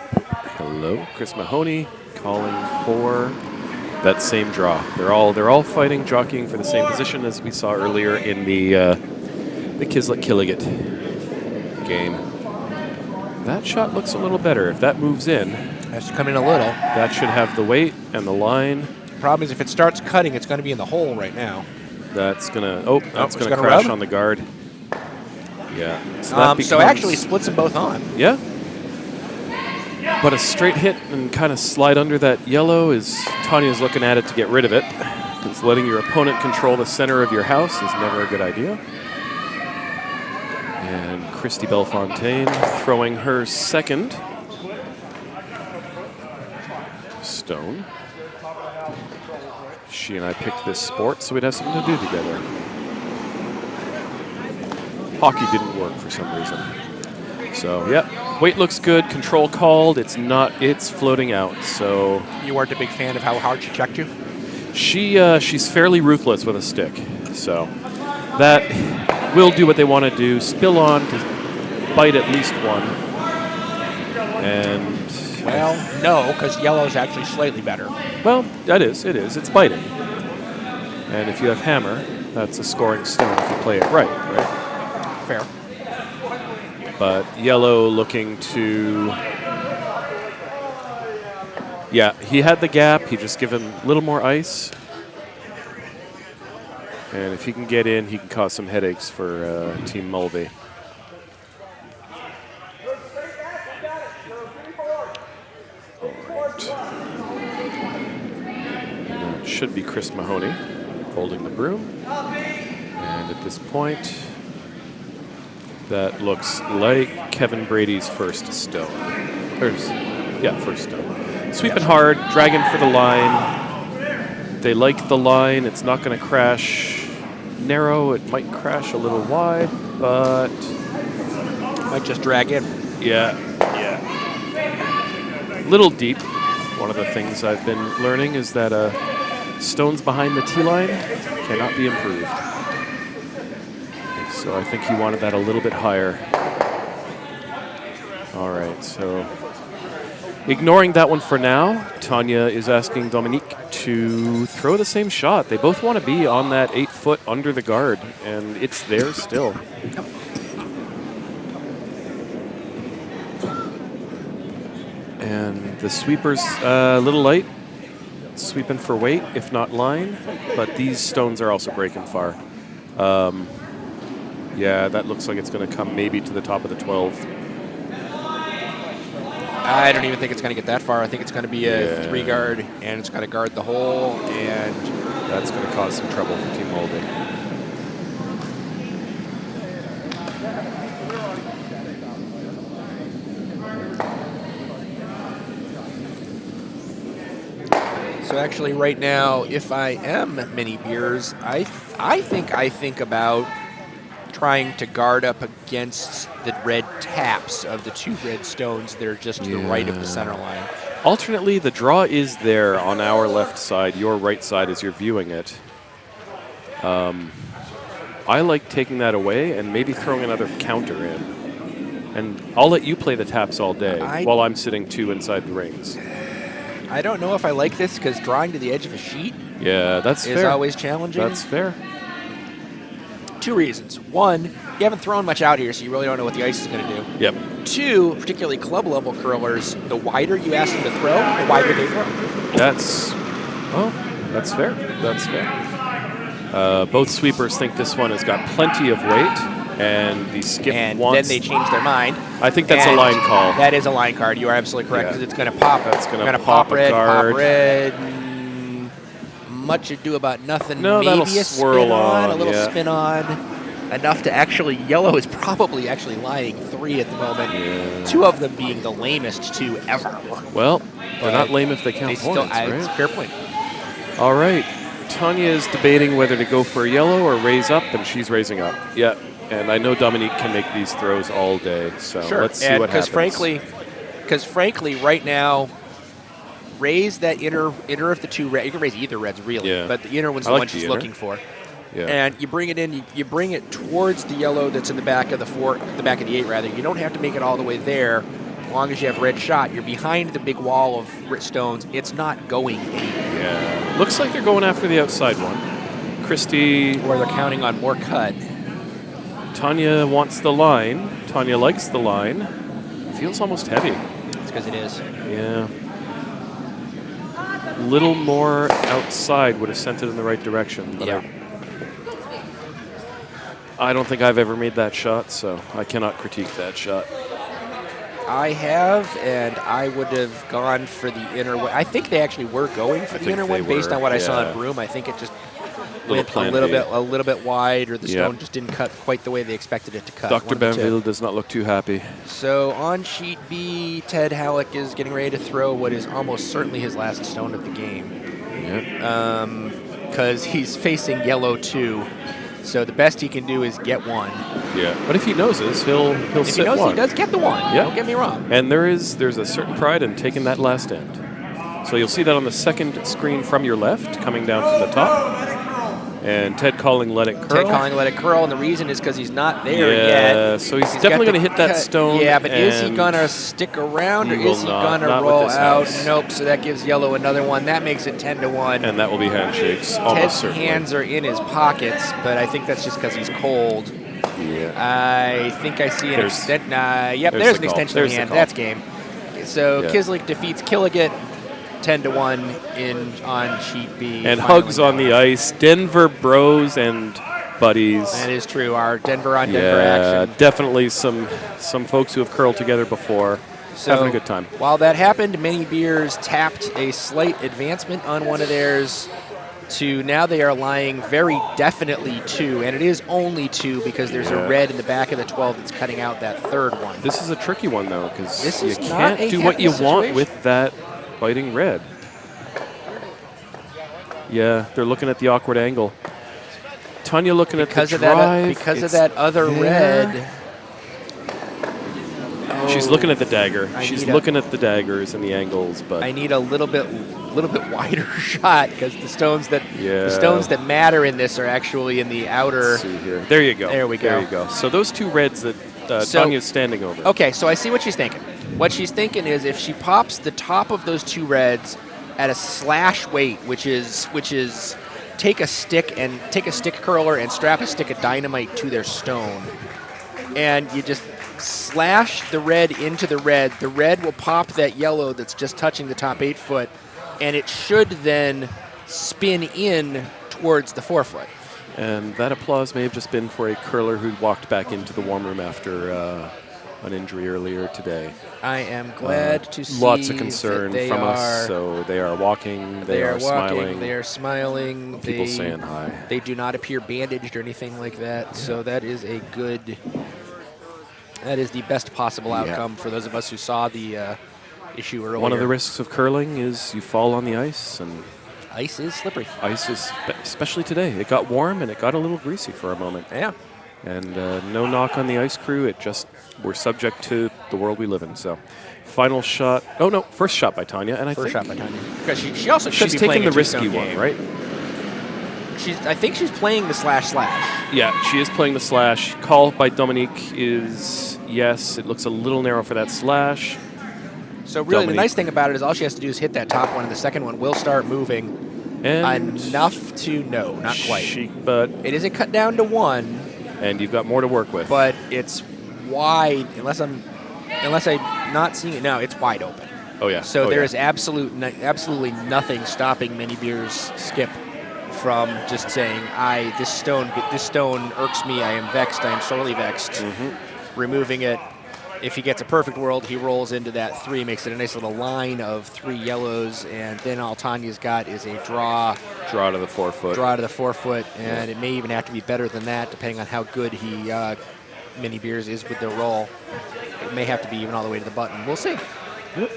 [SPEAKER 2] Mahoney calling for that same draw. They're all fighting, jockeying for the same position as we saw earlier in the Kizlyk Kilig game. That shot looks a little better. If that moves in,
[SPEAKER 1] has to come in a little.
[SPEAKER 2] That should have the weight and the line.
[SPEAKER 1] Problem is, if it starts cutting, it's going to be in the hole right now.
[SPEAKER 2] That's gonna crash
[SPEAKER 1] rub?
[SPEAKER 2] on the guard. Yeah.
[SPEAKER 1] So actually splits them both on.
[SPEAKER 2] Yeah. But a straight hit and kind of slide under that yellow is Tanya's looking at it to get rid of it. Because letting your opponent control the center of your house is never a good idea. And Christy Bellefontaine throwing her 2nd stone. She and I picked this sport, so we'd have something to do together. Hockey didn't work for some reason. So, yep, weight looks good, control called, it's floating out, so.
[SPEAKER 1] You weren't a big fan of how hard she checked you?
[SPEAKER 2] She's fairly ruthless with a stick, so that will do what they want to do, spill on to bite at least one. And.
[SPEAKER 1] Well, no, because yellow's actually slightly better.
[SPEAKER 2] Well, it is, it's biting. And if you have hammer, that's a scoring stone if you play it right?
[SPEAKER 1] Fair.
[SPEAKER 2] But yellow looking to, yeah, he had the gap. He just give him a little more ice. And if he can get in, he can cause some headaches for Team Mulvey. All right. And that should be Chris Mahoney holding the broom. And at this point, that looks like Kevin Brady's first stone. First stone. Sweeping hard, dragging for the line. They like the line. It's not going to crash narrow. It might crash a little wide, but
[SPEAKER 1] might just drag in.
[SPEAKER 2] Yeah. Little deep. One of the things I've been learning is that stones behind the tee line cannot be improved. So I think he wanted that a little bit higher. All right, so ignoring that one for now, Tanya is asking Dominique to throw the same shot. They both want to be on that 8 foot under the guard, and it's there still. And the sweeper's a little light, sweeping for weight, if not line, but these stones are also breaking far. Yeah, that looks like it's going to come maybe to the top of the 12.
[SPEAKER 1] I don't even think it's going to get that far. I think it's going to be a 3 guard, and it's going to guard the hole, and
[SPEAKER 2] that's going to cause some trouble for Team Mulvey.
[SPEAKER 1] So actually right now, if I am mini beers, I think about trying to guard up against the red taps of the 2 red stones that are just to the right of the center line.
[SPEAKER 2] Alternately, the draw is there on our left side, your right side as you're viewing it. I like taking that away and maybe throwing another counter in. And I'll let you play the taps all day while I'm sitting 2 inside the rings.
[SPEAKER 1] I don't know if I like this because drawing to the edge of a sheet
[SPEAKER 2] is
[SPEAKER 1] always challenging.
[SPEAKER 2] That's fair.
[SPEAKER 1] 2 reasons. 1, you haven't thrown much out here, so you really don't know what the ice is going to do.
[SPEAKER 2] Yep.
[SPEAKER 1] 2, particularly club level curlers, the wider you ask them to throw, the wider they throw.
[SPEAKER 2] That's, well, That's fair. That's fair. Both sweepers think this one has got plenty of weight, and the skip
[SPEAKER 1] And
[SPEAKER 2] wants...
[SPEAKER 1] then they change their mind.
[SPEAKER 2] I think that's a line call.
[SPEAKER 1] That is a line card. You are absolutely correct, because it's going to pop.
[SPEAKER 2] That's going to
[SPEAKER 1] pop
[SPEAKER 2] a
[SPEAKER 1] red,
[SPEAKER 2] card.
[SPEAKER 1] pop red. Much ado about nothing.
[SPEAKER 2] No,
[SPEAKER 1] maybe
[SPEAKER 2] that'll
[SPEAKER 1] a
[SPEAKER 2] swirl
[SPEAKER 1] spin on, a
[SPEAKER 2] on,
[SPEAKER 1] little
[SPEAKER 2] yeah.
[SPEAKER 1] spin on. Enough to actually, yellow is probably actually lying 3 at the moment.
[SPEAKER 2] Yeah.
[SPEAKER 1] 2 of them being the lamest 2 ever.
[SPEAKER 2] Well, they're not lame if they
[SPEAKER 1] They
[SPEAKER 2] count
[SPEAKER 1] still,
[SPEAKER 2] points,
[SPEAKER 1] it's a
[SPEAKER 2] right?
[SPEAKER 1] fair point.
[SPEAKER 2] All right. Tanya is debating whether to go for a yellow or raise up, and she's raising up. Yeah, and I know Dominique can make these throws all day, so let's see what happens.
[SPEAKER 1] Because frankly, right now, raise that inner of the 2 red. You can raise either reds, really, but the inner one's the one she's looking for.
[SPEAKER 2] Yeah.
[SPEAKER 1] And you bring it in, you bring it towards the yellow that's in the back of the back of the 8 rather. You don't have to make it all the way there. As long as you have red shot, you're behind the big wall of stones. It's not going anywhere.
[SPEAKER 2] Yeah. Looks like they're going after the outside one. Christy.
[SPEAKER 1] Or they're counting on more cut.
[SPEAKER 2] Tanya wants the line. Tanya likes the line. Feels almost heavy.
[SPEAKER 1] It's because it is.
[SPEAKER 2] Yeah. Little more outside would have sent it in the right direction. But
[SPEAKER 1] Yeah.
[SPEAKER 2] I don't think I've ever made that shot, so I cannot critique that shot.
[SPEAKER 1] I have, and I would have gone for the inner one. I think they actually were going for the inner one based on what I saw in Broom. I think it just went a little bit wide, or the stone just didn't cut quite the way they expected it to cut.
[SPEAKER 2] Dr. Banville does not look too happy.
[SPEAKER 1] So on sheet B, Ted Hallock is getting ready to throw what is almost certainly his last stone of the game.
[SPEAKER 2] Yeah.
[SPEAKER 1] Because he's facing yellow 2. So the best he can do is get 1.
[SPEAKER 2] Yeah, but if he noses, he'll
[SPEAKER 1] If
[SPEAKER 2] sit
[SPEAKER 1] he knows,
[SPEAKER 2] one.
[SPEAKER 1] he does get the 1.
[SPEAKER 2] Yeah.
[SPEAKER 1] Don't get me wrong.
[SPEAKER 2] And there's a certain pride in taking that last end. So you'll see that on the second screen from your left, coming down from the top. And Ted calling let it curl.
[SPEAKER 1] Ted calling let it curl, and the reason is because he's not there yet.
[SPEAKER 2] Yeah, so he's definitely going to hit that stone.
[SPEAKER 1] Yeah, but is he going to stick around, or is he going to roll out? Nope, so that gives yellow another 1. That makes it 10-1.
[SPEAKER 2] And that will be handshakes, almost
[SPEAKER 1] Ted's
[SPEAKER 2] certainly.
[SPEAKER 1] hands are in his pockets, but I think that's just because he's cold.
[SPEAKER 2] Yeah.
[SPEAKER 1] I think I see an extent. Yep, there's an extension of the hand. That's game. So Kizlyk defeats Kilig 10-1 on sheet B.
[SPEAKER 2] And hugs on the ice. Denver bros and buddies.
[SPEAKER 1] That is true. Our Denver on Denver action.
[SPEAKER 2] Definitely some folks who have curled together before. So having a good time.
[SPEAKER 1] While that happened, Many Beers tapped a slight advancement on one of theirs to now they are lying very definitely 2, and it is only 2 because there's a red in the back of the 12 that's cutting out that third one.
[SPEAKER 2] This is a tricky one, though, because you
[SPEAKER 1] not
[SPEAKER 2] can't do what you want with that biting red. Yeah, they're looking at the awkward angle. Tanya looking at the drive.
[SPEAKER 1] Because of that other red.
[SPEAKER 2] She's looking at the dagger. She's looking at the daggers and the angles, but
[SPEAKER 1] I need a little bit wider shot because the stones that matter in this are actually in the outer.
[SPEAKER 2] Let's see here. There you go.
[SPEAKER 1] There we go.
[SPEAKER 2] There you go. So those 2 reds that Tanya's standing over.
[SPEAKER 1] Okay, so I see what she's thinking. What she's thinking is if she pops the top of those 2 reds at a slash weight, which is take a stick curler and strap a stick of dynamite to their stone, and you just slash the red into the red will pop that yellow that's just touching the top 8 foot, and it should then spin in towards the 4 foot.
[SPEAKER 2] And that applause may have just been for a curler who walked back into the warm room after an injury earlier today.
[SPEAKER 1] I am glad to see
[SPEAKER 2] lots of concern from us. So they are walking. They are smiling.
[SPEAKER 1] They are smiling.
[SPEAKER 2] People saying hi.
[SPEAKER 1] They do not appear bandaged or anything like that. Yeah. So that is a good. That is the best possible outcome for those of us who saw the issue earlier.
[SPEAKER 2] One of the risks of curling is you fall on the ice, and
[SPEAKER 1] ice is slippery.
[SPEAKER 2] Ice is, especially today. It got warm and it got a little greasy for a moment.
[SPEAKER 1] Yeah.
[SPEAKER 2] And no knock on the ice crew. It just, we're subject to the world we live in. So, final shot. Oh no, first shot by Tanya, and
[SPEAKER 1] first shot by Tanya. Because she also could be
[SPEAKER 2] taking
[SPEAKER 1] playing
[SPEAKER 2] the risky one, right?
[SPEAKER 1] I think she's playing the slash.
[SPEAKER 2] Yeah, she is playing the slash. Call by Dominique is yes. It looks a little narrow for that slash.
[SPEAKER 1] So really, the nice thing about it is all she has to do is hit that top one, and the second one will start moving enough to not quite.
[SPEAKER 2] But
[SPEAKER 1] it isn't cut down to 1.
[SPEAKER 2] And you've got more to work with.
[SPEAKER 1] But it's wide, unless I'm not seeing it now. It's wide open.
[SPEAKER 2] Oh, yeah.
[SPEAKER 1] So
[SPEAKER 2] Oh,
[SPEAKER 1] there
[SPEAKER 2] yeah.
[SPEAKER 1] is absolutely nothing stopping Many Beer's skip from just saying, this stone irks me, I am vexed, I am sorely vexed.
[SPEAKER 2] Mm-hmm.
[SPEAKER 1] Removing it. If he gets a perfect world, he rolls into that 3, makes it a nice little line of 3 yellows, and then all Tanya's got is a draw.
[SPEAKER 2] Draw to the 4-foot.
[SPEAKER 1] Draw to the 4-foot, and it may even have to be better than that, depending on how good Many Beers is with the roll. It may have to be even all the way to the button. We'll see.
[SPEAKER 2] Yep.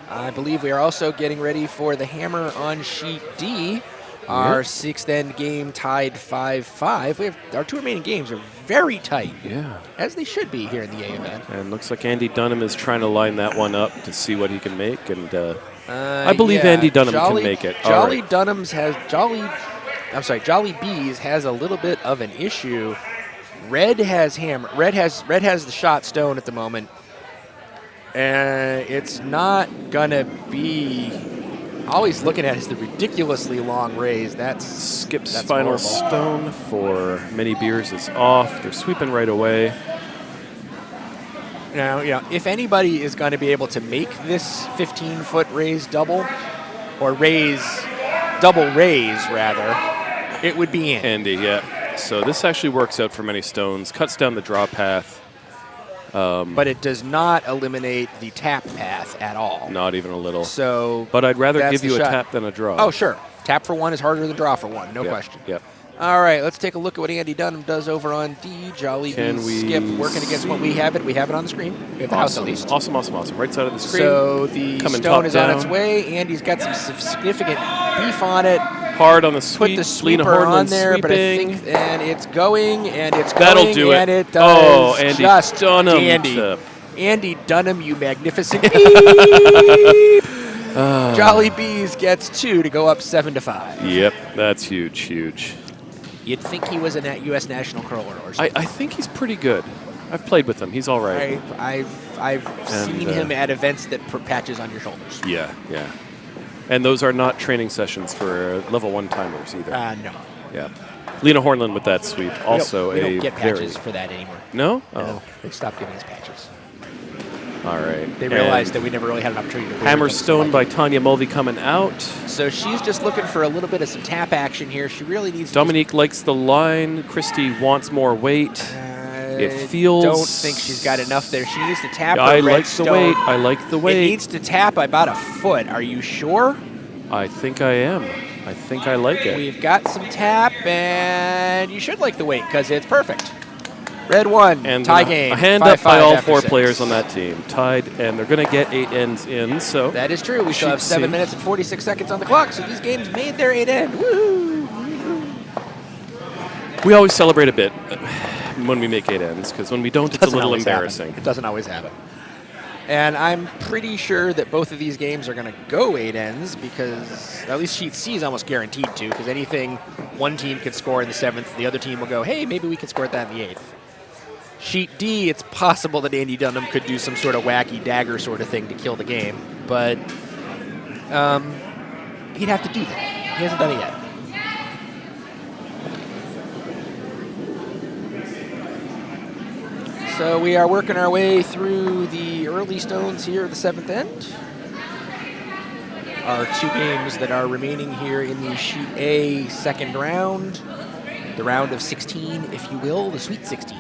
[SPEAKER 1] I believe we are also getting ready for the hammer on sheet D. Our 6th end game tied 5-5. Our 2 remaining games are very tight.
[SPEAKER 2] Yeah.
[SPEAKER 1] As they should be here in the A event.
[SPEAKER 2] And looks like Andy Dunham is trying to line that one up to see what he can make. And I believe Andy Dunham can make it.
[SPEAKER 1] Jolly Bees has a little bit of an issue. Red has the shot stone at the moment. And it's not gonna be. All he's looking at is the ridiculously long raise.
[SPEAKER 2] Skip's
[SPEAKER 1] that's
[SPEAKER 2] final
[SPEAKER 1] horrible.
[SPEAKER 2] stone for Many Beers is off. They're sweeping right away.
[SPEAKER 1] Now, if anybody is going to be able to make this 15-foot raise double, or double raise rather, it would be
[SPEAKER 2] Andy, yeah. So this actually works out for Many Stones. Cuts down the draw path.
[SPEAKER 1] But it does not eliminate the tap path at all.
[SPEAKER 2] Not even a little.
[SPEAKER 1] So,
[SPEAKER 2] but I'd rather
[SPEAKER 1] that's
[SPEAKER 2] give you
[SPEAKER 1] the
[SPEAKER 2] a
[SPEAKER 1] shot.
[SPEAKER 2] tap than a draw.
[SPEAKER 1] Oh, sure. Tap for 1 is harder than draw for 1, no
[SPEAKER 2] Yep.
[SPEAKER 1] question.
[SPEAKER 2] Yep.
[SPEAKER 1] All right, let's take a look at what Andy Dunham does over on D. Jolly Bees skip working against what we have it. We have it on the screen. We have the house at least.
[SPEAKER 2] Awesome. Right side of the screen.
[SPEAKER 1] So the
[SPEAKER 2] Coming
[SPEAKER 1] stone is on
[SPEAKER 2] top
[SPEAKER 1] its
[SPEAKER 2] down.
[SPEAKER 1] way. Andy's got some significant beef on it.
[SPEAKER 2] Hard on the sweep.
[SPEAKER 1] Put the
[SPEAKER 2] Lena
[SPEAKER 1] sweeper
[SPEAKER 2] Hornland
[SPEAKER 1] on there, but I
[SPEAKER 2] sweeping.
[SPEAKER 1] think, and it's going, and it's
[SPEAKER 2] That'll
[SPEAKER 1] going,
[SPEAKER 2] do it.
[SPEAKER 1] and it does.
[SPEAKER 2] Oh, Andy
[SPEAKER 1] just
[SPEAKER 2] Dunham.
[SPEAKER 1] dandy. Andy Dunham, you magnificent beep. Jolly Bees gets 2 to go up 7-5.
[SPEAKER 2] Yep, that's huge.
[SPEAKER 1] You'd think he was a U.S. national curler or something.
[SPEAKER 2] I think he's pretty good. I've played with him. He's all right.
[SPEAKER 1] I've seen him at events that put patches on your shoulders.
[SPEAKER 2] Yeah. And those are not training sessions for level 1 timers either.
[SPEAKER 1] No.
[SPEAKER 2] Yeah. Lena Hornland with that sweep. Also
[SPEAKER 1] we don't
[SPEAKER 2] a
[SPEAKER 1] get
[SPEAKER 2] very
[SPEAKER 1] patches for that anymore.
[SPEAKER 2] No? Oh.
[SPEAKER 1] No, they stopped giving us patches.
[SPEAKER 2] All right.
[SPEAKER 1] They realized that we never really had an opportunity to wear
[SPEAKER 2] Hammer
[SPEAKER 1] them, so
[SPEAKER 2] Stone by Tanya Mulvey coming out.
[SPEAKER 1] So she's just looking for a little bit of some tap action here. She really needs
[SPEAKER 2] Dominique likes the line. Christy wants more weight. It feels.
[SPEAKER 1] Don't think she's got enough there. She needs to tap her
[SPEAKER 2] I
[SPEAKER 1] red
[SPEAKER 2] like
[SPEAKER 1] stone.
[SPEAKER 2] the weight. I like the weight.
[SPEAKER 1] It needs to tap about a foot. Are you sure?
[SPEAKER 2] I think I am. I think I like it.
[SPEAKER 1] We've got some tap, and you should like the weight because it's perfect. Red 1,
[SPEAKER 2] And
[SPEAKER 1] tie game.
[SPEAKER 2] A hand
[SPEAKER 1] 5-5
[SPEAKER 2] up by all
[SPEAKER 1] after
[SPEAKER 2] 4
[SPEAKER 1] 6.
[SPEAKER 2] players on that team. Tied, and they're going to get 8 ends in. So
[SPEAKER 1] That is true. We still have 7 minutes and 46 seconds on the clock, so these games made their 8 end. Woohoo!
[SPEAKER 2] we always celebrate a bit when we make 8 ends, because when we don't, it's a little embarrassing.
[SPEAKER 1] It doesn't always happen. And I'm pretty sure that both of these games are going to go 8 ends because at least Sheet C is almost guaranteed to, because anything one team could score in the 7th, the other team will go, hey, maybe we can score that in the 8th. Sheet D, it's possible that Andy Dunham could do some sort of wacky dagger sort of thing to kill the game, but he'd have to do that. He hasn't done it yet. So we are working our way through the early stones here at the 7th end. Our 2 games that are remaining here in the Sheet A second round. The round of 16, if you will, the Sweet 16.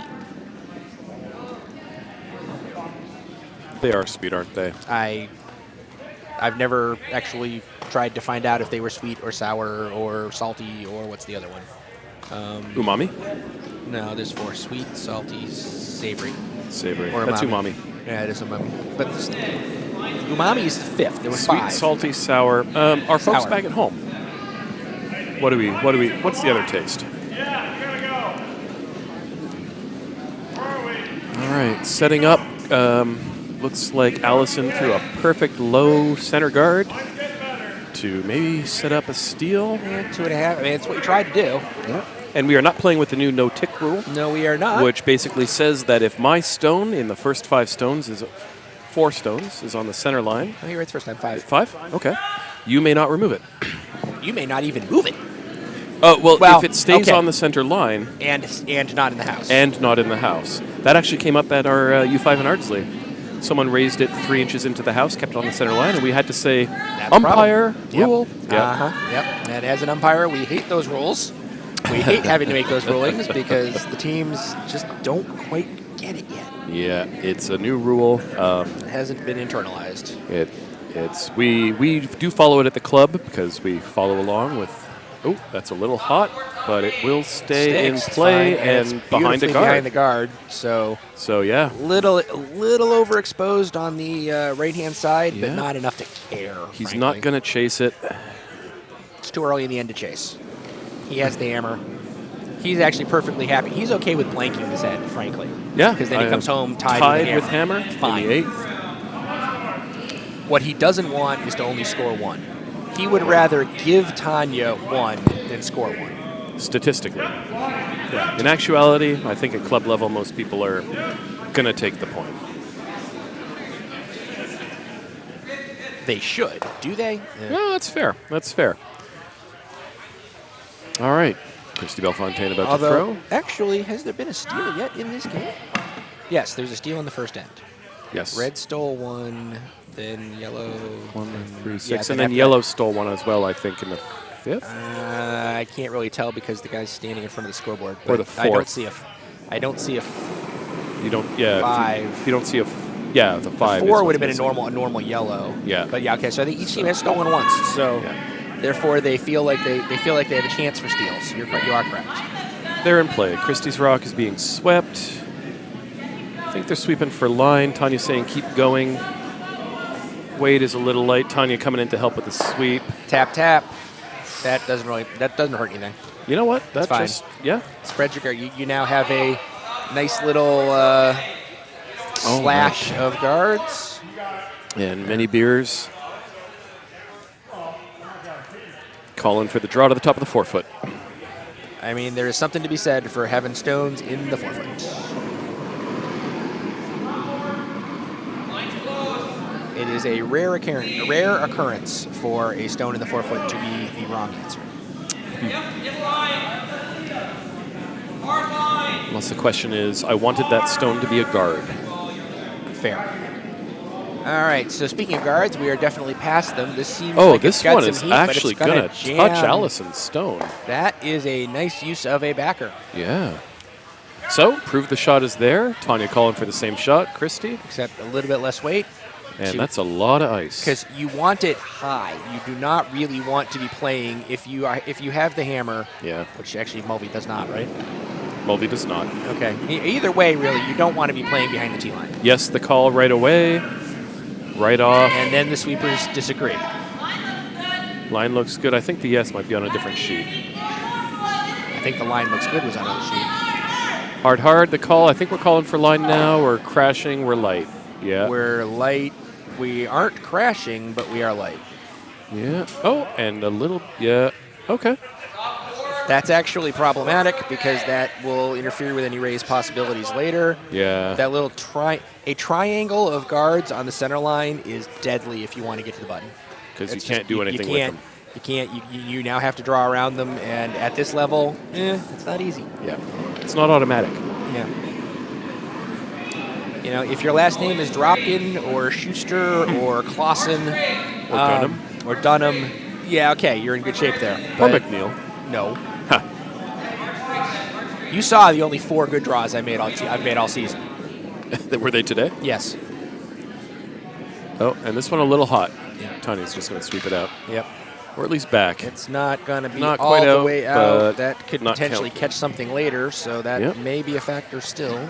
[SPEAKER 2] They are sweet, aren't they?
[SPEAKER 1] I've never actually tried to find out if they were sweet or sour or salty or what's the other one?
[SPEAKER 2] Umami?
[SPEAKER 1] No, there's 4. Sweet, salty, savory.
[SPEAKER 2] Savory.
[SPEAKER 1] Or
[SPEAKER 2] That's umami.
[SPEAKER 1] Yeah, it is umami. But this, umami is the 5th. There was
[SPEAKER 2] Sweet,
[SPEAKER 1] 5.
[SPEAKER 2] salty, sour. Our folks
[SPEAKER 1] Sour.
[SPEAKER 2] back at home. What's the other taste?
[SPEAKER 3] Yeah, here we go. Where are we?
[SPEAKER 2] All right, setting up. Looks like Allison threw a perfect low center guard to maybe set up a steal.
[SPEAKER 1] Yeah, 2.5. I mean, it's what you tried to do.
[SPEAKER 2] Yeah. And we are not playing with the new no-tick rule,
[SPEAKER 1] No, we are not.
[SPEAKER 2] which basically says that if my stone in the first 5 stones is 4 stones is on the center line.
[SPEAKER 1] Oh, you're right, it's first time 5.
[SPEAKER 2] 5? Okay. You may not remove it.
[SPEAKER 1] You may not even move it.
[SPEAKER 2] Well, if it stays
[SPEAKER 1] okay.
[SPEAKER 2] on the center line
[SPEAKER 1] And not in the house.
[SPEAKER 2] and not in the house. That actually came up at our U5 in Ardsley. someone raised it 3 inches into the house, kept it on the center line, and we had to say,
[SPEAKER 1] That's
[SPEAKER 2] umpire,
[SPEAKER 1] Yep.
[SPEAKER 2] rule.
[SPEAKER 1] Yep. And as an umpire, we hate those rules. We hate having to make those rulings because the teams just don't quite get it yet.
[SPEAKER 2] Yeah, it's a new rule.
[SPEAKER 1] It hasn't been internalized.
[SPEAKER 2] We do follow it at the club because we follow along with. Oh, that's a little hot, but it will stay in play and behind the guard.
[SPEAKER 1] Behind the guard, so
[SPEAKER 2] yeah,
[SPEAKER 1] little overexposed on the right-hand side,
[SPEAKER 2] Yeah.
[SPEAKER 1] but not enough to care.
[SPEAKER 2] he's
[SPEAKER 1] frankly.
[SPEAKER 2] not going to chase it.
[SPEAKER 1] It's too early in the end to chase. He has the hammer. He's actually perfectly happy. He's okay with blanking this end, frankly.
[SPEAKER 2] Yeah,
[SPEAKER 1] Because then he comes home tied
[SPEAKER 2] with hammer
[SPEAKER 1] Fine.
[SPEAKER 2] in the 8th.
[SPEAKER 1] What he doesn't want is to only score 1. He would rather give Tanya 1 than score 1.
[SPEAKER 2] Statistically.
[SPEAKER 1] Yeah.
[SPEAKER 2] In actuality, I think at club level, most people are going to take the point.
[SPEAKER 1] They should. Do they?
[SPEAKER 2] No, that's fair. That's fair. All right. Christy Bellefontaine about to throw.
[SPEAKER 1] Actually, has there been a steal yet in this game? Yes, there's a steal in the first end.
[SPEAKER 2] Yes.
[SPEAKER 1] Red stole 1, then yellow.
[SPEAKER 2] 1, 3, 6,
[SPEAKER 1] Yeah,
[SPEAKER 2] and
[SPEAKER 1] then
[SPEAKER 2] then
[SPEAKER 1] after
[SPEAKER 2] yellow stole 1 as well, I think, in the 5th.
[SPEAKER 1] I can't really tell because the guy's standing in front of the scoreboard.
[SPEAKER 2] Or
[SPEAKER 1] but
[SPEAKER 2] the 4th.
[SPEAKER 1] I don't see a
[SPEAKER 2] You don't, yeah.
[SPEAKER 1] 5.
[SPEAKER 2] If you don't see a, the 5.
[SPEAKER 1] 4 would have been a normal yellow.
[SPEAKER 2] Yeah.
[SPEAKER 1] But yeah, okay. So I think each team has stolen once. So therefore, they feel like they have a chance for steals. You are correct.
[SPEAKER 2] They're in play. Christie's rock is being swept. I think they're sweeping for line. Tanya's saying keep going. Wade is a little light. Tanya coming in to help with the sweep.
[SPEAKER 1] Tap. That doesn't hurt anything.
[SPEAKER 2] You know what? That's
[SPEAKER 1] fine.
[SPEAKER 2] Yeah.
[SPEAKER 1] Spread your guard. You now have a nice little slash of guards.
[SPEAKER 2] And many beers. Calling for the draw to the top of the 4-foot.
[SPEAKER 1] I mean, there is something to be said for having stones in the 4-foot. It is a rare occurrence for a stone in the 4-foot to be the wrong answer.
[SPEAKER 2] Unless the question is, I wanted that stone to be a guard.
[SPEAKER 1] Fair. All right, so speaking of guards, we are definitely past them. This seems like
[SPEAKER 2] this
[SPEAKER 1] it's got
[SPEAKER 2] one
[SPEAKER 1] some
[SPEAKER 2] is
[SPEAKER 1] heat, but
[SPEAKER 2] actually
[SPEAKER 1] it's gonna
[SPEAKER 2] going to
[SPEAKER 1] jam.
[SPEAKER 2] touch Allison's stone.
[SPEAKER 1] That is a nice use of a backer.
[SPEAKER 2] Yeah. So, prove the shot is there. Tanya calling for the same shot. Christy.
[SPEAKER 1] Except a little bit less weight.
[SPEAKER 2] And that's a lot of ice.
[SPEAKER 1] Because you want it high. You do not really want to be playing if you have the hammer.
[SPEAKER 2] Yeah.
[SPEAKER 1] Which actually Mulvey does not, right?
[SPEAKER 2] Mulvey does not.
[SPEAKER 1] Okay. Either way, really, you don't want to be playing behind the tee line.
[SPEAKER 2] Yes, the call right away. Right off.
[SPEAKER 1] And then the sweepers disagree.
[SPEAKER 2] Line looks good. I think the yes might be on a different sheet.
[SPEAKER 1] I think the line looks good was on the sheet.
[SPEAKER 2] Hard. The call. I think we're calling for line now. We're crashing. We're light. Yeah.
[SPEAKER 1] We're light. We aren't crashing, but we are light.
[SPEAKER 2] Yeah. Oh, and a little. Yeah. Okay.
[SPEAKER 1] That's actually problematic because that will interfere with any raise possibilities later.
[SPEAKER 2] Yeah.
[SPEAKER 1] That little triangle of guards on the center line is deadly if you want to get to the button.
[SPEAKER 2] Because you can't do anything with them.
[SPEAKER 1] You can't. You now have to draw around them, and at this level, it's not easy.
[SPEAKER 2] Yeah. It's not automatic.
[SPEAKER 1] Yeah. You know, if your last name is Dropkin or Schuster or Clausen or Dunham, yeah, okay, you're in good shape there.
[SPEAKER 2] Or McNeil.
[SPEAKER 1] No. You saw the only 4 good draws I've made all season.
[SPEAKER 2] Were they today?
[SPEAKER 1] Yes.
[SPEAKER 2] Oh, and this one a little hot.
[SPEAKER 1] Yeah.
[SPEAKER 2] Tanya's just going to sweep it out.
[SPEAKER 1] Yep.
[SPEAKER 2] Or at least back.
[SPEAKER 1] It's not going to be
[SPEAKER 2] Not
[SPEAKER 1] all
[SPEAKER 2] quite
[SPEAKER 1] the
[SPEAKER 2] out,
[SPEAKER 1] way
[SPEAKER 2] but
[SPEAKER 1] out. That could
[SPEAKER 2] not
[SPEAKER 1] potentially
[SPEAKER 2] count.
[SPEAKER 1] catch something later, so that may be a factor still.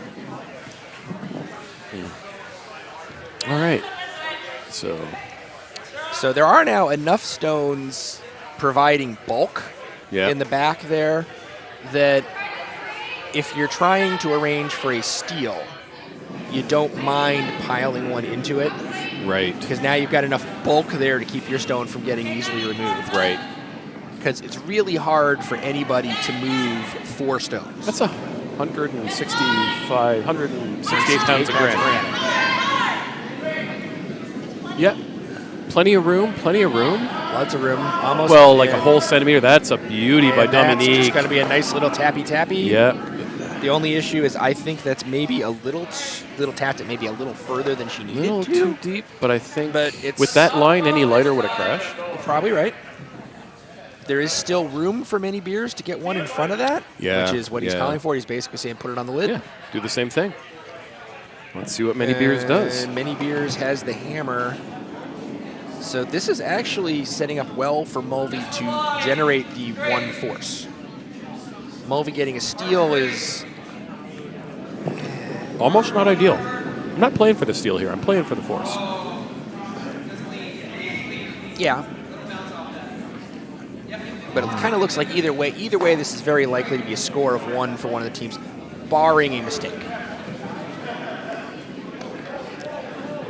[SPEAKER 2] All right. So
[SPEAKER 1] there are now enough stones providing bulk in the back there that if you're trying to arrange for a steal, you don't mind piling one into it.
[SPEAKER 2] Right.
[SPEAKER 1] Because now you've got enough bulk there to keep your stone from getting easily removed.
[SPEAKER 2] Right.
[SPEAKER 1] Because it's really hard for anybody to move 4 stones.
[SPEAKER 2] That's 168 pounds of granite. Yeah. Plenty of room.
[SPEAKER 1] Lots of room. Almost.
[SPEAKER 2] Well, like a whole centimeter. That's a beauty by
[SPEAKER 1] That's
[SPEAKER 2] Dominique.
[SPEAKER 1] just going to be a nice little tappy.
[SPEAKER 2] Yeah.
[SPEAKER 1] The only issue is I think that's maybe a little tapped it maybe a little further than she
[SPEAKER 2] A
[SPEAKER 1] needed
[SPEAKER 2] little
[SPEAKER 1] to.
[SPEAKER 2] too deep, but I think
[SPEAKER 1] it's
[SPEAKER 2] with that line, any lighter would have crashed.
[SPEAKER 1] You're probably right. There is still room for Many Beers to get one in front of that, which is what he's calling for. He's basically saying put it on the lid.
[SPEAKER 2] Yeah, do the same thing. Let's see what Many Beers does.
[SPEAKER 1] Many Beers has the hammer. So this is actually setting up well for Mulvey to generate the one force. Mulvey getting a steal is
[SPEAKER 2] almost not ideal. I'm not playing for the steal here. I'm playing for the force.
[SPEAKER 1] Yeah. But it kind of looks like either way, this is very likely to be a score of 1 for one of the teams, barring a mistake.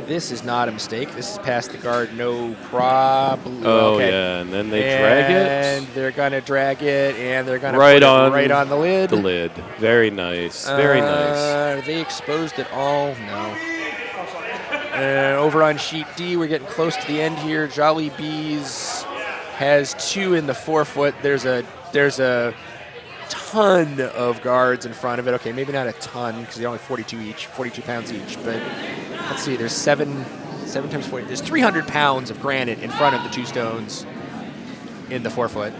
[SPEAKER 1] This is not a mistake. This is past the guard, no problem.
[SPEAKER 2] Oh, yeah, and then they drag it.
[SPEAKER 1] And they're going to drag it, and they're going to
[SPEAKER 2] put
[SPEAKER 1] it right on the lid.
[SPEAKER 2] The lid. Very nice. Very nice.
[SPEAKER 1] They exposed it all. No. Over on sheet D, we're getting close to the end here. Jolly Bees has 2 in the forefoot. There's a ton of guards in front of it. Okay, maybe not a ton because they're only 42 pounds each. But let's see, there's 7 times 40. There's 300 pounds of granite in front of the 2 stones in the forefoot.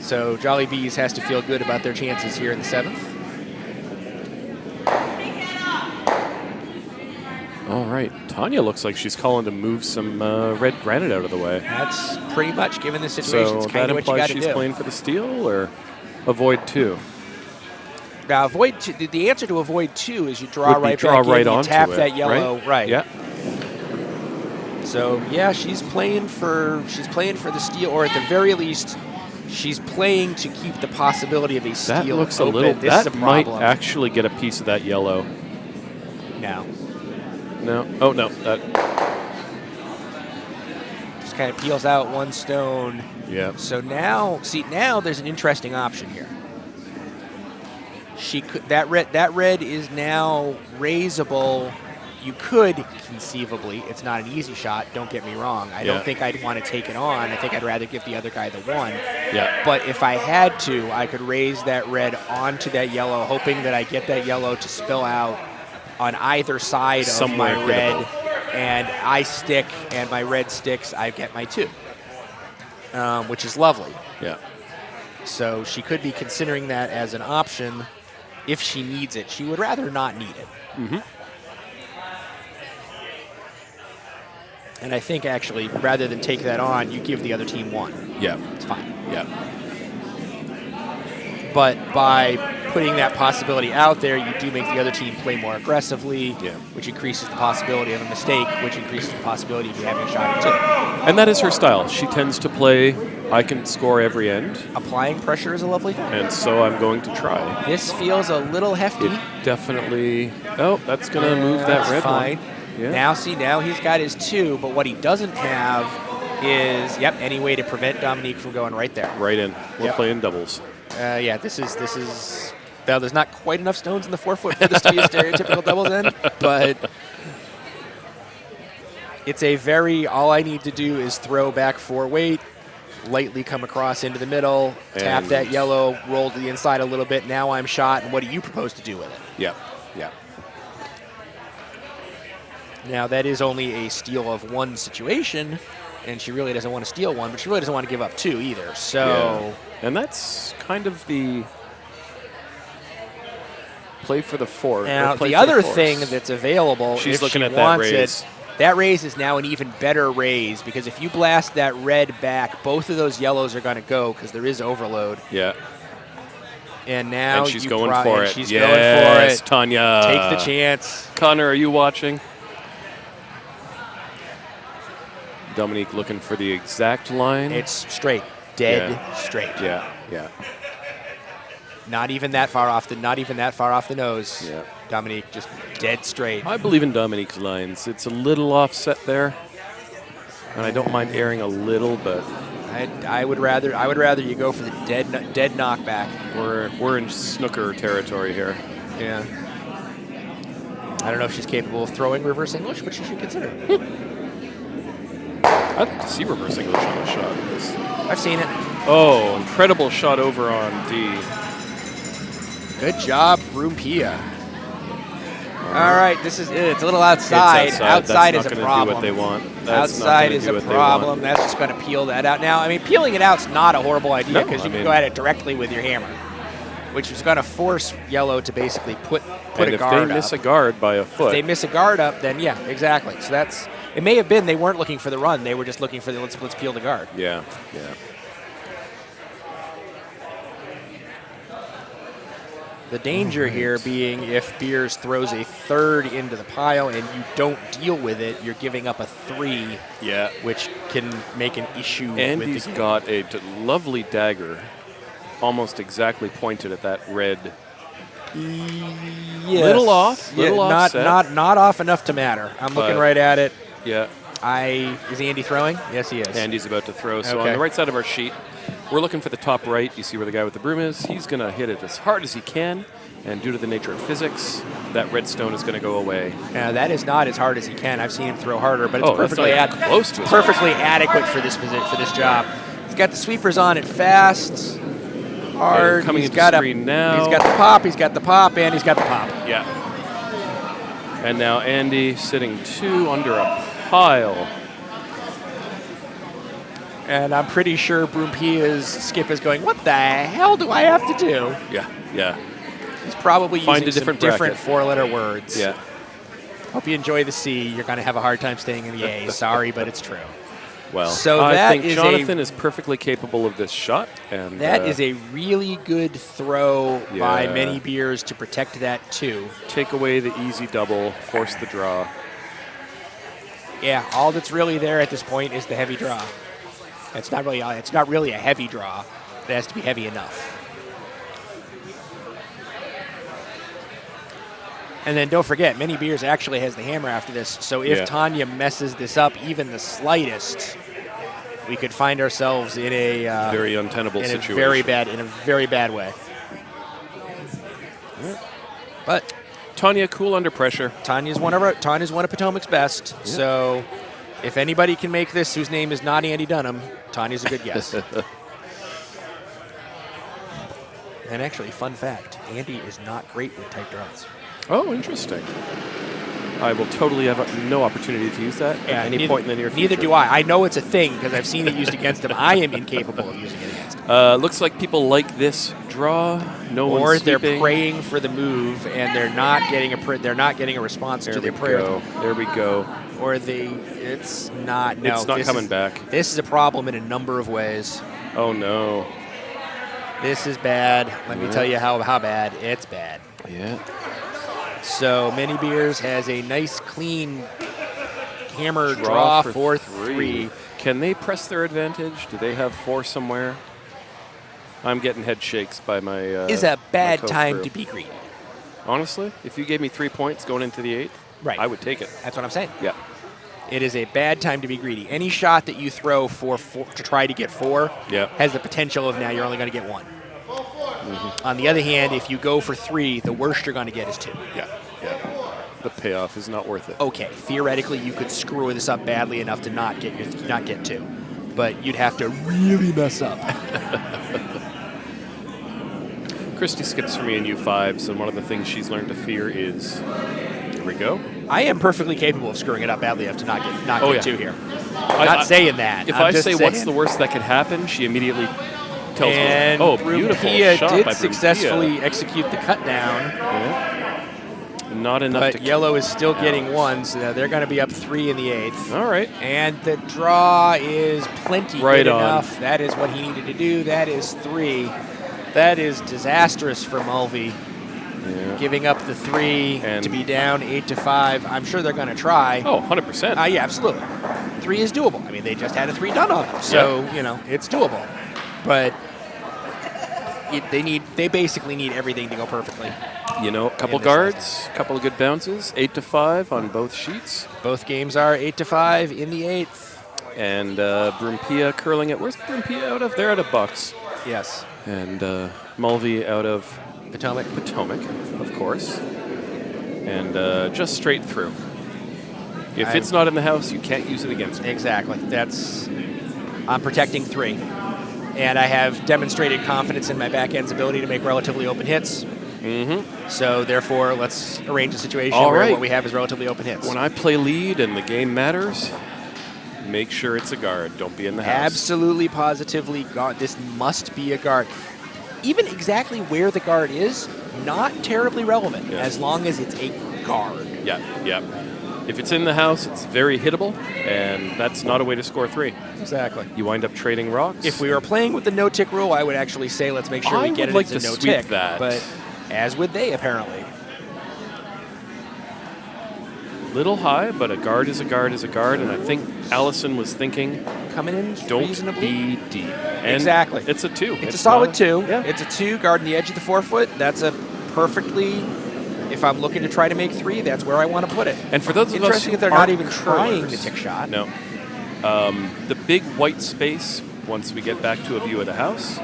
[SPEAKER 1] So Jolly Bees has to feel good about their chances here in the 7th.
[SPEAKER 2] All right. Tanya looks like she's calling to move some red granite out of the way.
[SPEAKER 1] That's pretty much, given the situation,
[SPEAKER 2] So
[SPEAKER 1] it's
[SPEAKER 2] that
[SPEAKER 1] kind of what you got
[SPEAKER 2] implies
[SPEAKER 1] to do.
[SPEAKER 2] she's playing for the steal or avoid 2?
[SPEAKER 1] Now, avoid two, the answer to avoid 2 is you draw right
[SPEAKER 2] draw
[SPEAKER 1] back
[SPEAKER 2] right
[SPEAKER 1] in, you
[SPEAKER 2] onto
[SPEAKER 1] tap
[SPEAKER 2] it,
[SPEAKER 1] that yellow, right?
[SPEAKER 2] Yeah.
[SPEAKER 1] So yeah, she's playing for the steal, or at the very least, she's playing to keep the possibility of a steal.
[SPEAKER 2] That looks
[SPEAKER 1] open.
[SPEAKER 2] a little.
[SPEAKER 1] This is
[SPEAKER 2] That
[SPEAKER 1] a
[SPEAKER 2] might
[SPEAKER 1] problem.
[SPEAKER 2] actually get a piece of that yellow.
[SPEAKER 1] No.
[SPEAKER 2] No. Oh no. That.
[SPEAKER 1] Just kind of peels out 1 stone.
[SPEAKER 2] Yeah.
[SPEAKER 1] So now, now there's an interesting option here. She could that red is now raisable. You could conceivably. It's not an easy shot. Don't get me wrong. I don't think I'd want to take it on. I think I'd rather give the other guy the 1.
[SPEAKER 2] Yeah.
[SPEAKER 1] But if I had to, I could raise that red onto that yellow, hoping that I get that yellow to spill out on either side
[SPEAKER 2] Somewhere
[SPEAKER 1] of my red, and I stick, and my red sticks. I get my 2, which is lovely.
[SPEAKER 2] Yeah.
[SPEAKER 1] So she could be considering that as an option if she needs it. She would rather not need it.
[SPEAKER 2] Mm-hmm.
[SPEAKER 1] And I think, actually, rather than take that on, you give the other team 1.
[SPEAKER 2] Yeah.
[SPEAKER 1] It's fine.
[SPEAKER 2] Yeah.
[SPEAKER 1] But by putting that possibility out there, you do make the other team play more aggressively, which increases the possibility of a mistake, which increases the possibility of you having a shot at 2.
[SPEAKER 2] And that is her style. She tends to play, I can score every end.
[SPEAKER 1] Applying pressure is a lovely thing.
[SPEAKER 2] And so I'm going to try.
[SPEAKER 1] This feels a little hefty.
[SPEAKER 2] It definitely. Oh, that's going to move that red
[SPEAKER 1] fine.
[SPEAKER 2] one. Yeah.
[SPEAKER 1] Now he's got his 2, but what he doesn't have is, any way to prevent Dominique from going right there.
[SPEAKER 2] Right in. We're playing doubles.
[SPEAKER 1] This is. Now, there's not quite enough stones in the forefoot for this to be a stereotypical doubles end, but it's a all I need to do is throw back 4 weight, lightly come across into the middle, tap that yellow, roll to the inside a little bit. Now I'm shot, and what do you propose to do with it?
[SPEAKER 2] Yeah. Yeah.
[SPEAKER 1] Now, that is only a steal of 1 situation, and she really doesn't want to steal 1, but she really doesn't want to give up 2 either. So,
[SPEAKER 2] yeah. And that's kind of the play for the 4.
[SPEAKER 1] Now, the other thing that's available,
[SPEAKER 2] she's
[SPEAKER 1] if
[SPEAKER 2] looking
[SPEAKER 1] she
[SPEAKER 2] at that
[SPEAKER 1] wants
[SPEAKER 2] raise.
[SPEAKER 1] That raise is now an even better raise, because if you blast that red back, both of those yellows are going to go because there is overload.
[SPEAKER 2] Yeah.
[SPEAKER 1] And now
[SPEAKER 2] she's going for it.
[SPEAKER 1] She's going for it.
[SPEAKER 2] Tanya.
[SPEAKER 1] Take the chance.
[SPEAKER 2] Connor, are you watching? Dominique looking for the exact line.
[SPEAKER 1] It's straight. Dead straight.
[SPEAKER 2] Yeah, yeah.
[SPEAKER 1] Not even that far off the nose.
[SPEAKER 2] Yeah.
[SPEAKER 1] Dominique just dead straight.
[SPEAKER 2] I believe in Dominique's lines. It's a little offset there. And I don't mind airing a little, but
[SPEAKER 1] I would rather you go for the dead knockback.
[SPEAKER 2] We're in snooker territory here.
[SPEAKER 1] Yeah. I don't know if she's capable of throwing reverse English, but she should consider it.
[SPEAKER 2] I'd like to see reverse English on a shot.
[SPEAKER 1] I've seen it.
[SPEAKER 2] Oh, incredible shot over on D.
[SPEAKER 1] Good job, Brumpia. All right, this is it. It's a little outside. Outside is a problem.
[SPEAKER 2] That's not going to do what they want.
[SPEAKER 1] Outside is a problem. That's just going to peel that out. Now, I mean, peeling it out's not a horrible idea because you can go at it directly with your hammer, which is going to force yellow to basically put a guard up.
[SPEAKER 2] If they miss a guard by a foot.
[SPEAKER 1] If they miss a guard up, then yeah, exactly. So that's, it may have been they weren't looking for the run. They were just looking for the let's peel the guard.
[SPEAKER 2] Yeah.
[SPEAKER 1] The danger here being if Beers throws a third into the pile and you don't deal with it, you're giving up a 3, which can make an issue
[SPEAKER 2] and
[SPEAKER 1] with the game.
[SPEAKER 2] he's got a lovely dagger, almost exactly pointed at that red.
[SPEAKER 1] Yes.
[SPEAKER 2] Little off, offset.
[SPEAKER 1] Not off enough to matter. I'm looking right at it.
[SPEAKER 2] Yeah.
[SPEAKER 1] Is Andy throwing? Yes, he is.
[SPEAKER 2] Andy's about to throw. So on the right side of our sheet, we're looking for the top right. You see where the guy with the broom is. He's going to hit it as hard as he can. And due to the nature of physics, that red stone is going to go away.
[SPEAKER 1] That is not as hard as he can. I've seen him throw harder, but it's
[SPEAKER 2] perfectly
[SPEAKER 1] adequate for this job. He's got the sweepers on it fast, hard.
[SPEAKER 2] Coming
[SPEAKER 1] he's
[SPEAKER 2] into
[SPEAKER 1] got
[SPEAKER 2] screen now.
[SPEAKER 1] He's got the pop. He's got the pop, and he's got the pop.
[SPEAKER 2] Yeah. And now Andy sitting 2 under a pile.
[SPEAKER 1] And I'm pretty sure Brumpia's skip is going, what the hell do I have to do?
[SPEAKER 2] Yeah.
[SPEAKER 1] He's probably using some different 4-letter words.
[SPEAKER 2] Yeah.
[SPEAKER 1] Hope you enjoy the C. You're going to have a hard time staying in the A. Sorry, but it's true.
[SPEAKER 2] Well,
[SPEAKER 1] so
[SPEAKER 2] I think Jonathan is perfectly capable of this shot. And
[SPEAKER 1] that is a really good throw by Many Beers to protect that, too.
[SPEAKER 2] Take away the easy double, force the draw.
[SPEAKER 1] Yeah, all that's really there at this point is the heavy draw. It's not really a heavy draw. It has to be heavy enough. And then don't forget, Many Beers actually has the hammer after this. So if Tanya messes this up even the slightest, we could find ourselves in a
[SPEAKER 2] very untenable situation.
[SPEAKER 1] In a very bad way.
[SPEAKER 2] Yeah.
[SPEAKER 1] But
[SPEAKER 2] Tanya cool under pressure.
[SPEAKER 1] Tanya's one of Potomac's best. Yeah. So if anybody can make this whose name is not Andy Dunham, Tanya's a good guess. And actually, fun fact, Andy is not great with tight draws.
[SPEAKER 2] Oh, interesting. I will totally have no opportunity to use that at any point in the near future.
[SPEAKER 1] Neither do I. I know it's a thing because I've seen it used against him. I am incapable of using it against him.
[SPEAKER 2] Looks like people like this draw.
[SPEAKER 1] Or they're praying for the move and they're not getting a response to their prayer.
[SPEAKER 2] There we go.
[SPEAKER 1] Or it's not
[SPEAKER 2] coming back.
[SPEAKER 1] This is a problem in a number of ways.
[SPEAKER 2] Oh no.
[SPEAKER 1] This is bad. Let me tell you how bad. It's bad.
[SPEAKER 2] Yeah.
[SPEAKER 1] So Many Beers has a nice, clean hammer draw for 3.
[SPEAKER 2] Can they press their advantage? Do they have 4 somewhere? I'm getting head shakes by my.
[SPEAKER 1] Is a bad time to be greedy.
[SPEAKER 2] Honestly, if you gave me 3 points going into the 8th, I would take it.
[SPEAKER 1] That's what I'm saying.
[SPEAKER 2] Yeah.
[SPEAKER 1] It is a bad time to be greedy. Any shot that you throw for to try to get 4 has the potential of now you're only going to get 1. Mm-hmm. On the other hand, if you go for 3, the worst you're going to get is 2.
[SPEAKER 2] Yeah. The payoff is not worth it.
[SPEAKER 1] Okay, theoretically, you could screw this up badly enough to not get 2, but you'd have to really mess up.
[SPEAKER 2] Christy skips for me in U5, and one of the things she's learned to fear is. Here we go.
[SPEAKER 1] I am perfectly capable of screwing it up badly enough to not get 2 here. Not saying that.
[SPEAKER 2] If I say what's the worst that could happen, she immediately tells
[SPEAKER 1] me.
[SPEAKER 2] Oh, beautiful shot by
[SPEAKER 1] did successfully execute the cut down.
[SPEAKER 2] Yeah. Not enough.
[SPEAKER 1] But yellow is still getting 1, so they're going to be up 3 in the 8th.
[SPEAKER 2] All right.
[SPEAKER 1] And the draw is plenty good enough. That is what he needed to do. That is 3. That is disastrous for Mulvey. Yeah. Giving up the 3 to be down 8-5. I'm sure they're going to try.
[SPEAKER 2] Oh, 100%.
[SPEAKER 1] Yeah, absolutely. 3 is doable. I mean, they just had a 3 done on them, so it's doable. But they basically need everything to go perfectly.
[SPEAKER 2] A couple guards, couple of good bounces, 8-5 on both sheets.
[SPEAKER 1] Both games are 8-5 in the 8th.
[SPEAKER 2] And Brumpia curling it. Where's Brumpia out of? They're out of Bucks.
[SPEAKER 1] Yes.
[SPEAKER 2] And Mulvey out of
[SPEAKER 1] Potomac,
[SPEAKER 2] of course. And just straight through. If it's not in the house, you can't use it against me.
[SPEAKER 1] Exactly. I'm protecting 3. And I have demonstrated confidence in my backend's ability to make relatively open hits. So therefore, let's arrange a situation
[SPEAKER 2] All
[SPEAKER 1] where
[SPEAKER 2] right.
[SPEAKER 1] what we have is relatively open hits.
[SPEAKER 2] When I play lead and the game matters, make sure it's a guard. Don't be in the house.
[SPEAKER 1] Absolutely, positively, guard. This must be a guard. Even exactly where the guard is, not terribly relevant, as long as it's a guard.
[SPEAKER 2] Yeah, yeah. If it's in the house, it's very hittable, and that's not a way to score 3.
[SPEAKER 1] Exactly.
[SPEAKER 2] You wind up trading rocks.
[SPEAKER 1] If we were playing with the no-tick rule, I would actually say let's make sure we get it
[SPEAKER 2] like
[SPEAKER 1] into
[SPEAKER 2] to
[SPEAKER 1] no-tick.
[SPEAKER 2] sweep that.
[SPEAKER 1] But as would they, apparently.
[SPEAKER 2] Little high, but a guard is a guard is a guard, and I think Allison was thinking,
[SPEAKER 1] Coming in
[SPEAKER 2] don't
[SPEAKER 1] reasonably.
[SPEAKER 2] be deep. And
[SPEAKER 1] Exactly.
[SPEAKER 2] It's a 2.
[SPEAKER 1] It's a solid
[SPEAKER 2] not
[SPEAKER 1] 2.
[SPEAKER 2] Yeah.
[SPEAKER 1] It's a 2, guarding the edge of the forefoot. That's a perfectly, if I'm looking to try to make 3, that's where I want to put it.
[SPEAKER 2] And for those of us
[SPEAKER 1] Interesting
[SPEAKER 2] who
[SPEAKER 1] that they're not
[SPEAKER 2] aren't
[SPEAKER 1] even trying
[SPEAKER 2] curlers,
[SPEAKER 1] the tick shot.
[SPEAKER 2] No. The big white space, once we get back to a view of the house,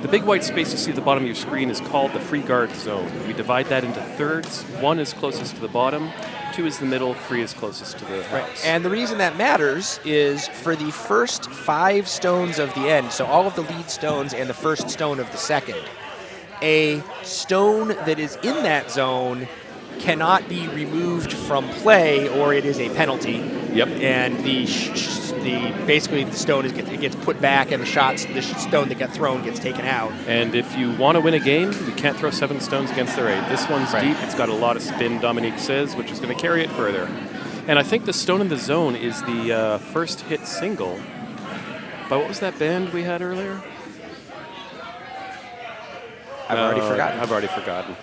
[SPEAKER 2] the big white space you see at the bottom of your screen is called the free guard zone. We divide that into thirds. 1 is closest to the bottom, 2 is the middle, 3 is closest to the house.
[SPEAKER 1] And the reason that matters is for the first 5 stones of the end, so all of the lead stones and the first stone of the second, a stone that is in that zone cannot be removed from play, or it is a penalty.
[SPEAKER 2] Yep.
[SPEAKER 1] And basically the stone gets put back, and the stone that got thrown gets taken out.
[SPEAKER 2] And if you want to win a game, you can't throw 7 stones against their 8. This one's deep. It's got a lot of spin, Dominique says, which is going to carry it further. And I think the stone in the zone is the first hit single. But what was that band we had earlier?
[SPEAKER 1] I've already forgotten.
[SPEAKER 2] I've already forgotten.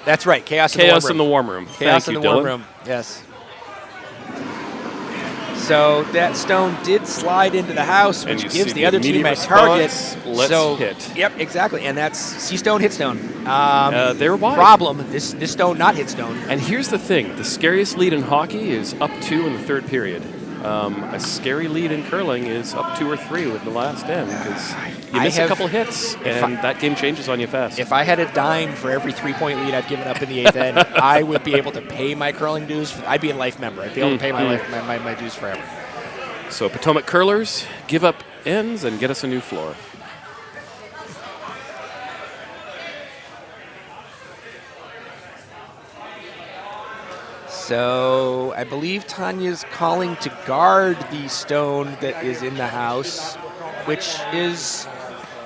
[SPEAKER 1] That's right, Chaos
[SPEAKER 2] in the Warm Room.
[SPEAKER 1] Chaos
[SPEAKER 2] Thank
[SPEAKER 1] in
[SPEAKER 2] you,
[SPEAKER 1] the Warm
[SPEAKER 2] Dylan.
[SPEAKER 1] Room, yes. So that stone did slide into the house,
[SPEAKER 2] And
[SPEAKER 1] which
[SPEAKER 2] you
[SPEAKER 1] gives
[SPEAKER 2] see
[SPEAKER 1] the other team a
[SPEAKER 2] immediate
[SPEAKER 1] target.
[SPEAKER 2] response. Let's
[SPEAKER 1] so,
[SPEAKER 2] hit.
[SPEAKER 1] Yep, exactly, and that's see stone, hit stone.
[SPEAKER 2] They're wide.
[SPEAKER 1] Problem, this stone, not hit stone.
[SPEAKER 2] And here's the thing. The scariest lead in hockey is up 2 in the third period. A scary lead in curling is up 2 or 3 with the last end, because you miss a couple hits, and that game changes on you fast.
[SPEAKER 1] If I had a dime for every 3-point lead I've given up in the 8th end, I would be able to pay my curling dues. I'd be a life member. I'd be able to pay my dues forever.
[SPEAKER 2] So Potomac curlers, give up ends and get us a new floor.
[SPEAKER 1] So I believe Tanya's calling to guard the stone that is in the house, which is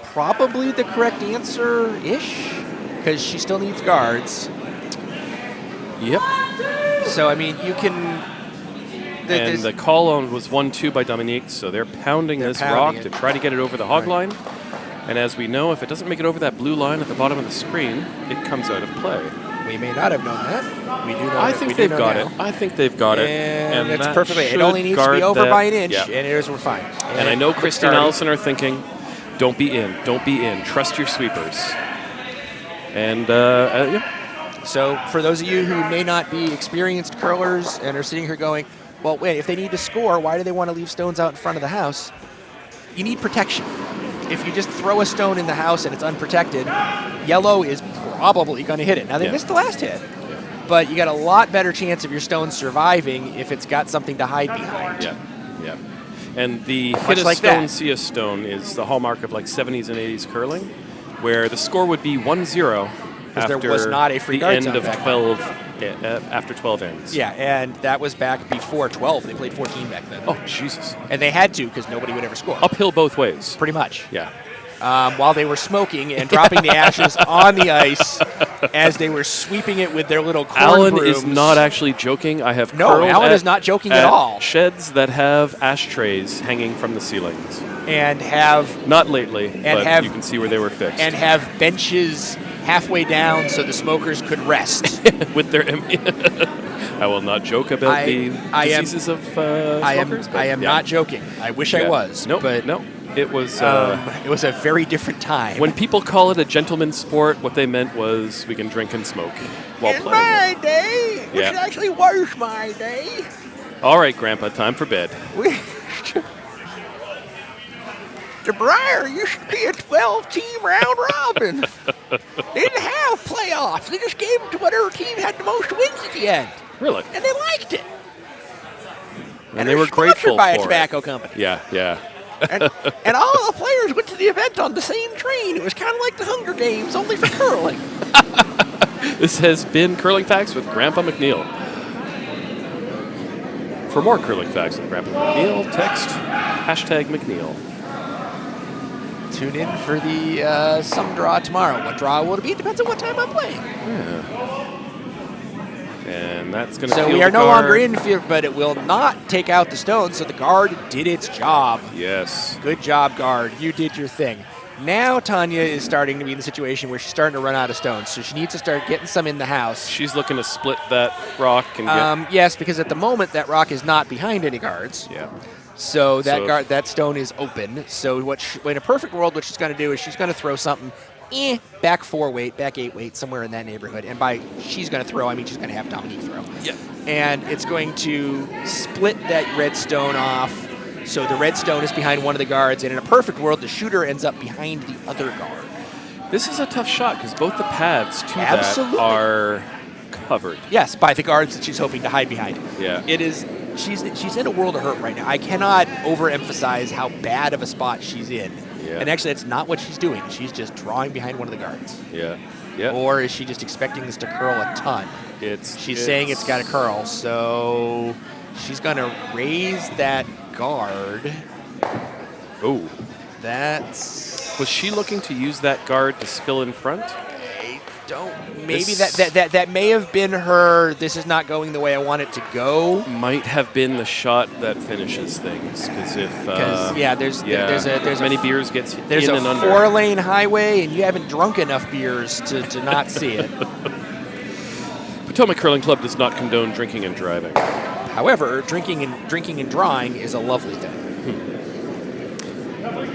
[SPEAKER 1] probably the correct answer-ish, because she still needs guards.
[SPEAKER 2] Yep.
[SPEAKER 1] So, I mean, you can...
[SPEAKER 2] And the call on was 1-2 by Dominique, so they're pounding this rock to try to get it over the hog line. And as we know, if it doesn't make it over that blue line at the bottom of the screen, it comes out of play.
[SPEAKER 1] We may not have known that. We do know.
[SPEAKER 2] I think they've got it. I think they've got it.
[SPEAKER 1] And it's
[SPEAKER 2] that
[SPEAKER 1] perfectly. It
[SPEAKER 2] should
[SPEAKER 1] only needs to
[SPEAKER 2] guard
[SPEAKER 1] be over
[SPEAKER 2] that.
[SPEAKER 1] by an inch,
[SPEAKER 2] Yeah.
[SPEAKER 1] and it is, we're fine.
[SPEAKER 2] And I know Christy and Allison are thinking, don't be in, don't be in. Trust your sweepers. And, yeah.
[SPEAKER 1] So for those of you who may not be experienced curlers and are sitting here going, well, wait, if they need to score, why do they want to leave stones out in front of the house? You need protection. If you just throw a stone in the house and it's unprotected, yellow is probably going to hit it. Now, they missed the last hit, but you got a lot better chance of your stone surviving if it's got something to hide behind.
[SPEAKER 2] Yeah, yeah. And the hit a stone, see a stone is the hallmark of like 70s and 80s curling, where the score would be 1-0 after
[SPEAKER 1] there was not a free
[SPEAKER 2] the
[SPEAKER 1] guard
[SPEAKER 2] end
[SPEAKER 1] zone
[SPEAKER 2] of
[SPEAKER 1] back
[SPEAKER 2] 12, after 12 ends.
[SPEAKER 1] Yeah, and that was back before 12. They played 14 back then.
[SPEAKER 2] Oh, Jesus.
[SPEAKER 1] And they had to because nobody would ever score.
[SPEAKER 2] Uphill both ways.
[SPEAKER 1] Pretty much.
[SPEAKER 2] Yeah.
[SPEAKER 1] While they were smoking and dropping the ashes on the ice as they were sweeping it with their little corn
[SPEAKER 2] Alan
[SPEAKER 1] brooms.
[SPEAKER 2] is not actually joking. I have
[SPEAKER 1] No,
[SPEAKER 2] curled
[SPEAKER 1] Alan is not joking at all.
[SPEAKER 2] Sheds that have ashtrays hanging from the ceilings.
[SPEAKER 1] And have...
[SPEAKER 2] Not lately, but
[SPEAKER 1] have,
[SPEAKER 2] you can see where they were fixed.
[SPEAKER 1] And have benches halfway down so the smokers could rest.
[SPEAKER 2] With their... I will not joke about the diseases of smokers.
[SPEAKER 1] I am not joking. I wish I was.
[SPEAKER 2] Nope,
[SPEAKER 1] but
[SPEAKER 2] no. It was
[SPEAKER 1] a very different time.
[SPEAKER 2] When people call it a gentleman's sport, what they meant was we can drink and smoke while
[SPEAKER 1] In
[SPEAKER 2] playing.
[SPEAKER 1] my day, which actually was my day.
[SPEAKER 2] All right, Grandpa, time for bed.
[SPEAKER 1] The Briar used to be a 12-team round robin. They didn't have playoffs. They just gave them to whatever team had the most wins at the end.
[SPEAKER 2] Really?
[SPEAKER 1] And they liked it.
[SPEAKER 2] And they were grateful
[SPEAKER 1] by a
[SPEAKER 2] for
[SPEAKER 1] tobacco
[SPEAKER 2] it.
[SPEAKER 1] company.
[SPEAKER 2] Yeah, yeah.
[SPEAKER 1] And all the players went to the event on the same train. It was kind of like the Hunger Games, only for curling.
[SPEAKER 2] This has been Curling Facts with Grandpa McNeil. For more Curling Facts with Grandpa McNeil, text #McNeil.
[SPEAKER 1] Tune in for the some draw tomorrow. What draw will it be? Depends on what time I'm playing.
[SPEAKER 2] Yeah. And that's going to
[SPEAKER 1] So we are no longer in field, but it will not take out the stone, so the guard did its job.
[SPEAKER 2] Yes.
[SPEAKER 1] Good job, guard. You did your thing. Now Tanya is starting to be in the situation where she's starting to run out of stones, so she needs to start getting some in the house.
[SPEAKER 2] She's looking to split that rock and get...
[SPEAKER 1] Yes, because at the moment that rock is not behind any guards.
[SPEAKER 2] Yeah.
[SPEAKER 1] So that stone is open. So in a perfect world, what she's going to do is she's going to throw something back 4 weight, back 8 weight, somewhere in that neighborhood. And by she's going to throw, I mean she's going to have Dominique throw.
[SPEAKER 2] Yeah.
[SPEAKER 1] And it's going to split that red stone off. So the red stone is behind one of the guards. And in a perfect world, the shooter ends up behind the other guard.
[SPEAKER 2] This is a tough shot because both the paths to
[SPEAKER 1] Absolutely.
[SPEAKER 2] that are covered.
[SPEAKER 1] Yes, by the guards that she's hoping to hide behind.
[SPEAKER 2] Yeah.
[SPEAKER 1] It is. She's in a world of hurt right now. I cannot overemphasize how bad of a spot she's in.
[SPEAKER 2] Yeah.
[SPEAKER 1] And actually, that's not what she's doing. She's drawing behind one of the guards.
[SPEAKER 2] Yeah. Yeah.
[SPEAKER 1] Or is she just expecting this to curl a ton? She's saying it's got to curl, so she's going to raise that guard.
[SPEAKER 2] Oh.
[SPEAKER 1] That's...
[SPEAKER 2] Was she looking to use that guard to spill in front?
[SPEAKER 1] Maybe that may have been her. This is not going the way I want it to go.
[SPEAKER 2] Might have been the shot that finishes things because if
[SPEAKER 1] there's
[SPEAKER 2] many beers gets
[SPEAKER 1] there's
[SPEAKER 2] in
[SPEAKER 1] a
[SPEAKER 2] and under.
[SPEAKER 1] 4-lane highway and you haven't drunk enough beers to not see it.
[SPEAKER 2] Potomac Curling Club does not condone drinking and driving.
[SPEAKER 1] However, drinking and drawing is a lovely thing.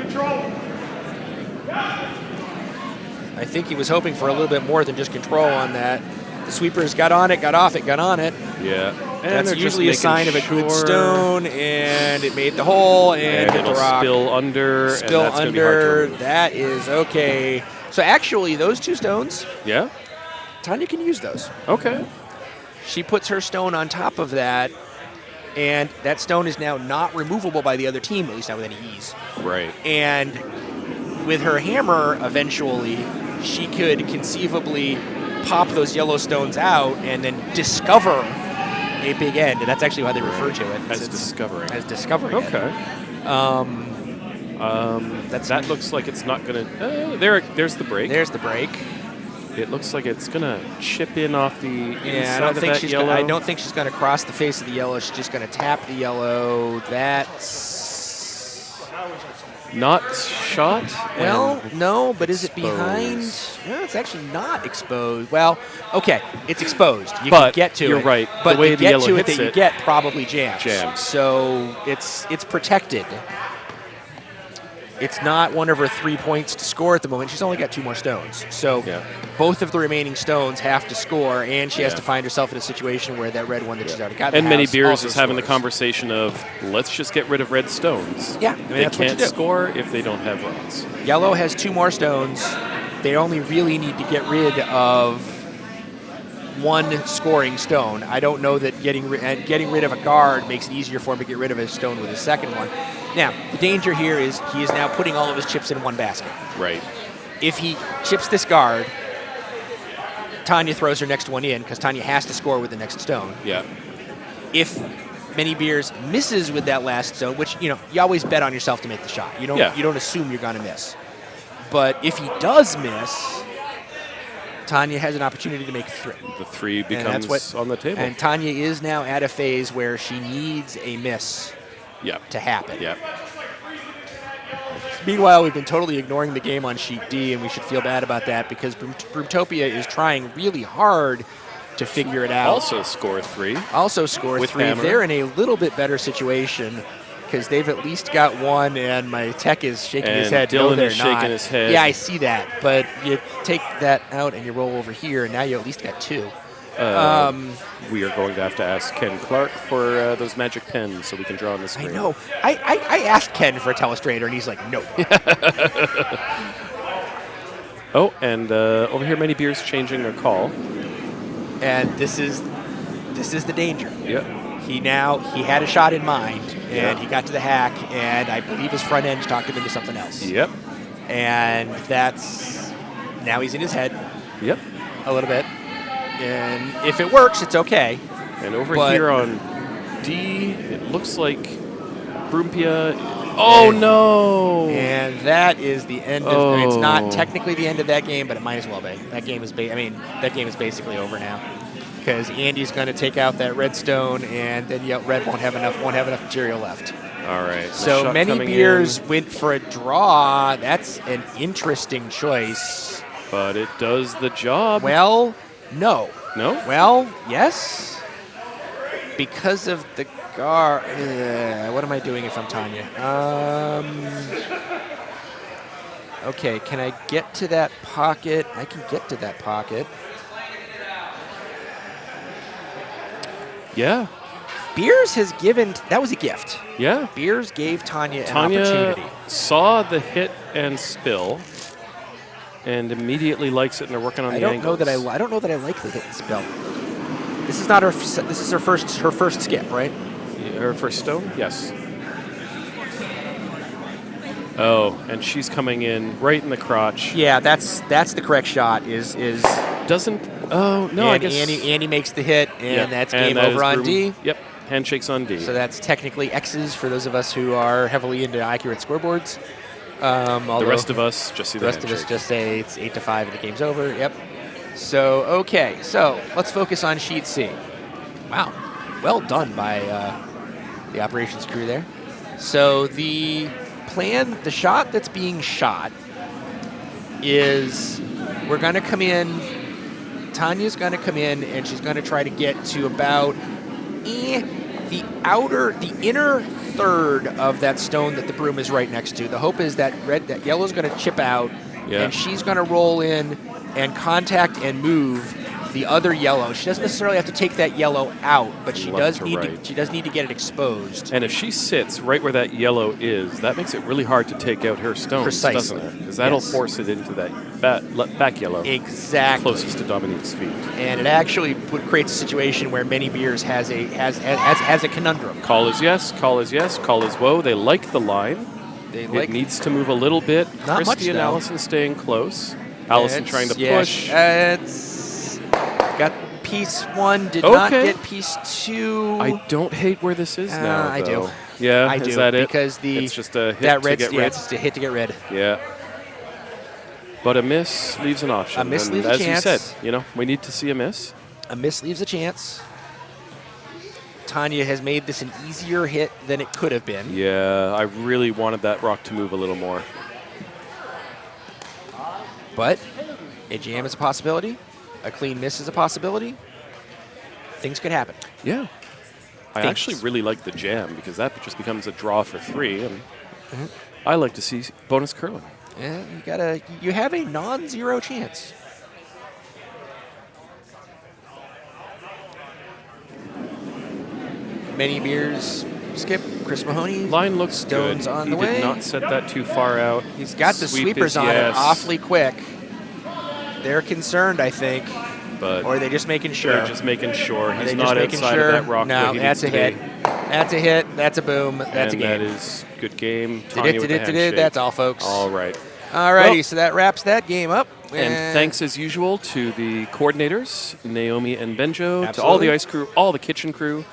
[SPEAKER 3] Control.
[SPEAKER 1] I think he was hoping for a little bit more than just control on that. The sweepers got on it, got off it, got on it.
[SPEAKER 2] Yeah.
[SPEAKER 1] And that's usually a sign of a good stone, and it made the hole, and hit the rock.
[SPEAKER 2] Spill under.
[SPEAKER 1] Spill
[SPEAKER 2] and that's
[SPEAKER 1] under.
[SPEAKER 2] Be hard to
[SPEAKER 1] that is okay. So actually, those 2 stones,
[SPEAKER 2] yeah,
[SPEAKER 1] Tanya can use those.
[SPEAKER 2] Okay.
[SPEAKER 1] She puts her stone on top of that, and that stone is now not removable by the other team, at least not with any ease.
[SPEAKER 2] Right.
[SPEAKER 1] And with her hammer, eventually, she could conceivably pop those yellow stones out and then discover a big end. And that's actually how they refer to it.
[SPEAKER 2] As discovering.
[SPEAKER 1] As discovering.
[SPEAKER 2] Okay. That looks like it's not going to... there's the break.
[SPEAKER 1] There's the break.
[SPEAKER 2] It looks like it's going to chip in off the inside of that yellow.
[SPEAKER 1] I don't think she's going to cross the face of the yellow. She's just going to tap the yellow. That's...
[SPEAKER 2] Not shot?
[SPEAKER 1] Well, no, but is it behind? No, it's actually not exposed. Well, okay, it's exposed. You can get to it.
[SPEAKER 2] You're right.
[SPEAKER 1] But
[SPEAKER 2] the way
[SPEAKER 1] the
[SPEAKER 2] the
[SPEAKER 1] get
[SPEAKER 2] yellow
[SPEAKER 1] to it
[SPEAKER 2] hits
[SPEAKER 1] that you get probably jams. So it's protected. It's not one of her 3 points to score at the moment. She's only got 2 more stones. So both of the remaining stones have to score, and she has to find herself in a situation where that red one that she's already got in the
[SPEAKER 2] And Many
[SPEAKER 1] house
[SPEAKER 2] Beers
[SPEAKER 1] also
[SPEAKER 2] is having the
[SPEAKER 1] scores.
[SPEAKER 2] conversthat's of, let's just get rid of red stones.
[SPEAKER 1] Yeah, I mean,
[SPEAKER 2] they
[SPEAKER 1] that's what you
[SPEAKER 2] can't
[SPEAKER 1] do.
[SPEAKER 2] score if they don't have rods.
[SPEAKER 1] Yellow has 2 more stones. They only really need to get rid of 1 scoring stone. I don't know that getting rid of a guard makes it easier for him to get rid of his stone with his second one. Now, the danger here is he is now putting all of his chips in one basket.
[SPEAKER 2] Right.
[SPEAKER 1] If he chips this guard, Tanya throws her next one in because Tanya has to score with the next stone.
[SPEAKER 2] Yeah.
[SPEAKER 1] If Many Beers misses with that last stone, which, you always bet on yourself to make the shot. You don't assume you're going to miss. But if he does miss, Tanya has an opportunity to make 3.
[SPEAKER 2] The 3 becomes on the table.
[SPEAKER 1] And Tanya is now at a phase where she needs a miss to happen.
[SPEAKER 2] Yep.
[SPEAKER 1] Meanwhile, we've been totally ignoring the game on Sheet D, and we should feel bad about that because Broomtopia is trying really hard to figure it out.
[SPEAKER 2] Also score 3.
[SPEAKER 1] With 3.
[SPEAKER 2] Hammer.
[SPEAKER 1] They're in a little bit better situation because they've at least got 1, and my tech is shaking his head.
[SPEAKER 2] Dylan
[SPEAKER 1] No, they're
[SPEAKER 2] is
[SPEAKER 1] not.
[SPEAKER 2] shaking his head.
[SPEAKER 1] Yeah, I see that. But you take that out and you roll over here, and now you at least got 2.
[SPEAKER 2] We are going to have to ask Ken Clark for those magic pens so we can draw on the screen.
[SPEAKER 1] I know. I asked Ken for a telestrator, and he's like, nope.
[SPEAKER 2] Oh, and over here, Many Beers changing their call.
[SPEAKER 1] And this is the danger.
[SPEAKER 2] Yep.
[SPEAKER 1] he had a shot in mind, and he got to the hack, and I believe his front end talked him into something else.
[SPEAKER 2] Yep.
[SPEAKER 1] And now he's in his head.
[SPEAKER 2] Yep.
[SPEAKER 1] A little bit. And if it works, it's okay.
[SPEAKER 2] And over here on D, it looks like Brumpia. Oh, no!
[SPEAKER 1] And that is the end of it's not technically the end of that game, but it might as well be. That game is basically over now. Because Andy's going to take out that redstone, and then red won't have enough material left.
[SPEAKER 2] All right.
[SPEAKER 1] So many beers went for a draw. That's an interesting choice.
[SPEAKER 2] But it does the job.
[SPEAKER 1] Well, no.
[SPEAKER 2] No?
[SPEAKER 1] Well, yes. Because of the guard. What am I doing if I'm Tanya? Okay, can I get to that pocket? I can get to that pocket.
[SPEAKER 2] Yeah.
[SPEAKER 1] Beers has given. That was a gift.
[SPEAKER 2] Yeah.
[SPEAKER 1] Beers gave Tanya an opportunity.
[SPEAKER 2] Saw the hit and spill, and immediately likes it, and they're working on the angles.
[SPEAKER 1] I don't know that I like the hit and spill. This is not her. This is her first skip, right?
[SPEAKER 2] Yeah, her first stone. Yes. Oh, and she's coming in right in the crotch.
[SPEAKER 1] Yeah, that's the correct shot.
[SPEAKER 2] Doesn't. Oh no, I guess
[SPEAKER 1] Andy makes the hit, and that's game over on D.
[SPEAKER 2] Yep, handshakes on D.
[SPEAKER 1] So that's technically X's for those of us who are heavily into accurate scoreboards.
[SPEAKER 2] The rest of us just see the
[SPEAKER 1] rest of us just say it's 8-5 and the game's over. Yep. So okay, so let's focus on sheet C. Wow, well done by the operations crew there. So the plan, the shot that's being shot is we're going to come in. Tanya's going to come in, and she's going to try to get to about the inner third of that stone that the broom is right next to. The hope is that yellow's going to chip out, and she's going to roll in and contact and move the other yellow. She doesn't necessarily have to take that yellow out, but she does need to get it exposed.
[SPEAKER 2] And if she sits right where that yellow is, that makes it really hard to take out her stones, doesn't it? Because that'll force it into that back yellow.
[SPEAKER 1] Exactly.
[SPEAKER 2] Closest to Dominique's feet.
[SPEAKER 1] And it actually creates a situation where many beers has a conundrum.
[SPEAKER 2] Call is yes, call is yes, call is whoa. They like the line. It needs to move a little bit.
[SPEAKER 1] Not
[SPEAKER 2] Christy
[SPEAKER 1] much,
[SPEAKER 2] and
[SPEAKER 1] though.
[SPEAKER 2] Allison staying close. Allison trying to push.
[SPEAKER 1] It's got piece 1, did not get piece 2.
[SPEAKER 2] I don't hate where this is now,
[SPEAKER 1] I
[SPEAKER 2] though.
[SPEAKER 1] do.
[SPEAKER 2] Yeah,
[SPEAKER 1] I do.
[SPEAKER 2] Is that it?
[SPEAKER 1] Because
[SPEAKER 2] it's just a hit to get red.
[SPEAKER 1] It's just a hit to get red.
[SPEAKER 2] Yeah. But a miss leaves an option.
[SPEAKER 1] A miss leaves a
[SPEAKER 2] as
[SPEAKER 1] chance.
[SPEAKER 2] you said, we need to see a miss.
[SPEAKER 1] A miss leaves a chance. Tanya has made this an easier hit than it could have been.
[SPEAKER 2] Yeah, I really wanted that rock to move a little more.
[SPEAKER 1] But a jam is a possibility. A clean miss is a possibility. Things could happen.
[SPEAKER 2] Yeah. I actually really like the jam because that just becomes a draw for 3. And I like to see bonus curling.
[SPEAKER 1] Yeah, you have a non-zero chance. Many beers skip. Chris Mahoney.
[SPEAKER 2] Line looks
[SPEAKER 1] stones
[SPEAKER 2] good.
[SPEAKER 1] on the way.
[SPEAKER 2] He did not set that too far out.
[SPEAKER 1] He's got the sweepers on it awfully quick. They're concerned, I think. Or are they just making sure?
[SPEAKER 2] They're just making sure. He's not outside of that rock.
[SPEAKER 1] No, that's a hit. That's a hit. That's a boom. That's a game.
[SPEAKER 2] That is good game. Tanya with the handshake.
[SPEAKER 1] That's all, folks.
[SPEAKER 2] All right.
[SPEAKER 1] All righty, so that wraps that game up.
[SPEAKER 2] And thanks, as usual, to the coordinators, Naomi and Benjo,
[SPEAKER 1] Absolutely.
[SPEAKER 2] to all the ice crew, all the kitchen crew,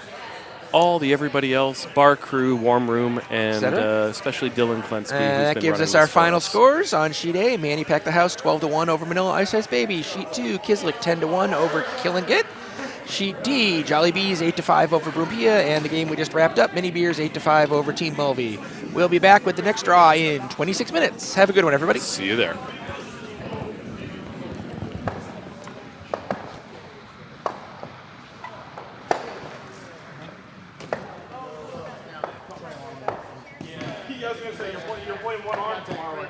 [SPEAKER 2] all the everybody else, bar crew, warm room, and especially Dylan Clensby.
[SPEAKER 1] That gives us our final scores on Sheet A. Manny packed the house 12-1 over Manila Ice Ice Baby. Sheet 2, Kizlyk 10-1 over Kilig. Sheet D, Jolly Bees 8-5 over Brumpia, and the game we just wrapped up, Mini Beers 8-5 over Team Mulvey. We'll be back with the next draw in 26 minutes. Have a good one, everybody.
[SPEAKER 2] See you there.
[SPEAKER 3] I was going to say, you're playing one arm tomorrow.